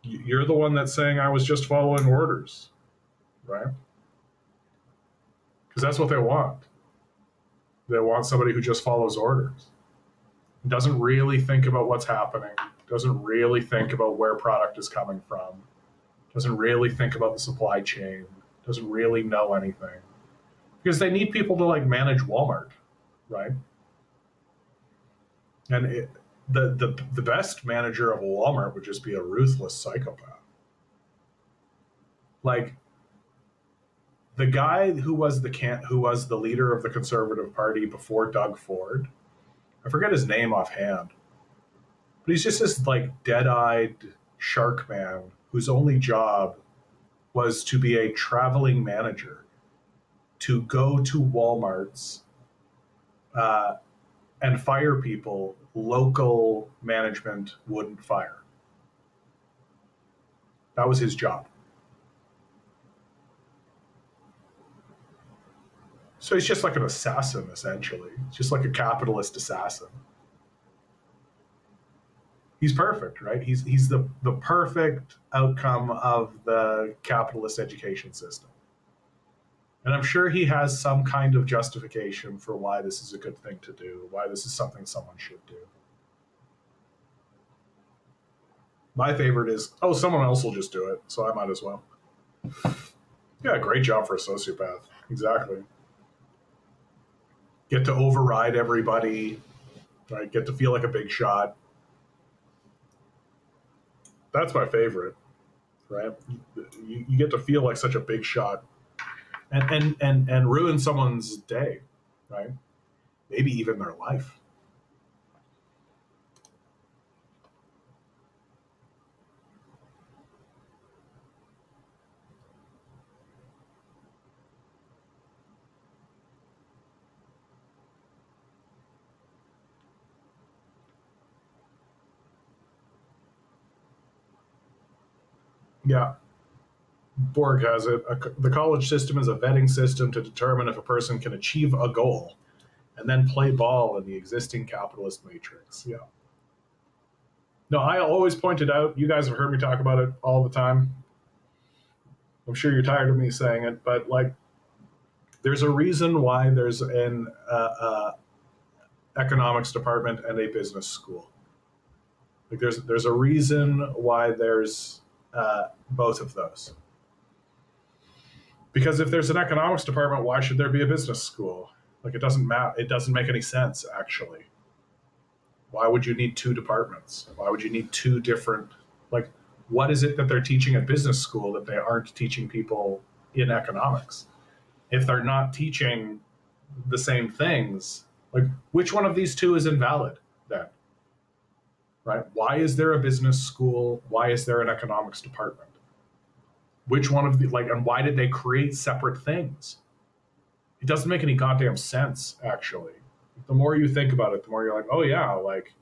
You're the one that's saying I was just following orders, right? Because that's what they want. They want somebody who just follows orders, doesn't really think about what's happening, doesn't really think about where product is coming from, doesn't really think about the supply chain, doesn't really know anything. Because they need people to like manage Walmart, right? And the best manager of a Walmart would just be a ruthless psychopath. Like the guy who was the leader of the Conservative Party before Doug Ford, I forget his name offhand, but he's just this like dead-eyed shark man whose only job was to be a traveling manager, to go to Walmarts and fire people local management wouldn't fire. That was his job. So he's just like an assassin, essentially. Just like a capitalist assassin. He's perfect, right? He's the perfect outcome of the capitalist education system. And I'm sure he has some kind of justification for why this is a good thing to do, why this is something someone should do. My favorite is, oh, someone else will just do it, so I might as well. Yeah, great job for a sociopath. Exactly. Get to override everybody, right? Get to feel like a big shot. That's my favorite, right? You get to feel like such a big shot and ruin someone's day, right? Maybe even their life. Yeah. Borg has it. The college system is a vetting system to determine if a person can achieve a goal and then play ball in the existing capitalist matrix. Yeah. No, I always pointed out, you guys have heard me talk about it all the time. I'm sure you're tired of me saying it, but like, there's a reason why there's an economics department and a business school. Like, there's a reason why there's both of those. Because if there's an economics department, why should there be a business school? Like, it doesn't matter. It doesn't make any sense, actually. Why would you need two departments? Why would you need two different, like, what is it that they're teaching at business school that they aren't teaching people in economics? If they're not teaching the same things, like, which one of these two is invalid then? Right? Why is there a business school? Why is there an economics department? Which one of the, like, and why did they create separate things? It doesn't make any goddamn sense, actually. The more you think about it, the more you're like, oh yeah, like,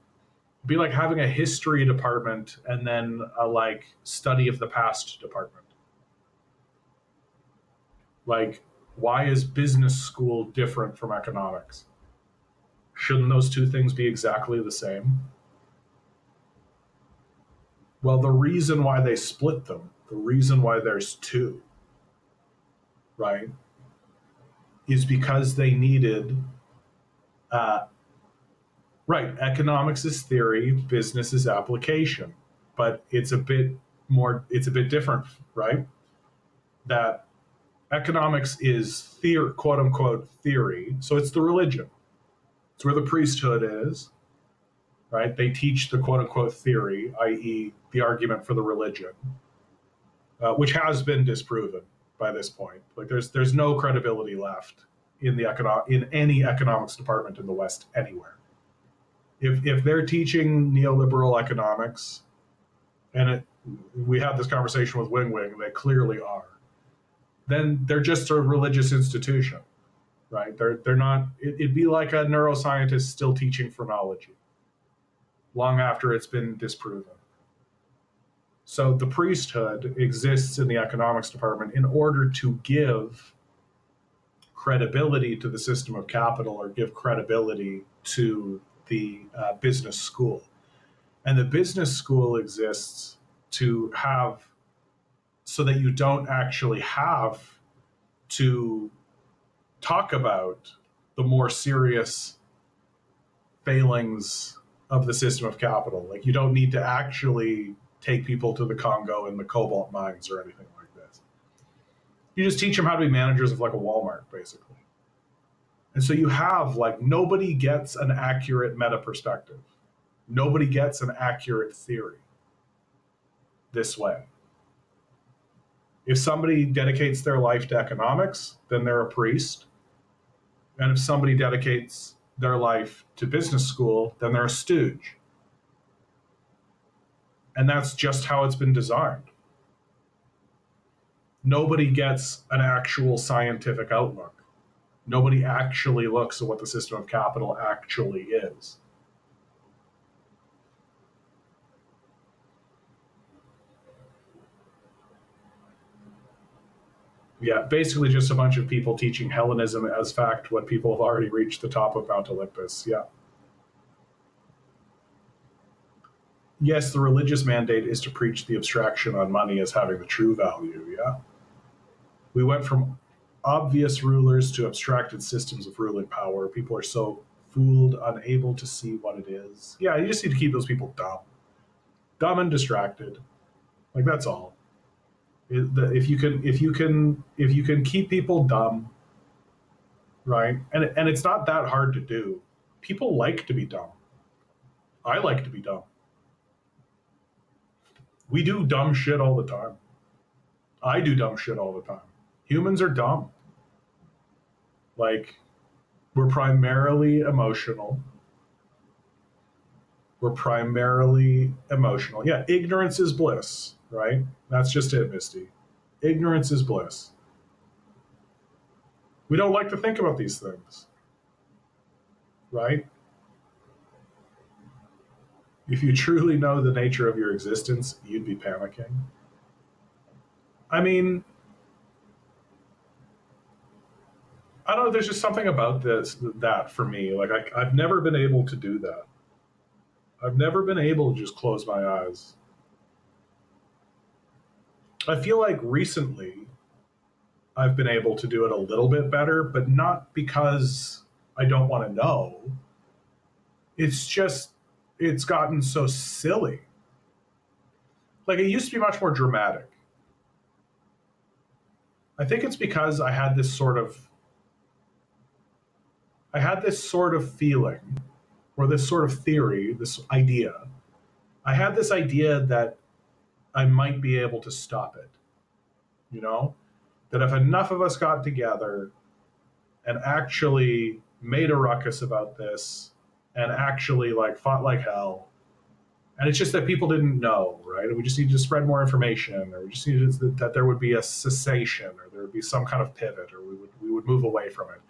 it'd be like having a history department and then a like study of the past department. Like, why is business school different from economics? Shouldn't those two things be exactly the same? Well, the reason why they split them, the reason why there's two, right, is because they needed, right, economics is theory, business is application, but it's a bit different, right? That economics is theory, quote unquote theory, so it's the religion. It's where the priesthood is, right? They teach the quote unquote theory, i.e., the argument for the religion. which has been disproven by this point. Like there's no credibility left in in any economics department in the West anywhere. If they're teaching neoliberal economics, and we had this conversation with Wing Wing, they clearly are, then they're just a religious institution, right? They're not. It'd be like a neuroscientist still teaching phrenology long after it's been disproven. So the priesthood exists in the economics department in order to give credibility to the system of capital, or give credibility to the business school. And the business school exists to have, so that you don't actually have to talk about the more serious failings of the system of capital. Like, you don't need to actually take people to the Congo and the cobalt mines or anything like this. You just teach them how to be managers of like a Walmart, basically. And so you have, like, nobody gets an accurate meta perspective. Nobody gets an accurate theory this way. If somebody dedicates their life to economics, then they're a priest. And if somebody dedicates their life to business school, then they're a stooge. And that's just how it's been designed. Nobody gets an actual scientific outlook. Nobody actually looks at what the system of capital actually is. Yeah, basically just a bunch of people teaching Hellenism as fact when people have already reached the top of Mount Olympus. Yeah. Yes, the religious mandate is to preach the abstraction on money as having the true value. Yeah. We went from obvious rulers to abstracted systems of ruling power. People are so fooled, unable to see what it is. Yeah, you just need to keep those people dumb and distracted. Like, that's all. If you can keep people dumb, right? And it's not that hard to do. People like to be dumb. I like to be dumb. We do dumb shit all the time. I do dumb shit all the time. Humans are dumb. Like, we're primarily emotional. Yeah, ignorance is bliss, right? That's just it, Misty. Ignorance is bliss. We don't like to think about these things, right? If you truly know the nature of your existence, you'd be panicking. I mean, I don't know, there's just something about that for me. Like, I've never been able to do that. I've never been able to just close my eyes. I feel like recently I've been able to do it a little bit better, but not because I don't want to know. It's just, it's gotten so silly. Like, it used to be much more dramatic. I think it's because I had this sort of feeling, or this sort of theory, this idea. I had this idea that I might be able to stop it. You know? That if enough of us got together and actually made a ruckus about this, and actually, like, fought like hell, and it's just that people didn't know, right? We just need to spread more information, or we just needed that there would be a cessation, or there would be some kind of pivot, or we would move away from it.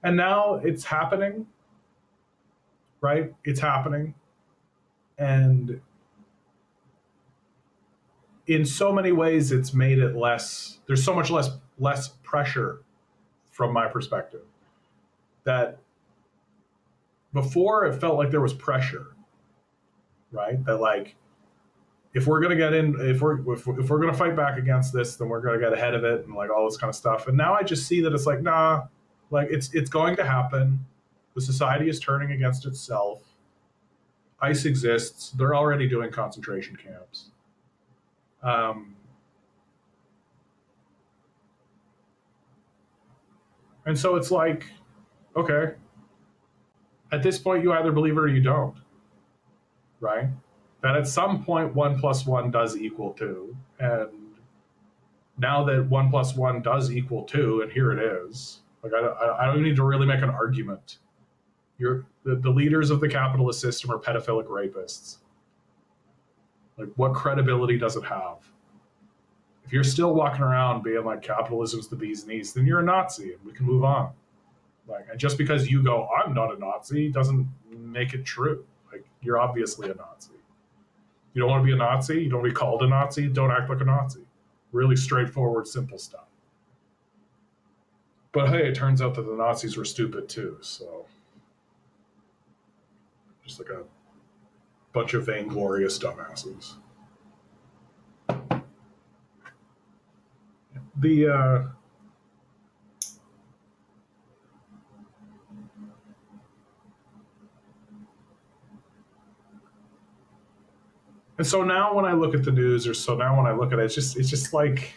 And now it's happening, right? It's happening. And in so many ways, it's made it less, there's so much less pressure from my perspective. That before, it felt like there was pressure, right? That, like, if we're gonna get in, if we're gonna fight back against this, then we're gonna get ahead of it, and like all this kind of stuff. And now I just see that it's like, nah, like it's going to happen. The society is turning against itself. ICE exists. They're already doing concentration camps. And so it's like, okay, at this point, you either believe it or you don't, right? That at some point, 1 + 1 does equal 2. And Now that 1 plus 1 does equal 2, and here it is, like I don't need to really make an argument. The leaders of the capitalist system are pedophilic rapists. Like, what credibility does it have? If you're still walking around being like capitalism's the bee's knees, then you're a Nazi, and we can move on. Like, and just because you go, I'm not a Nazi, doesn't make it true. Like, you're obviously a Nazi. You don't want to be a Nazi. You don't want to be called a Nazi. Don't act like a Nazi. Really straightforward, simple stuff. But hey, it turns out that the Nazis were stupid too. So, just like a bunch of vainglorious dumbasses. The and so now when I look at the news, or so now when I look at it, it's just like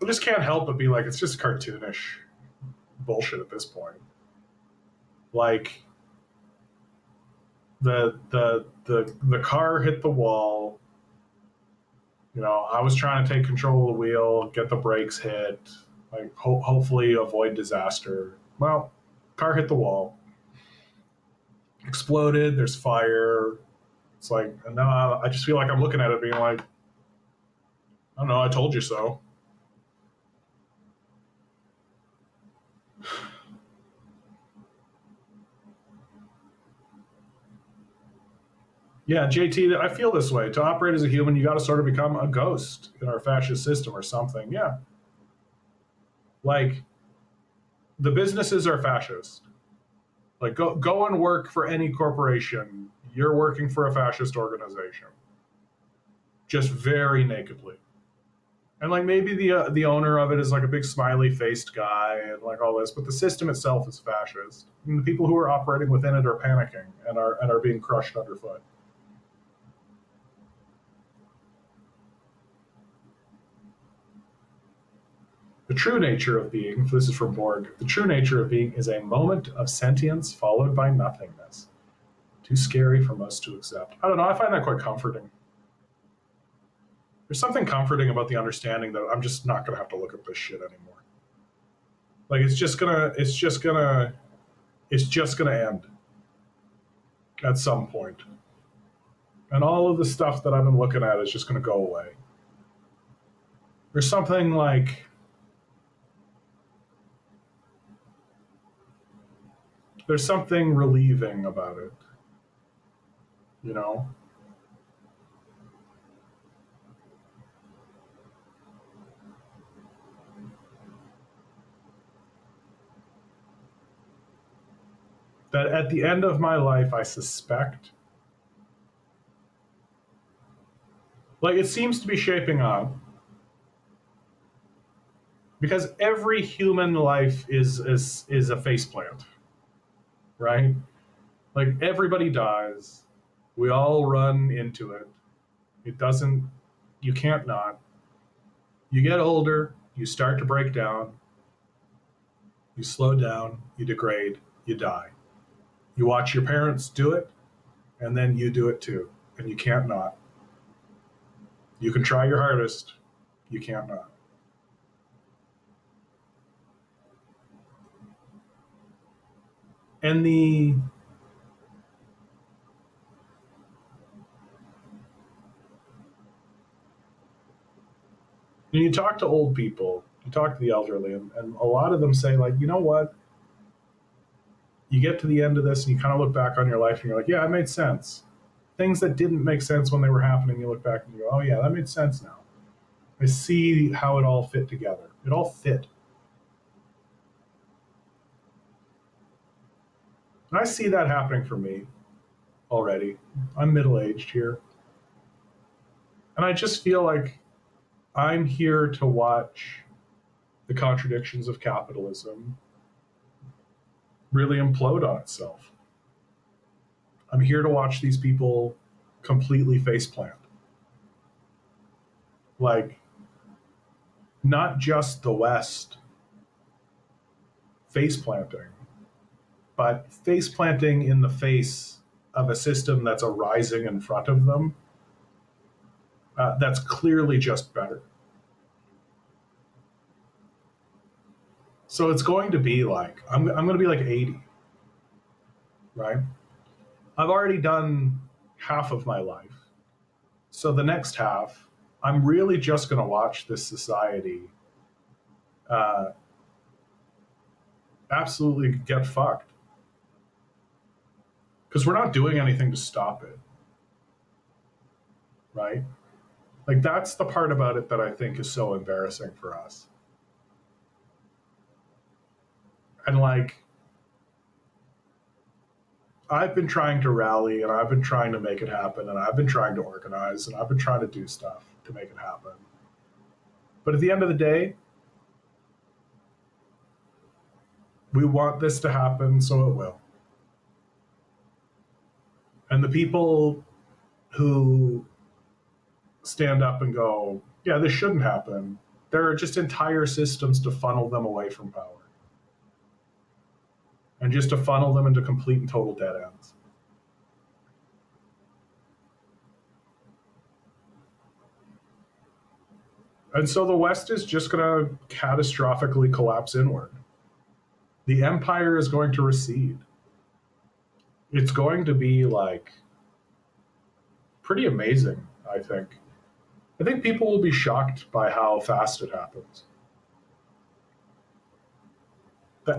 I just can't help but be like, it's just cartoonish bullshit at this point. Like the car hit the wall. You know, I was trying to take control of the wheel, get the brakes hit, like hopefully avoid disaster. Well, car hit the wall, exploded. There's fire. It's like, and now I just feel like I'm looking at it being like, I don't know, I told you so. Yeah, JT, I feel this way. To operate as a human, you got to sort of become a ghost in our fascist system or something. Yeah. Like, the businesses are fascist. Like, go and work for any corporation. You're working for a fascist organization. Just very nakedly. And like maybe the owner of it is like a big smiley faced guy and like all this, but the system itself is fascist. And the people who are operating within it are panicking and are being crushed underfoot. The true nature of being, this is from Borg, the true nature of being is a moment of sentience followed by nothingness. Too scary for most to accept. I don't know, I find that quite comforting. There's something comforting about the understanding that I'm just not gonna have to look at this shit anymore. Like it's just gonna end at some point. And all of the stuff that I've been looking at is just gonna go away. There's something like there's something relieving about it, you know? That at the end of my life, I suspect, like it seems to be shaping up, because every human life is a faceplant, right? Like everybody dies, we all run into it. It doesn't, you can't not. You get older, you start to break down, you slow down, you degrade, you die. You watch your parents do it, and then you do it too, and you can't not. You can try your hardest, you can't not. And when you talk to old people, you talk to the elderly, and a lot of them say, like, you know what? You get to the end of this and you kind of look back on your life and you're like, yeah, it made sense. Things that didn't make sense when they were happening, you look back and you go, oh, yeah, that made sense now. I see how it all fit together. It all fit. And I see that happening for me already. I'm middle-aged here. And I just feel like I'm here to watch the contradictions of capitalism really implode on itself. I'm here to watch these people completely faceplant. Like, not just the West faceplanting, but faceplanting in the face of a system that's arising in front of them, that's clearly just better. So it's going to be like, I'm going to be like 80, right? I've already done half of my life. So the next half, I'm really just going to watch this society uh, absolutely get fucked because we're not doing anything to stop it, right? Like, that's the part about it that I think is so embarrassing for us. And like, I've been trying to rally and I've been trying to make it happen and I've been trying to organize and I've been trying to do stuff to make it happen. But at the end of the day, we want this to happen, so it will. And the people who stand up and go, yeah, this shouldn't happen, there are just entire systems to funnel them away from power and just to funnel them into complete and total dead ends. And so the West is just going to catastrophically collapse inward. The empire is going to recede. It's going to be like pretty amazing, I think. I think people will be shocked by how fast it happens.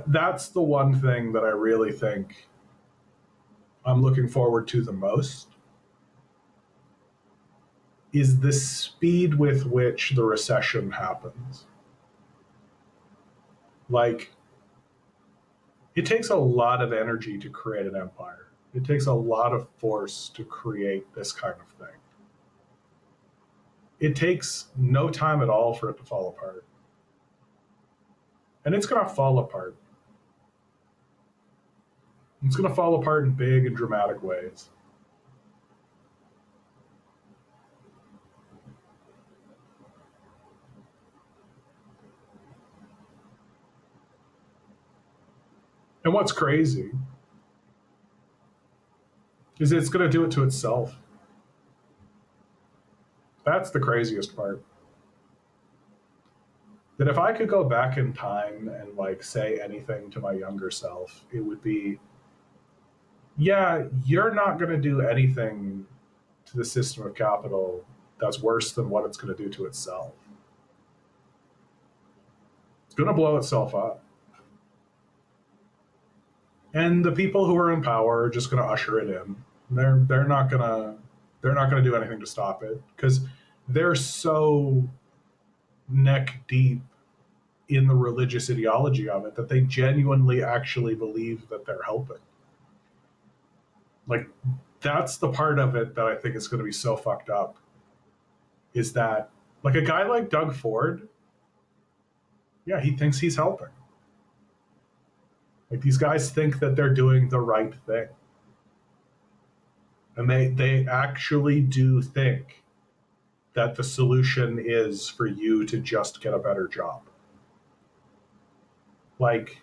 That's the one thing that I really think I'm looking forward to the most is the speed with which the recession happens. Like, it takes a lot of energy to create an empire. It takes a lot of force to create this kind of thing. It takes no time at all for it to fall apart. And it's going to fall apart. It's going to fall apart in big and dramatic ways. And what's crazy is it's going to do it to itself. That's the craziest part. That if I could go back in time and like say anything to my younger self, it would be, yeah, you're not going to do anything to the system of capital that's worse than what it's going to do to itself. It's going to blow itself up. And the people who are in power are just going to usher it in. They're not going to do anything to stop it because they're so neck deep in the religious ideology of it that they genuinely actually believe that they're helping. Like, that's the part of it that I think is going to be so fucked up is that, like, a guy like Doug Ford, yeah, he thinks he's helping. Like, these guys think that they're doing the right thing. And they actually do think that the solution is for you to just get a better job. Like,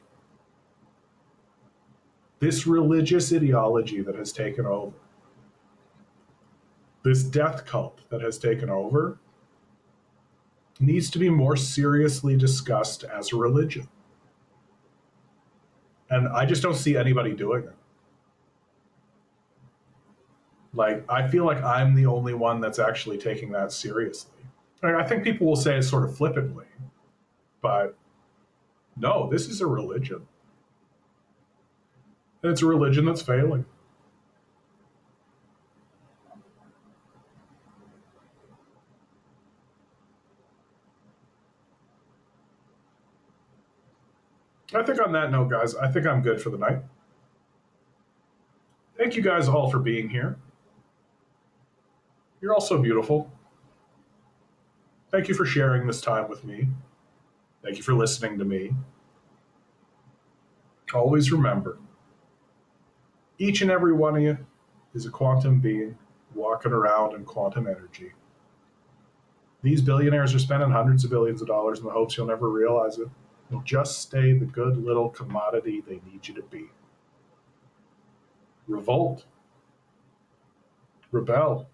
this religious ideology that has taken over, this death cult that has taken over, needs to be more seriously discussed as a religion. And I just don't see anybody doing it. Like, I feel like I'm the only one that's actually taking that seriously. I think people will say it sort of flippantly, but no, this is a religion. And it's a religion that's failing. I think on that note, guys, I think I'm good for the night. Thank you guys all for being here. You're all so beautiful. Thank you for sharing this time with me. Thank you for listening to me. Always remember, each and every one of you is a quantum being walking around in quantum energy. These billionaires are spending hundreds of billions of dollars in the hopes you'll never realize it. You'll just stay the good little commodity they need you to be. Revolt. Rebel.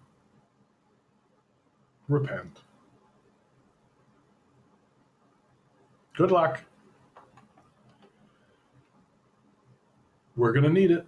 Repent. Good luck. We're going to need it.